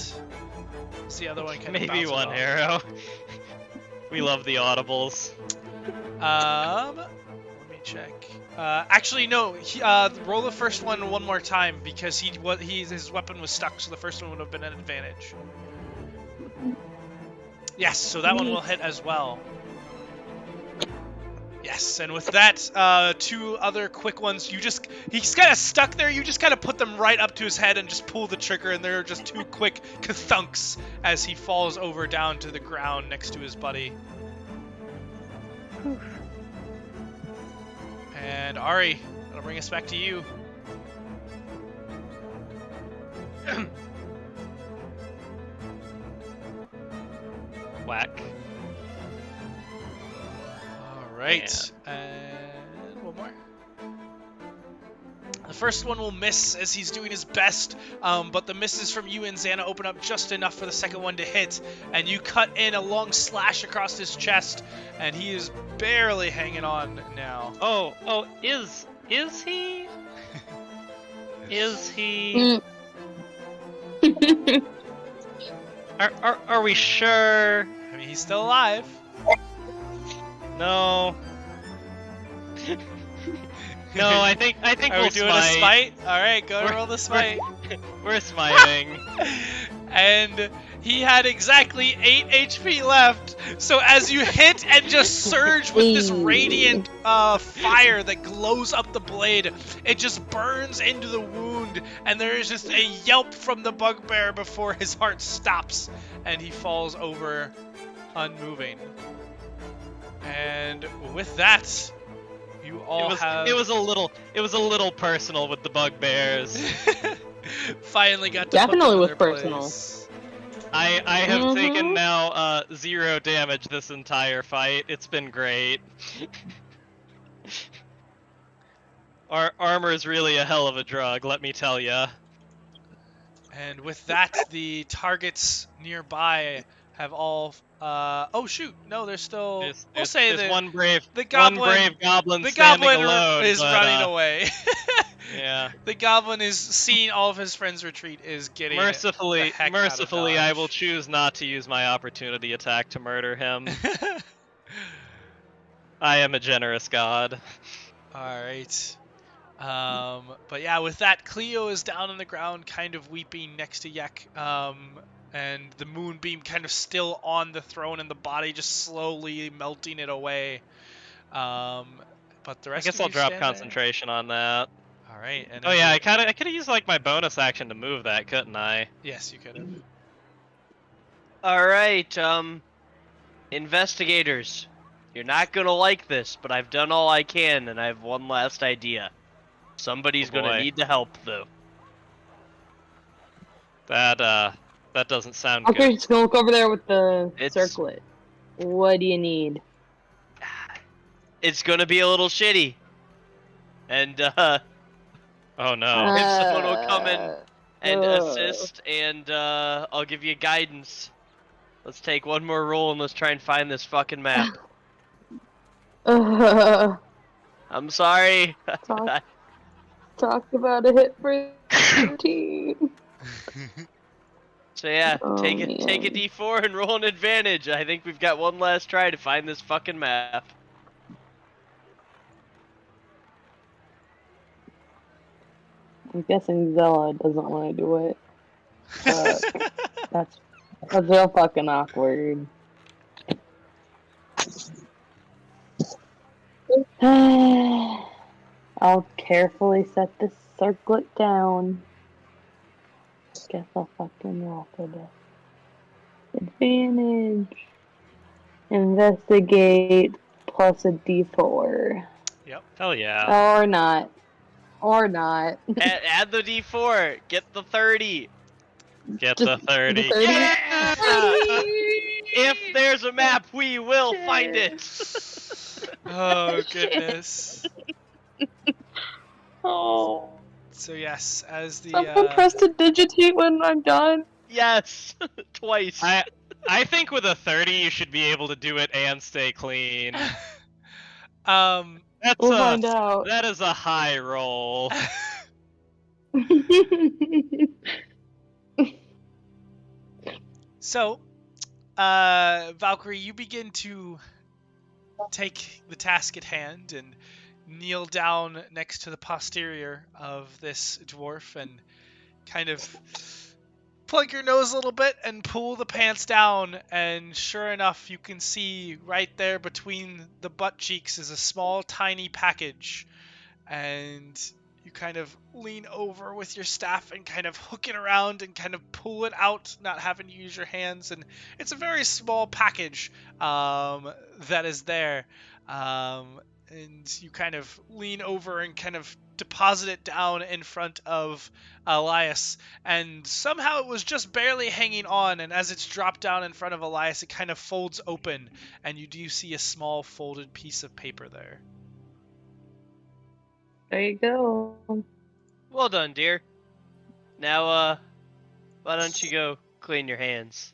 S1: So the other one can
S3: Maybe
S1: bounce it
S3: 1
S1: off.
S3: arrow. We love the audibles.
S1: Let me check. Actually, no. Roll the first one more time because his weapon was stuck, so the first one would have been an advantage. Yes, so that one will hit as well. Yes, and with that, 2 other quick ones. He's kind of stuck there. You just kind of put them right up to his head and just pull the trigger, and they're just 2 quick kathunks as he falls over down to the ground next to his buddy.
S6: Oof.
S1: And Ari, that'll bring us back to you.
S3: Whack.
S1: Alright, and one more. The first one will miss as he's doing his best, but the misses from you and Xana open up just enough for the second one to hit, and you cut in a long slash across his chest, and he is barely hanging on now.
S3: Oh, is he? Is he? Are we sure?
S1: I mean, he's still alive.
S3: No. No, I think
S1: Are
S3: we'll
S1: we doing
S3: smite.
S1: a smite? Alright, go roll the smite.
S3: We're smiting.
S1: And he had exactly 8 HP left. So as you hit and just surge with this radiant fire that glows up the blade, it just burns into the wound, and there is just a yelp from the bugbear before his heart stops, and he falls over unmoving. And with that, you all have...
S3: It was a little personal with the bugbears.
S1: Finally got to
S4: Definitely
S1: put them in
S4: was
S1: their
S4: personal.
S1: place.
S3: I have taken now 0 damage this entire fight. It's been great. Our armor is really a hell of a drug, let me tell ya.
S1: And with that, the targets nearby have all... oh shoot! No, there's still. We'll say
S3: there's
S1: that
S3: one brave
S1: goblin
S3: goblin
S1: the
S3: standing
S1: goblin
S3: alone,
S1: is
S3: but,
S1: running away.
S3: Yeah.
S1: The goblin is seeing all of his friends retreat. Is getting
S3: Mercifully,
S1: the heck out of
S3: I
S1: Dodge.
S3: will choose not to use my opportunity attack to murder him. I am a generous god.
S1: All right. But yeah, with that, Cleo is down on the ground, kind of weeping next to Yek. And the moonbeam kind of still on the throne, and the body just slowly melting it away. But the
S3: I
S1: rest.
S3: guess
S1: of
S3: I'll
S1: you
S3: drop
S1: stand
S3: concentration on that.
S1: There. All right. And
S3: Oh yeah, I could have used like my bonus action to move that, couldn't I?
S1: Yes, you could have.
S2: Alright, investigators. You're not gonna like this, but I've done all I can, and I have one last idea. Somebody's
S3: Oh, boy.
S2: gonna need the help, though.
S3: That doesn't sound
S4: Okay,
S3: good.
S4: just gonna look over there with the
S2: It's-
S4: circlet. What do you need?
S2: it's gonna be a little shitty. And
S3: Oh no.
S2: if someone will come in and assist, and I'll give you guidance. Let's take one more roll and let's try and find this fucking map. I'm sorry.
S4: Talk about a hit for 13.
S2: So yeah,
S4: Oh,
S2: take a
S4: man.
S2: d4 and roll an advantage. I think we've got one last try to find this fucking map.
S4: I'm guessing Zella doesn't want to do it. That's real fucking awkward. I'll carefully set this circlet down. Guess I'll fucking roll for this. Advantage. Investigate plus a d4.
S1: Yep.
S3: Hell yeah.
S4: Or not. Or not.
S2: Add the d4. Get the 30.
S3: Get
S4: Just
S3: the 30.
S4: the 30?
S2: Yeah! If there's a map, we will find it.
S1: Oh goodness.
S4: Oh.
S1: So yes, as the
S4: Someone press to digitate when I'm done.
S2: Yes, twice.
S3: I think with a 30 you should be able to do it and stay clean. That's
S4: We'll find out.
S3: That is a high roll.
S1: So, Valcrie, you begin to take the task at hand and kneel down next to the posterior of this dwarf and kind of plug your nose a little bit and pull the pants down, and sure enough, you can see right there between the butt cheeks is a small, tiny package, and you kind of lean over with your staff and kind of hook it around and kind of pull it out, not having to use your hands, and it's a very small package that is there, and you kind of lean over and kind of deposit it down in front of Elias, and somehow it was just barely hanging on, and as it's dropped down in front of Elias, it kind of folds open, and you do see a small folded piece of paper there.
S4: There you go.
S2: Well done, dear. Now, why don't you go clean your hands?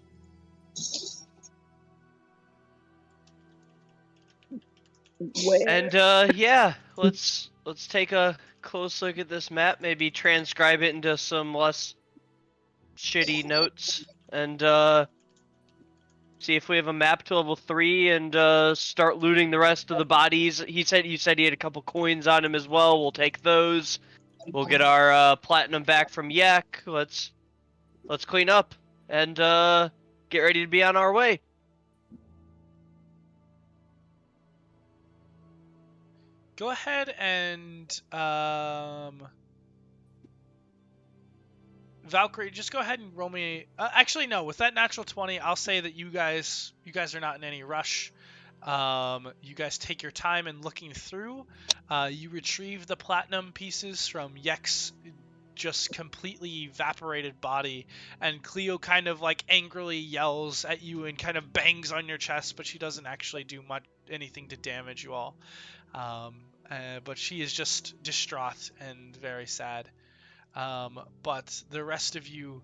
S4: Where?
S2: And yeah, let's take a close look at this map. Maybe transcribe it into some less shitty notes, and see if we have a map to level 3, and start looting the rest of the bodies. You said he had a couple coins on him as well. We'll take those. We'll get our platinum back from Yak. Let's clean up and get ready to be on our way.
S1: Go ahead and Valcrie, just go ahead and roll me. Actually, no. With that natural 20, I'll say that you guys are not in any rush. You guys take your time in looking through. You retrieve the platinum pieces from Yek's just completely evaporated body, and Cleo kind of like angrily yells at you and kind of bangs on your chest, but she doesn't actually do anything to damage you all. But she is just distraught and very sad. But the rest of you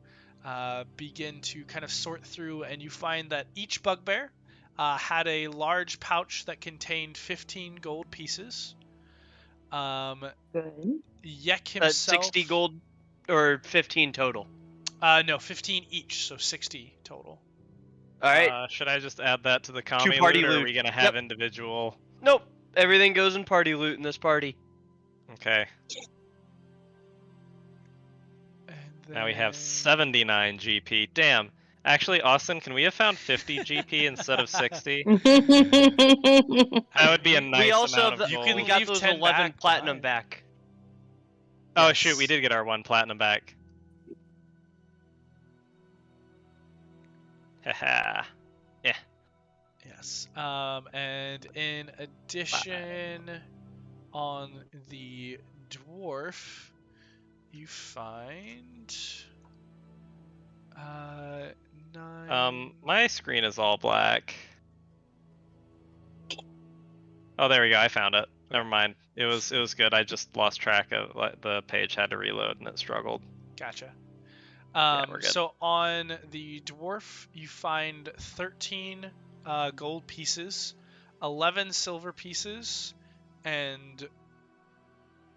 S1: begin to kind of sort through, and you find that each bugbear had a large pouch that contained 15 gold pieces.
S4: Good.
S1: Yek himself...
S2: 60 gold, or 15 total?
S1: No, 15 each, so 60 total.
S2: Alright.
S3: Should I just add that to the commie
S2: party
S3: loot, or are
S2: loot.
S3: we gonna have individual?
S2: Nope. Everything goes in party loot in this party.
S3: Okay. Now we have 79 GP. Damn. Actually, Austin, can we have found 50 GP instead of 60? That would be a nice
S2: we also
S3: amount
S2: have
S3: of gold.
S2: we got
S1: leave
S2: those
S1: 10
S2: 11
S1: back,
S2: platinum
S1: fine.
S2: back.
S3: Oh
S1: Yes.
S3: shoot, we did get our 1 platinum back. Haha.
S1: Yes. And in addition, on the dwarf, you find 9.
S3: My screen is all black. Oh, there we go. I found it. Never mind. It was good. I just lost track of the page had to reload and it struggled.
S1: Gotcha.
S3: We're good.
S1: So on the dwarf, you find 13 gold pieces, 11 silver pieces, and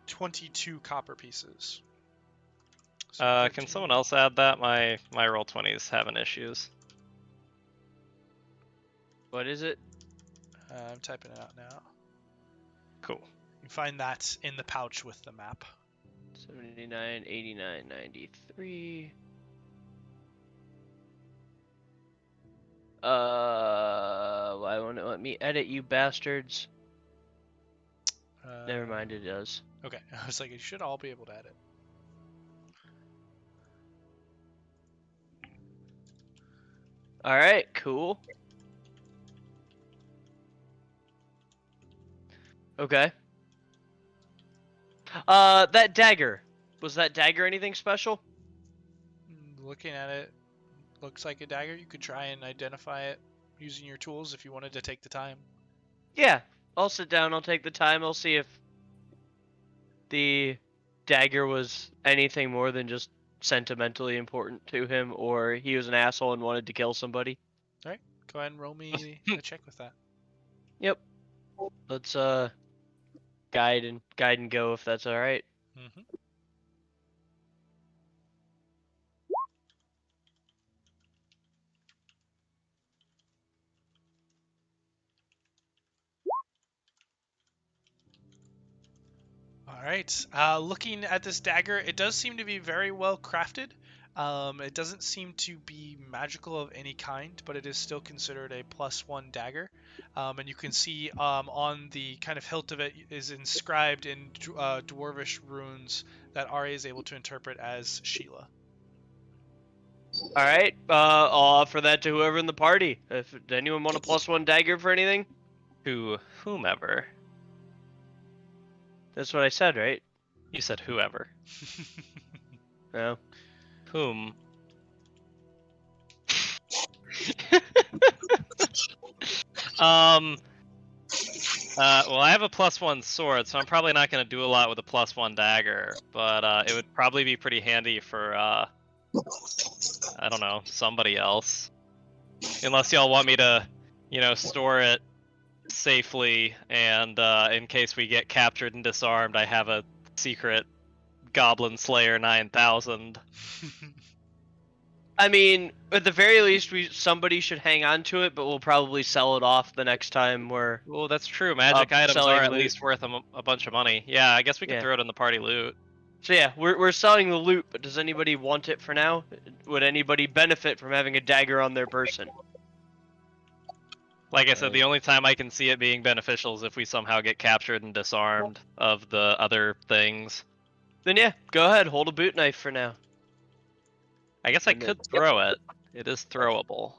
S1: 22 copper pieces. So
S3: Can
S1: 13.
S3: someone else add that? My Roll20 is having issues.
S2: What is it?
S1: I'm typing it out now.
S3: Cool.
S1: You find that in the pouch with the map.
S2: 79, 89, 93. Why won't it let me edit, you bastards? Never mind, it does.
S1: Okay, I was like, you should all be able to edit.
S2: Alright, cool. Okay. That dagger. Was that dagger anything special?
S1: Looking at it, looks like a dagger. You could try and identify it using your tools if you wanted to take the time.
S2: Yeah, I'll sit down, I'll take the time, I'll see if the dagger was anything more than just sentimentally important to him, or he was an asshole and wanted to kill somebody.
S1: All right, go ahead and roll me a check with that.
S2: Yep. Let's guide and go if that's all right.
S1: Mm-hmm. All right. Looking at this dagger, it does seem to be very well crafted. It doesn't seem to be magical of any kind, but it is still considered a +1 dagger. And you can see on the kind of hilt of it is inscribed in dwarvish runes that Ari is able to interpret as Sheila.
S2: All right. I'll offer that to whoever in the party. If anyone want a +1 dagger for anything,
S3: To whomever.
S2: that's what I said, right?
S3: You said whoever.
S2: No.
S3: Whom? Well, I have a +1 sword, so I'm probably not going to do a lot with a +1 dagger, but it would probably be pretty handy for, I don't know, somebody else. Unless y'all want me to, store it safely, and in case we get captured and disarmed, I have a secret Goblin Slayer 9000.
S2: I mean, at the very least, somebody should hang on to it, but we'll probably sell it off the next time we're...
S3: Well, that's true. Magic items
S2: selling
S3: are at
S2: loot.
S3: least worth a bunch of money. Yeah, I guess we can
S2: Yeah.
S3: throw it in the party loot.
S2: So yeah, we're selling the loot, but does anybody want it for now? Would anybody benefit from having a dagger on their person?
S3: Like I said, the only time I can see it being beneficial is if we somehow get captured and disarmed of the other things.
S2: Then yeah, go ahead, hold a boot knife for now.
S3: I guess I could throw it. It is throwable.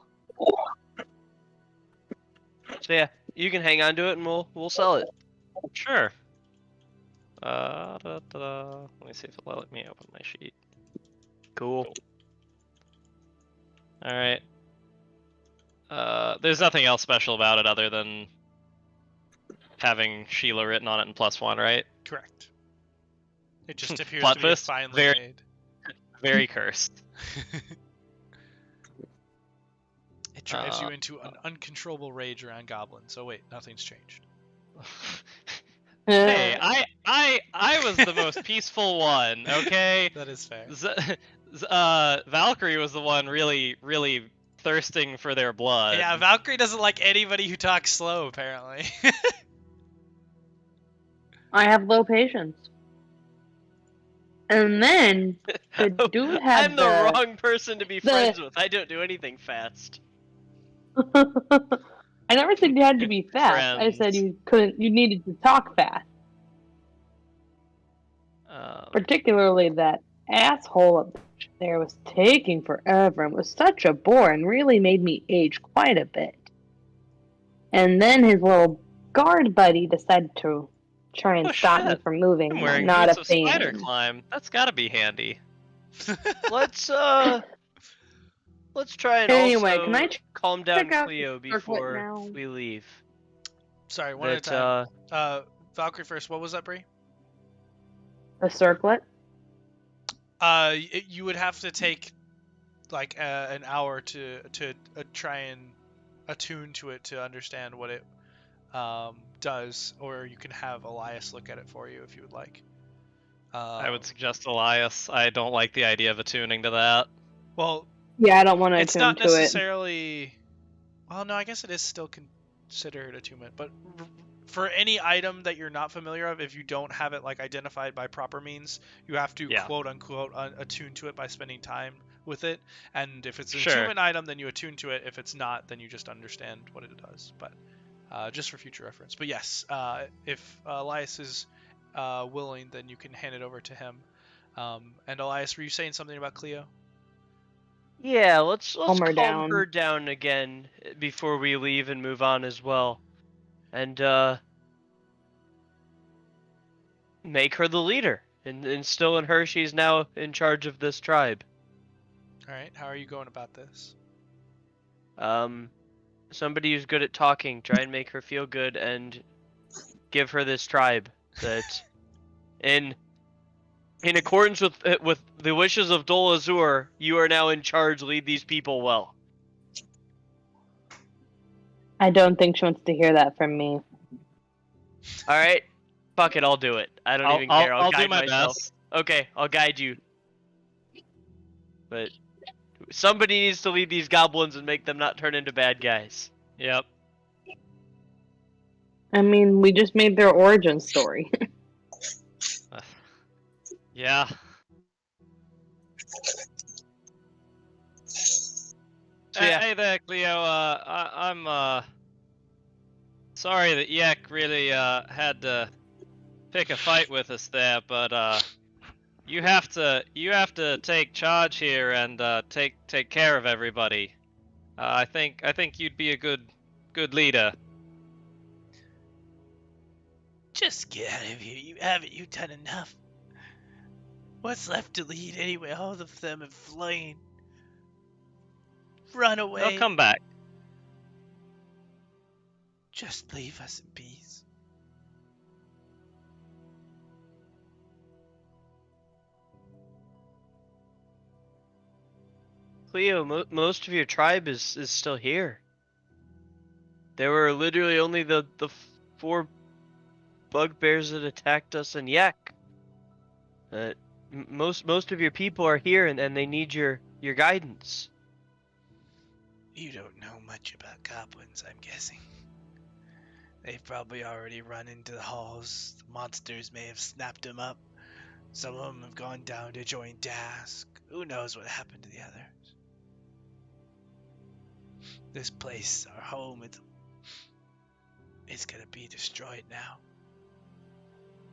S2: So yeah, you can hang on to it and we'll sell it.
S3: Sure. Let me see if it'll let me open my sheet.
S2: Cool.
S3: Alright. There's nothing else special about it other than having Sheila written on it in +1, right?
S1: Correct. It just appears
S3: Plot
S1: to be
S3: twist,
S1: finely
S3: very-
S1: made.
S3: Very cursed.
S1: It drives you into an uncontrollable rage around goblins. Oh wait, nothing's changed.
S3: Hey, I was the most peaceful one, okay?
S1: That is fair.
S3: Valcrie was the one really thirsting for their blood.
S1: Yeah, Valcrie doesn't like anybody who talks slow, apparently.
S4: I have low patience. And then the dude had
S2: I'm the wrong person to be friends with. I don't do anything fast.
S4: I never said you had to be fast. I said you needed to talk fast. Particularly that asshole up there was taking forever and was such a bore and really made me age quite a bit. And then his little guard buddy decided to try and stop me from moving.
S3: I'm wearing
S4: Not
S3: boots
S4: a
S3: of
S4: fan.
S3: spider climb. That's gotta be handy.
S2: Let's try and
S4: Anyway,
S2: also
S4: can I
S2: calm down
S4: check out
S2: Cleo
S4: the circlet
S2: before
S4: now?
S2: we leave.
S1: Sorry, one at a
S2: that
S1: time. Valcrie first. What was that, Bree?
S4: A circlet?
S1: You would have to take like an hour to try and attune to it to understand what it does, or you can have Elias look at it for you if you would like.
S3: I would suggest Elias. I don't like the idea of attuning to that.
S1: Well,
S4: Yeah, I don't want to
S1: it's
S4: attune
S1: not
S4: to it.
S1: necessarily. Well, no, I guess it is still considered attunement, but for any item that you're not familiar of, if you don't have it like identified by proper means, you have to quote unquote attune to it by spending time with it. And if it's an attunement item, then you attune to it. If it's not, then you just understand what it does. But just for future reference. But yes, if Elias is willing, then you can hand it over to him. And Elias, were you saying something about Cleo?
S2: Yeah, let's
S4: Calm her
S2: calm
S4: down.
S2: her down again before we leave and move on as well. And make her the leader. And instill in her she's now in charge of this tribe.
S1: Alright, how are you going about this?
S2: Somebody who's good at talking, try and make her feel good and give her this tribe that in accordance with the wishes of Dol Azur, you are now in charge, lead these people well.
S4: I don't think she wants to hear that from me.
S2: Alright. Fuck it, I'll do it. I don't even care. I'll guide
S3: do my
S2: myself.
S3: best.
S2: Okay, I'll guide you. But somebody needs to lead these goblins and make them not turn into bad guys.
S3: Yep.
S4: I mean, we just made their origin story.
S3: Yeah.
S2: Yeah.
S3: Hey there, Cleo. I'm sorry that Yak really had to pick a fight with us there, but you have to take charge here and take care of everybody. I think you'd be a good leader.
S5: Just get out of here. Haven't you done enough? What's left to lead anyway? All of them have flown. Run away.
S3: They'll come back.
S5: Just leave us in peace.
S2: Cleo, most of your tribe is still here. There were literally only the 4 bugbears that attacked us in Yak. Most of your people are here, and they need your guidance.
S5: You don't know much about goblins, I'm guessing. They've probably already run into the halls. The monsters may have snapped them up. Some of them have gone down to join task. Who knows what happened to the others? This place, our home, it's gonna be destroyed now.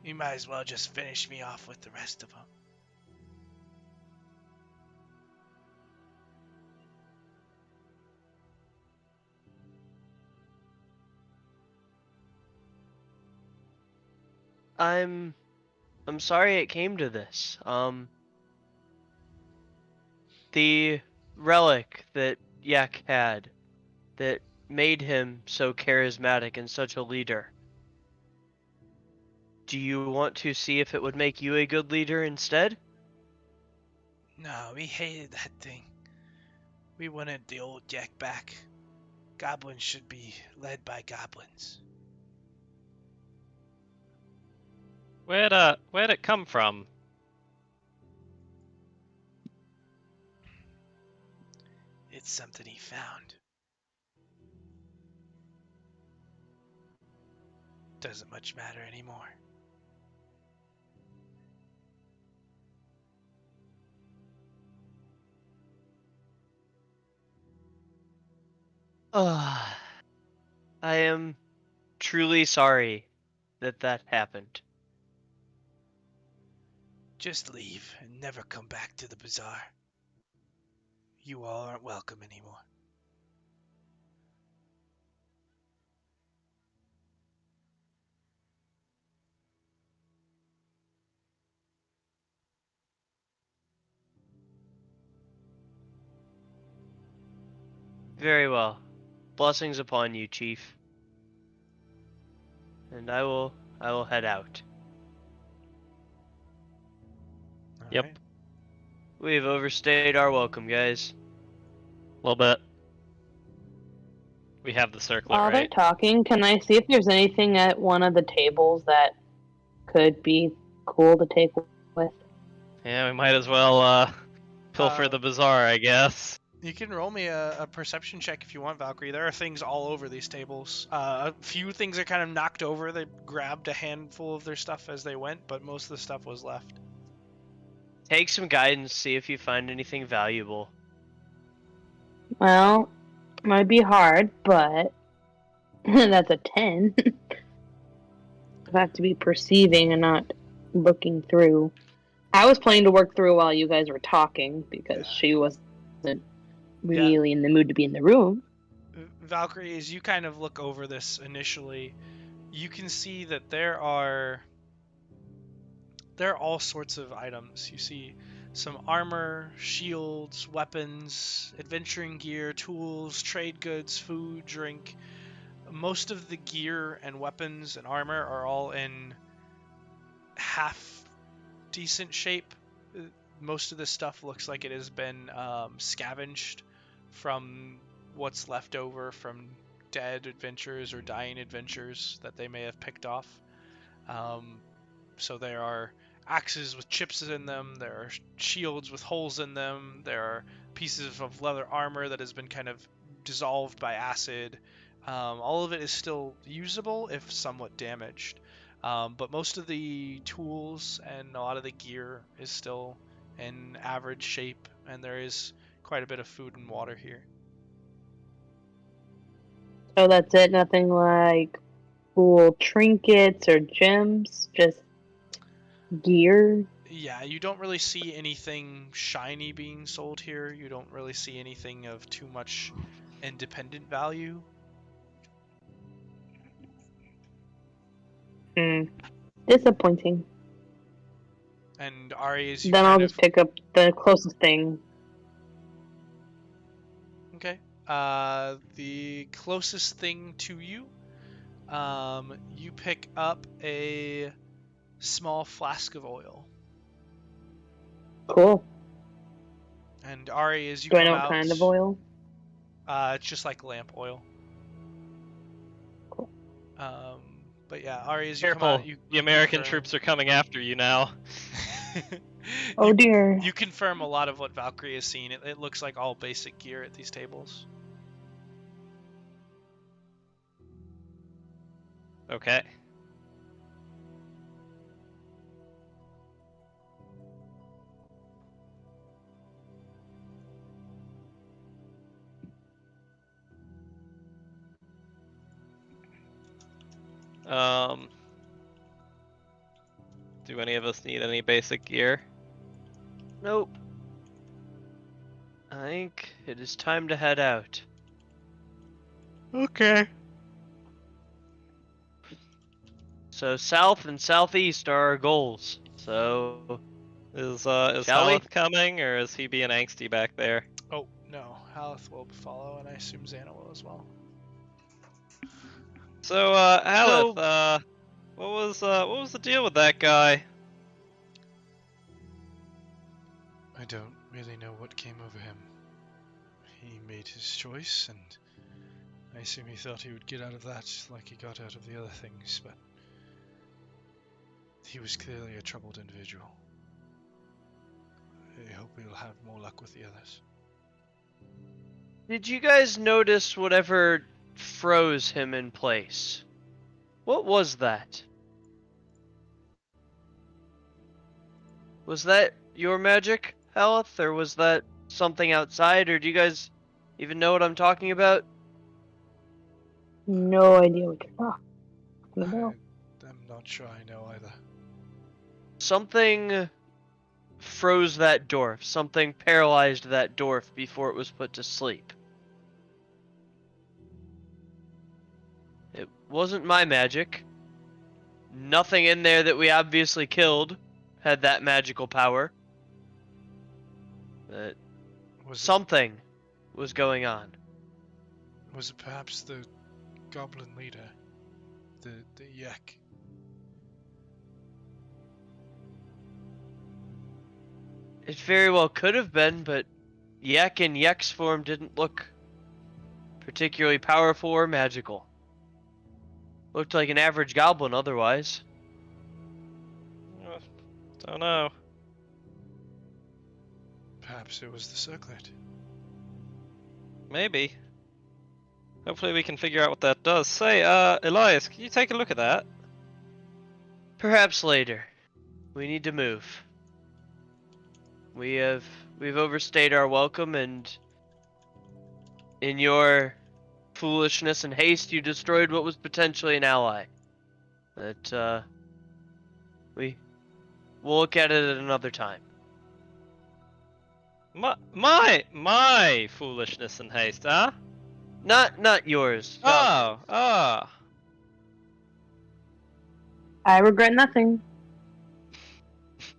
S5: You might as well just finish me off with the rest of them.
S2: I'm sorry it came to this. The relic that Yak had that made him so charismatic and such a leader. Do you want to see if it would make you a good leader instead?
S5: No, we hated that thing. We wanted the old Jack back. Goblins should be led by goblins.
S3: Where'd it come from?
S5: It's something he found. Doesn't much matter anymore.
S2: I am truly sorry that happened.
S5: Just leave and never come back to the bazaar. You all aren't welcome anymore.
S2: Very well. Blessings upon you, Chief. and I will head out.
S3: Yep.
S1: Alright.
S2: We've overstayed our welcome, guys.
S3: A little bit. We have the circlet,
S4: While they're
S3: right?
S4: talking, can I see if there's anything at one of the tables that could be cool to take with?
S3: Yeah, we might as well pilfer the bazaar, I guess.
S1: You can roll me a perception check if you want, Valkyrie. There are things all over these tables. A few things are kind of knocked over. They grabbed a handful of their stuff as they went, but most of the stuff was left.
S2: Take some guidance, see if you find anything valuable.
S4: Well, might be hard, but that's a 10. I have to be perceiving and not looking through. I was planning to work through while you guys were talking because she wasn't really in the mood to be in the room.
S1: Valkyrie, as you kind of look over this initially, you can see that there are all sorts of items. You see some armor, shields, weapons, adventuring gear, tools, trade goods, food, drink. Most of the gear and weapons and armor are all in half decent shape. Most of this stuff looks like it has been scavenged from what's left over from dead adventurers or dying adventurers that they may have picked off. So there are axes with chips in them, there are shields with holes in them, there are pieces of leather armor that has been kind of dissolved by acid. All of it is still usable, if somewhat damaged. But most of the tools and a lot of the gear is still in average shape, and there is quite a bit of food and water here.
S4: So that's it? Nothing like cool trinkets or gems? Just gear?
S1: Yeah, you don't really see anything shiny being sold here. You don't really see anything of too much independent value.
S4: Disappointing.
S1: And Ari, as you
S4: Then I'll
S1: kind
S4: just
S1: of...
S4: pick up the closest thing.
S1: Okay. The closest thing to you, you pick up a small flask of oil.
S4: Cool.
S1: And Ari, as you
S4: Do I
S1: come
S4: know what
S1: out,
S4: kind of oil?
S1: it's just like lamp oil.
S4: Cool.
S1: But yeah, Ari, as you
S3: Careful,
S1: come out,
S3: the American troops are coming after you now.
S4: Oh dear.
S1: You confirm a lot of what Valkyrie has seen. It looks like all basic gear at these tables.
S3: Okay. Do any of us need any basic gear?
S2: Nope. I think it is time to head out.
S3: Okay.
S2: So south and southeast are our goals. So
S3: Is
S2: Shall we?
S3: Haleth coming, or is he being angsty back there?
S1: Oh, no. Haleth will follow, and I assume Xana will as well.
S3: So, Haleth, what was the deal with that guy?
S8: I don't really know what came over him. He made his choice, and I assume he thought he would get out of that like he got out of the other things, but he was clearly a troubled individual. I hope we'll have more luck with the others.
S2: did you guys notice whatever froze him in place? What was that? Was that your magic, Haleth, or was that something outside, or do you guys even know what I'm talking about?
S4: No idea what you're talking about.
S8: I'm not sure I know either.
S2: Something froze that dwarf. Something paralyzed that dwarf before it was put to sleep. It wasn't my magic. Nothing in there that we obviously killed had that magical power. But something was going on.
S8: Was it perhaps the goblin leader? the yak.
S2: It very well could have been, but Yak in Yak's form didn't look particularly powerful or magical. Looked like an average goblin otherwise.
S3: Don't know.
S8: Perhaps it was the circlet.
S3: Maybe. Hopefully we can figure out what that does. Say, Elias, can you take a look at that?
S2: Perhaps later. We need to move. We've overstayed our welcome, and in your foolishness and haste, you destroyed what was potentially an ally. That we'll look at it at another time.
S3: My foolishness and haste, huh?
S2: Not yours. Valcrie.
S3: Oh.
S4: I regret nothing.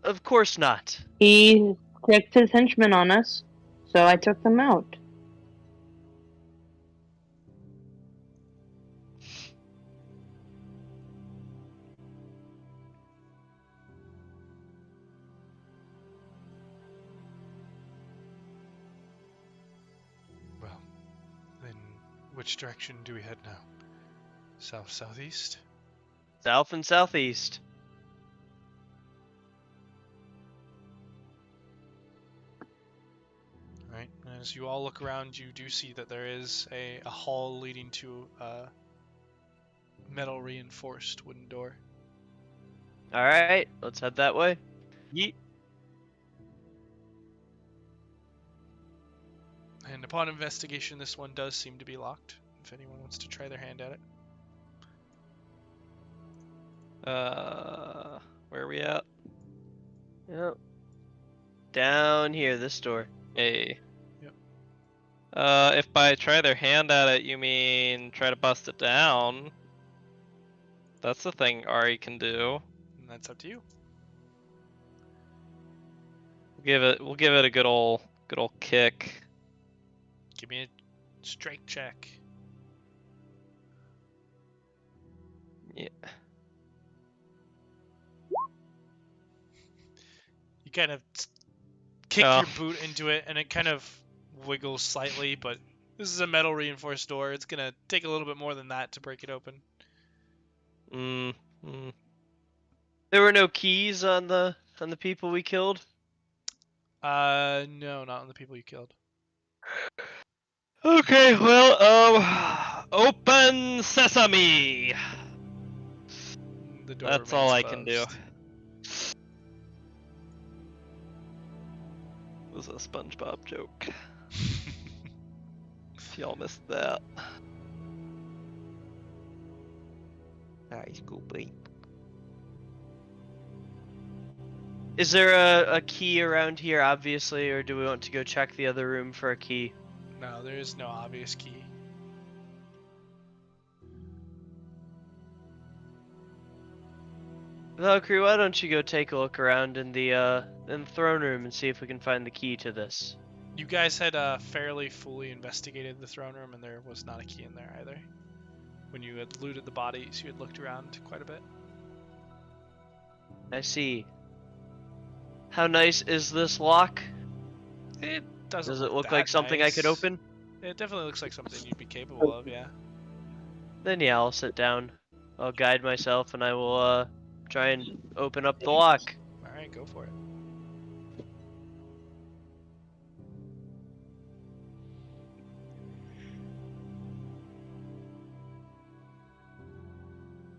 S2: Of course not.
S4: He kicked his henchmen on us, so I took them out.
S8: Well, then which direction do we head now? South, southeast?
S2: South and southeast.
S8: Alright, and as you all look around, you do see that there is a hall leading to a metal reinforced wooden door.
S2: Alright, let's head that way.
S3: Yeet.
S8: And upon investigation, this one does seem to be locked, if anyone wants to try their hand at it.
S3: Where are we at?
S2: Yep. Down here, this door.
S3: Hey.
S8: Yep.
S3: If by try their hand at it, you mean try to bust it down, that's the thing Ari can do.
S8: And that's up to you.
S3: We'll give it a good old kick.
S8: Give me a strength check.
S3: Yeah.
S8: You kind of kick your boot into it, and it kind of wiggles slightly, but this is a metal reinforced door. It's gonna take a little bit more than that to break it open.
S2: There were no keys on the people we killed.
S8: No, not on the people you killed.
S3: Okay, well, open sesame.
S8: The door
S3: That's all I
S8: remains
S3: can do.
S8: closed.
S3: It was a SpongeBob joke. If y'all missed that. Nice, cool boy.
S2: Is there a key around here, obviously, or do we want to go check the other room for a key?
S8: No, there is no obvious key.
S2: Valcrie, why don't you go take a look around in the throne room and see if we can find the key to this?
S8: You guys had fairly fully investigated the throne room, and there was not a key in there either. When you had looted the bodies, you had looked around quite a bit.
S2: I see. How nice is this lock?
S8: It doesn't.
S2: Does it look
S8: that
S2: like something I could
S8: nice.
S2: open?
S8: It definitely looks like something you'd be capable of, yeah.
S2: Then yeah, I'll sit down. I'll guide myself and I will try and open up the lock.
S8: Alright, go for it.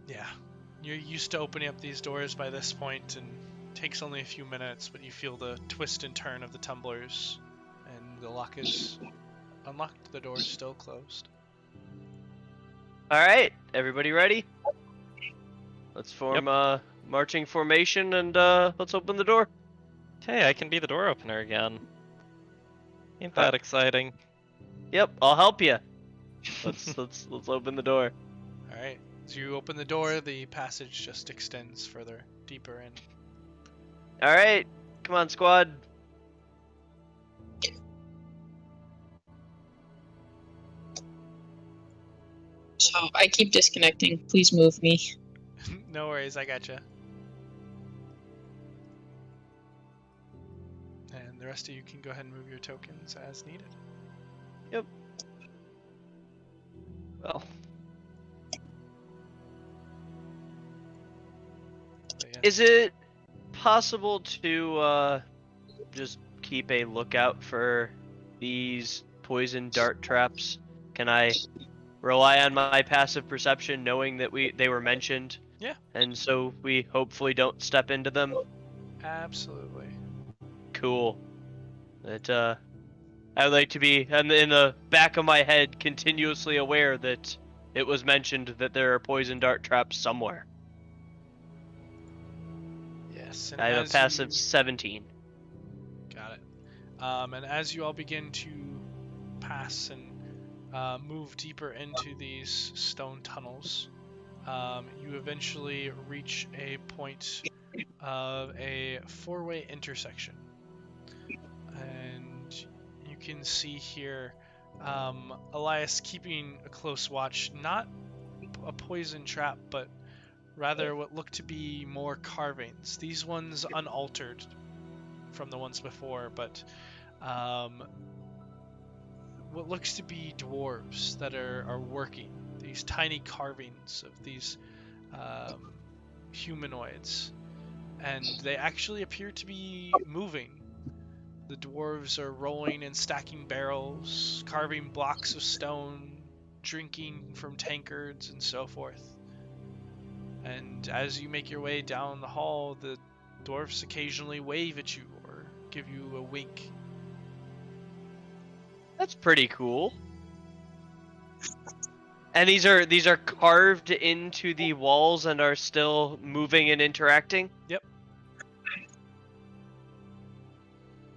S8: Yeah, you're used to opening up these doors by this point, and it takes only a few minutes, but you feel the twist and turn of the tumblers, and the lock is unlocked. The door is still closed.
S2: Alright, everybody ready? Let's form marching formation and let's open the door.
S3: Hey, I can be the door opener again. Ain't that exciting?
S2: Yep, I'll help you. Let's open the door.
S8: Alright, as you open the door, the passage just extends further, deeper in.
S2: Alright, come on, squad.
S7: So I keep disconnecting. Please move me.
S1: No worries, I gotcha. And the rest of you can go ahead and move your tokens as needed.
S2: Yep. Well.
S1: So, yeah.
S2: Is it possible to just keep a lookout for these poison dart traps? Can I rely on my passive perception knowing that they were mentioned?
S1: Yeah.
S2: And so we hopefully don't step into them?
S1: Absolutely.
S2: Cool. That I would like to be in the back of my head continuously aware that it was mentioned that there are poison dart traps somewhere.
S1: Yes. And
S2: I have a
S1: as
S2: passive
S1: you...
S2: 17.
S1: Got it. And as you all begin to pass and move deeper into these stone tunnels, you eventually reach a point of a four-way intersection. And you can see here Elias keeping a close watch, not a poison trap, but rather what look to be more carvings. These ones unaltered from the ones before, but what looks to be dwarves that are working. These tiny carvings of these humanoids. And they actually appear to be moving. The dwarves are rolling and stacking barrels, carving blocks of stone, drinking from tankards, and so forth. And as you make your way down the hall, the dwarves occasionally wave at you or give you a wink.
S2: That's pretty cool. And these are carved into the walls and are still moving and interacting?
S1: Yep.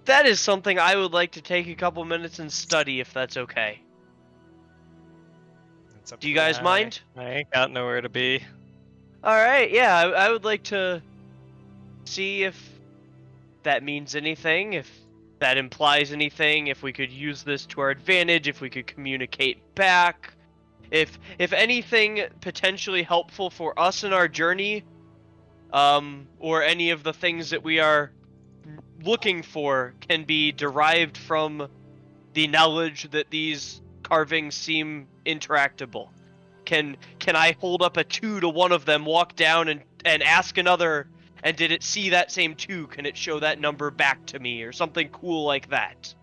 S2: That is something I would like to take a couple minutes and study, if that's okay. Do you guys mind?
S3: I ain't got nowhere to be.
S2: Alright, yeah, I would like to see if that means anything, if that implies anything, if we could use this to our advantage, if we could communicate back, if anything potentially helpful for us in our journey, or any of the things that we are looking for can be derived from the knowledge that these carvings seem interactable. Can I hold up a 2 to one of them, walk down and ask another, and did it see that same 2? Can it show that number back to me, or something cool like that?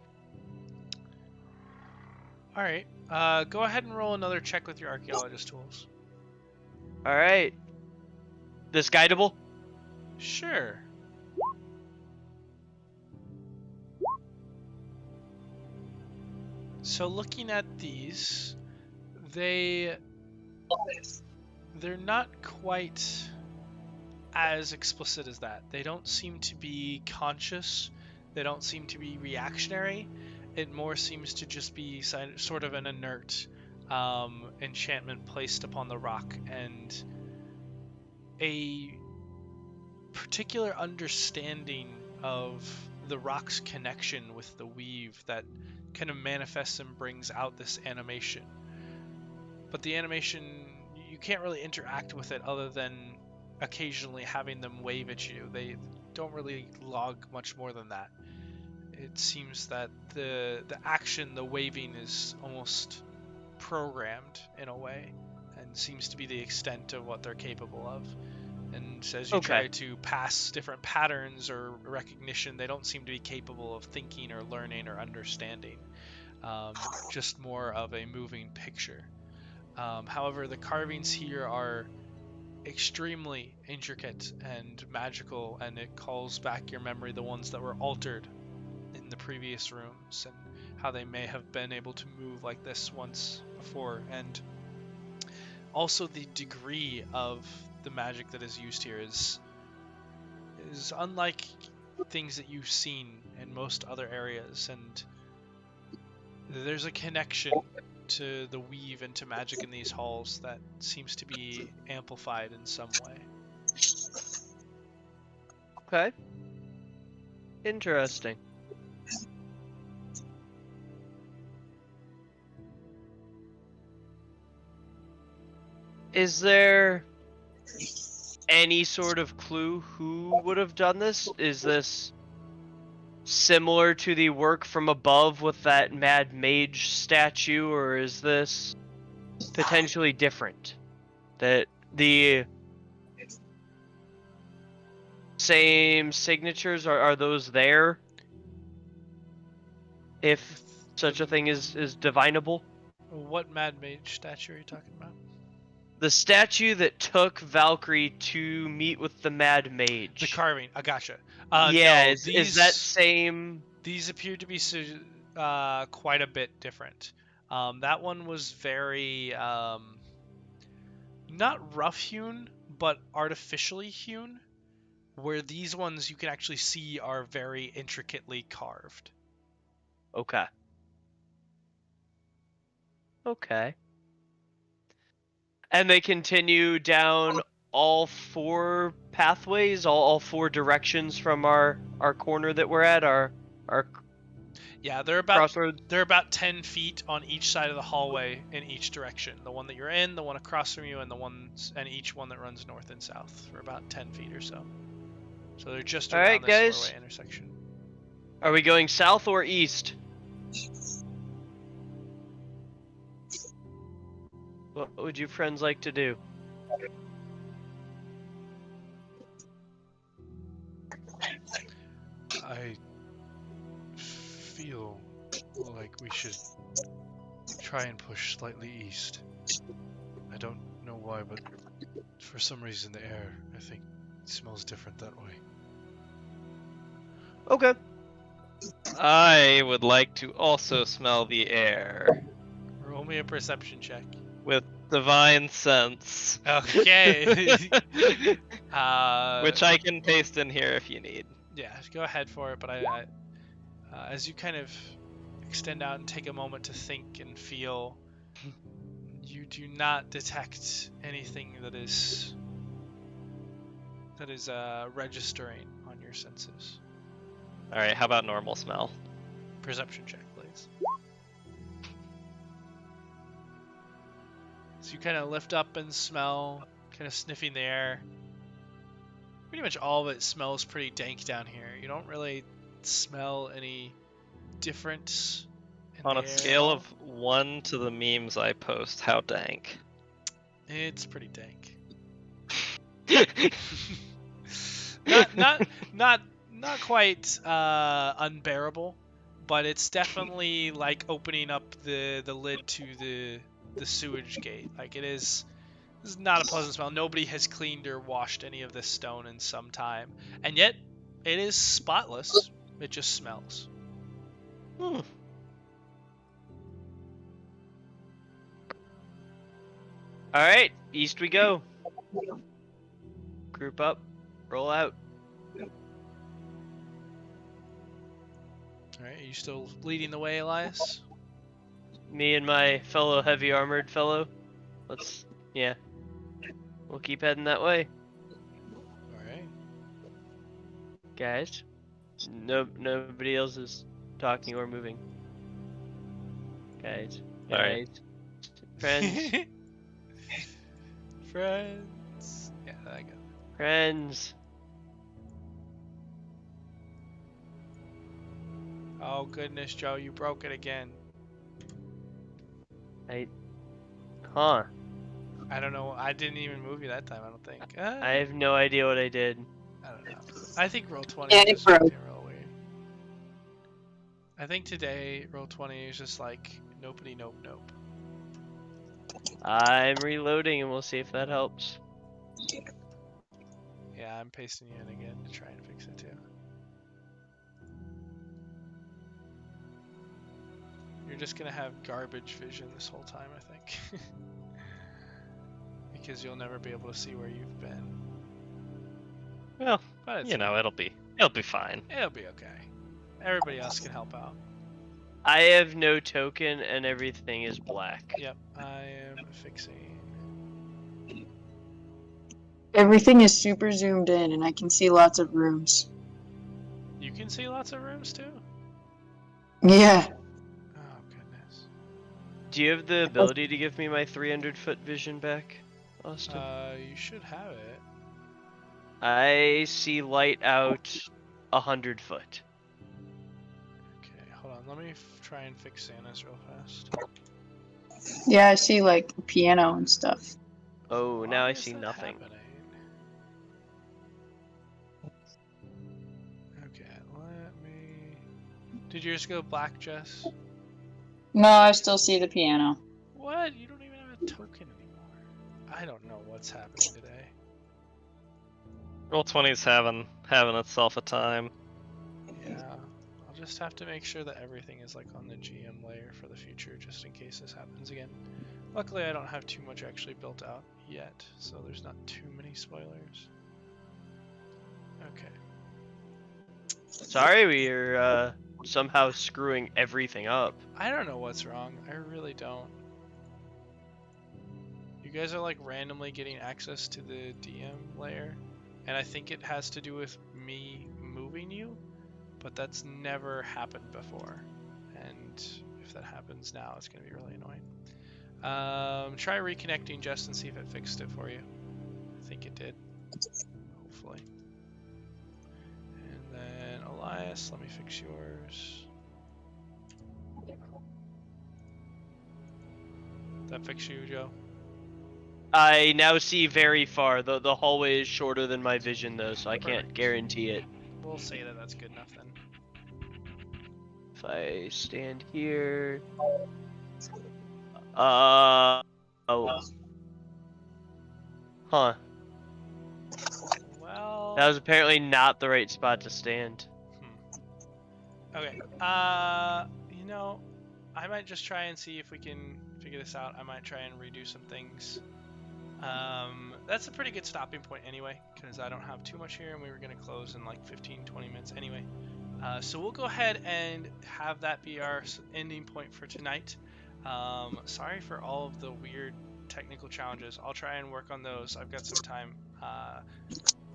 S1: Alright, go ahead and roll another check with your archaeologist tools.
S2: Alright. This guidable?
S1: Sure. So looking at these, they're not quite as explicit as that. They don't seem to be conscious. They don't seem to be reactionary. It more seems to just be sort of an inert enchantment placed upon the rock, and a particular understanding of the rock's connection with the weave that kind of manifests and brings out this animation. But the animation, you can't really interact with it other than occasionally having them wave at you. They don't really log much more than that. It seems that the action, the waving, is almost programmed in a way, and seems to be the extent of what they're capable of. And as you try to pass different patterns or recognition, they don't seem to be capable of thinking or learning or understanding. Just more of a moving picture. However, the carvings here are extremely intricate and magical, and it calls back your memory the ones that were altered in the previous rooms, and how they may have been able to move like this once before. And also the degree of the magic that is used here is unlike things that you've seen in most other areas, and there's a connection to the weave and to magic in these halls that seems to be amplified in some way.
S2: Okay. Interesting. Is there any sort of clue who would have done this? Is this similar to the work from above with that Mad Mage statue, or is this potentially different? That the same signatures, are those there? If such a thing is divinable?
S1: What Mad Mage statue are you talking about?
S2: The statue that took Valcrie to meet with the Mad Mage.
S1: The carving. I gotcha.
S2: Yeah,
S1: No,
S2: is that same?
S1: These appear to be quite a bit different. That one was very not rough hewn, but artificially hewn. Where these ones you can actually see are very intricately carved.
S2: Okay. Okay. And they continue down all four pathways, all four directions from our corner that we're at, our
S1: Yeah, they're about
S2: crossroads.
S1: they're about 10 feet on each side of the hallway in each direction. The one that you're in, the one across from you, and each one that runs north and south for about 10 feet or so. So they're just
S2: All
S1: around
S2: right,
S1: this
S2: guys.
S1: four-way intersection.
S2: Are we going south or east? What would you friends like to do?
S1: I feel like we should try and push slightly east. I don't know why, but for some reason the air, I think, smells different that way.
S2: Okay.
S3: I would like to also smell the air
S1: Roll me a perception check.
S3: with divine sense,
S1: Okay.
S3: which I can paste in here if you need.
S1: Yeah, go ahead for it. But as you kind of extend out and take a moment to think and feel, you do not detect anything that is registering on your senses.
S3: All right, how about normal smell?
S1: Perception check, please. So you kind of lift up and smell, kind of sniffing the air. Pretty much all of it smells pretty dank down here. You don't really smell any difference in
S3: On
S1: the
S3: a
S1: air.
S3: scale of 1 to the memes I post, how dank?
S1: It's pretty dank. not quite unbearable, but it's definitely like opening up the lid to the sewage gate. Like this is not a pleasant smell. Nobody has cleaned or washed any of this stone in some time, and yet it is spotless. It just smells.
S2: Hmm. All right, east we go. Group up, roll out.
S1: All right, are you still leading the way, Elias?
S2: Me and my fellow heavy armored fellow. Yeah. We'll keep heading that way.
S1: All right.
S2: Guys. Nobody else is talking or moving. Guys.
S3: All right.
S2: Friends.
S1: Friends. Yeah, there I go.
S2: Friends.
S1: Oh goodness, Joe, you broke it again.
S2: Huh.
S1: I don't know. I didn't even move you that time, I don't think.
S2: I have no idea what I did.
S1: I don't know. I think roll 20
S7: Yeah,
S1: is
S7: it
S1: just
S7: broke.
S1: being real weird. I think today roll 20 is just like nopey nope nope.
S2: I'm reloading and we'll see if that helps.
S1: Yeah, I'm pasting you in again to try and fix it too. You're just gonna have garbage vision this whole time, I think. Because you'll never be able to see where you've been.
S3: Well,
S1: But it's
S3: you know, it'll be fine.
S1: it'll be okay. Everybody else can help out.
S2: I have no token and everything is black.
S1: Yep, I am fixing.
S7: Everything is super zoomed in, and I can see lots of rooms.
S1: You can see lots of rooms too?
S7: Yeah.
S1: Oh goodness.
S2: Do you have the ability to give me my 300-foot vision back? Austin?
S1: You should have it.
S2: I see light out 100 foot.
S1: Okay, hold on. Let me try and fix Santa's real fast.
S7: Yeah, I see like a piano and stuff.
S2: Oh, now
S1: Why
S2: I
S1: is
S2: see
S1: that
S2: nothing.
S1: happening? Okay, let me. Did yours go black, Jess?
S7: No, I still see the piano.
S1: What? You don't even have a token anymore. I don't know what's happening today.
S3: Roll20's having itself a time.
S1: Yeah, I'll just have to make sure that everything is like on the GM layer for the future, just in case this happens again. Luckily, I don't have too much actually built out yet, so there's not too many spoilers. Okay.
S2: Sorry, we're somehow screwing everything up.
S1: I don't know what's wrong. I really don't. You guys are like randomly getting access to the DM layer, and I think it has to do with me moving you, but that's never happened before. And if that happens now, it's going to be really annoying. Try reconnecting Jess and see if it fixed it for you. I think it did. Hopefully. And then Elias, let me fix yours. That fix you, Joe?
S2: I now see very far. The hallway is shorter than my vision, though, so I can't
S1: Perfect.
S2: guarantee it.
S1: We'll say that that's good enough then.
S2: If I stand here... Oh. Huh.
S1: Well...
S2: That was apparently not the right spot to stand.
S1: Okay. You know, I might just try and see if we can figure this out. I might try and redo some things. That's a pretty good stopping point anyway, because I don't have too much here, and we were going to close in like 15-20 minutes anyway. So we'll go ahead and have that be our ending point for tonight. Sorry for all of the weird technical challenges. I'll try and work on those. I've got some time.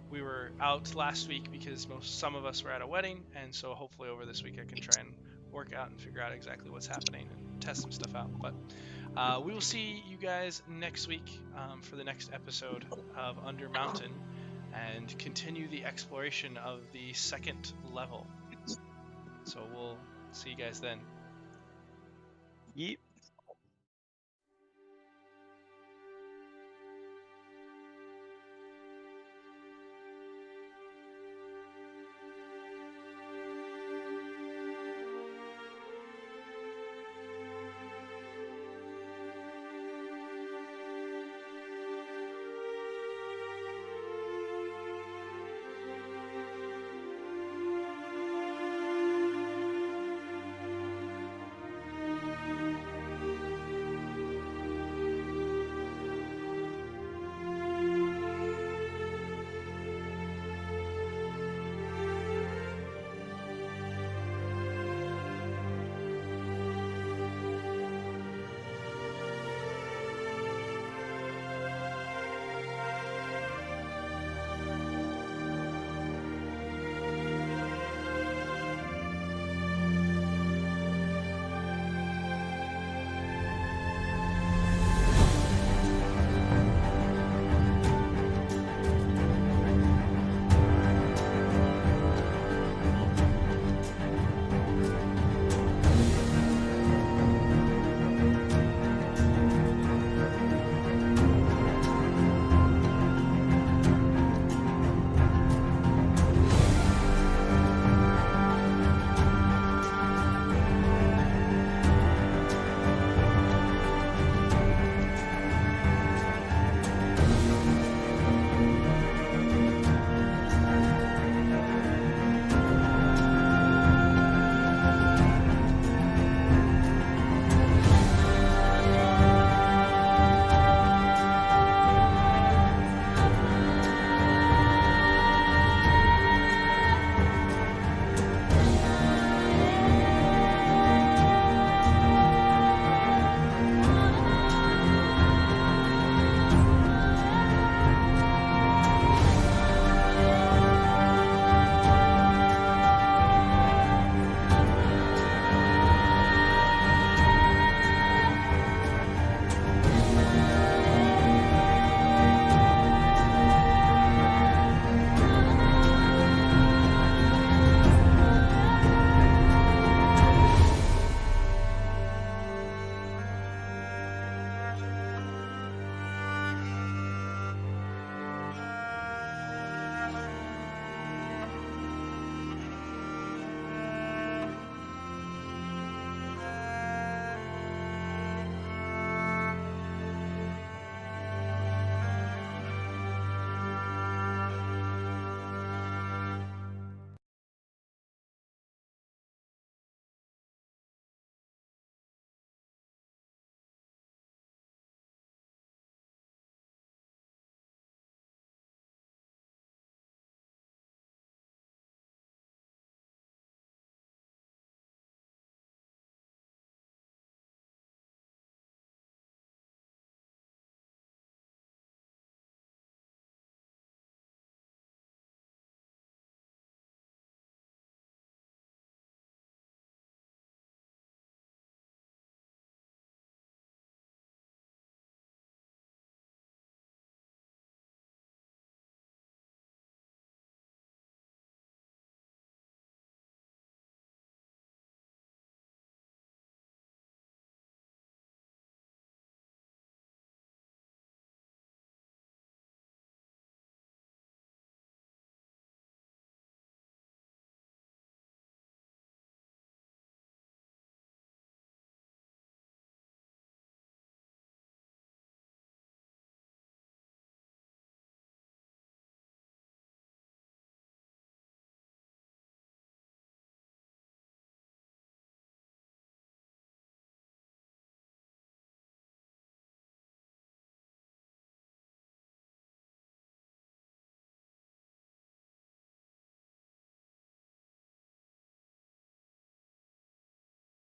S1: We were out last week because some of us were at a wedding, and so hopefully over this week I can try and work out and figure out exactly what's happening and test some stuff out. But we will see you guys next week for the next episode of Undermountain and continue the exploration of the second level. So we'll see you guys then.
S2: Yeep.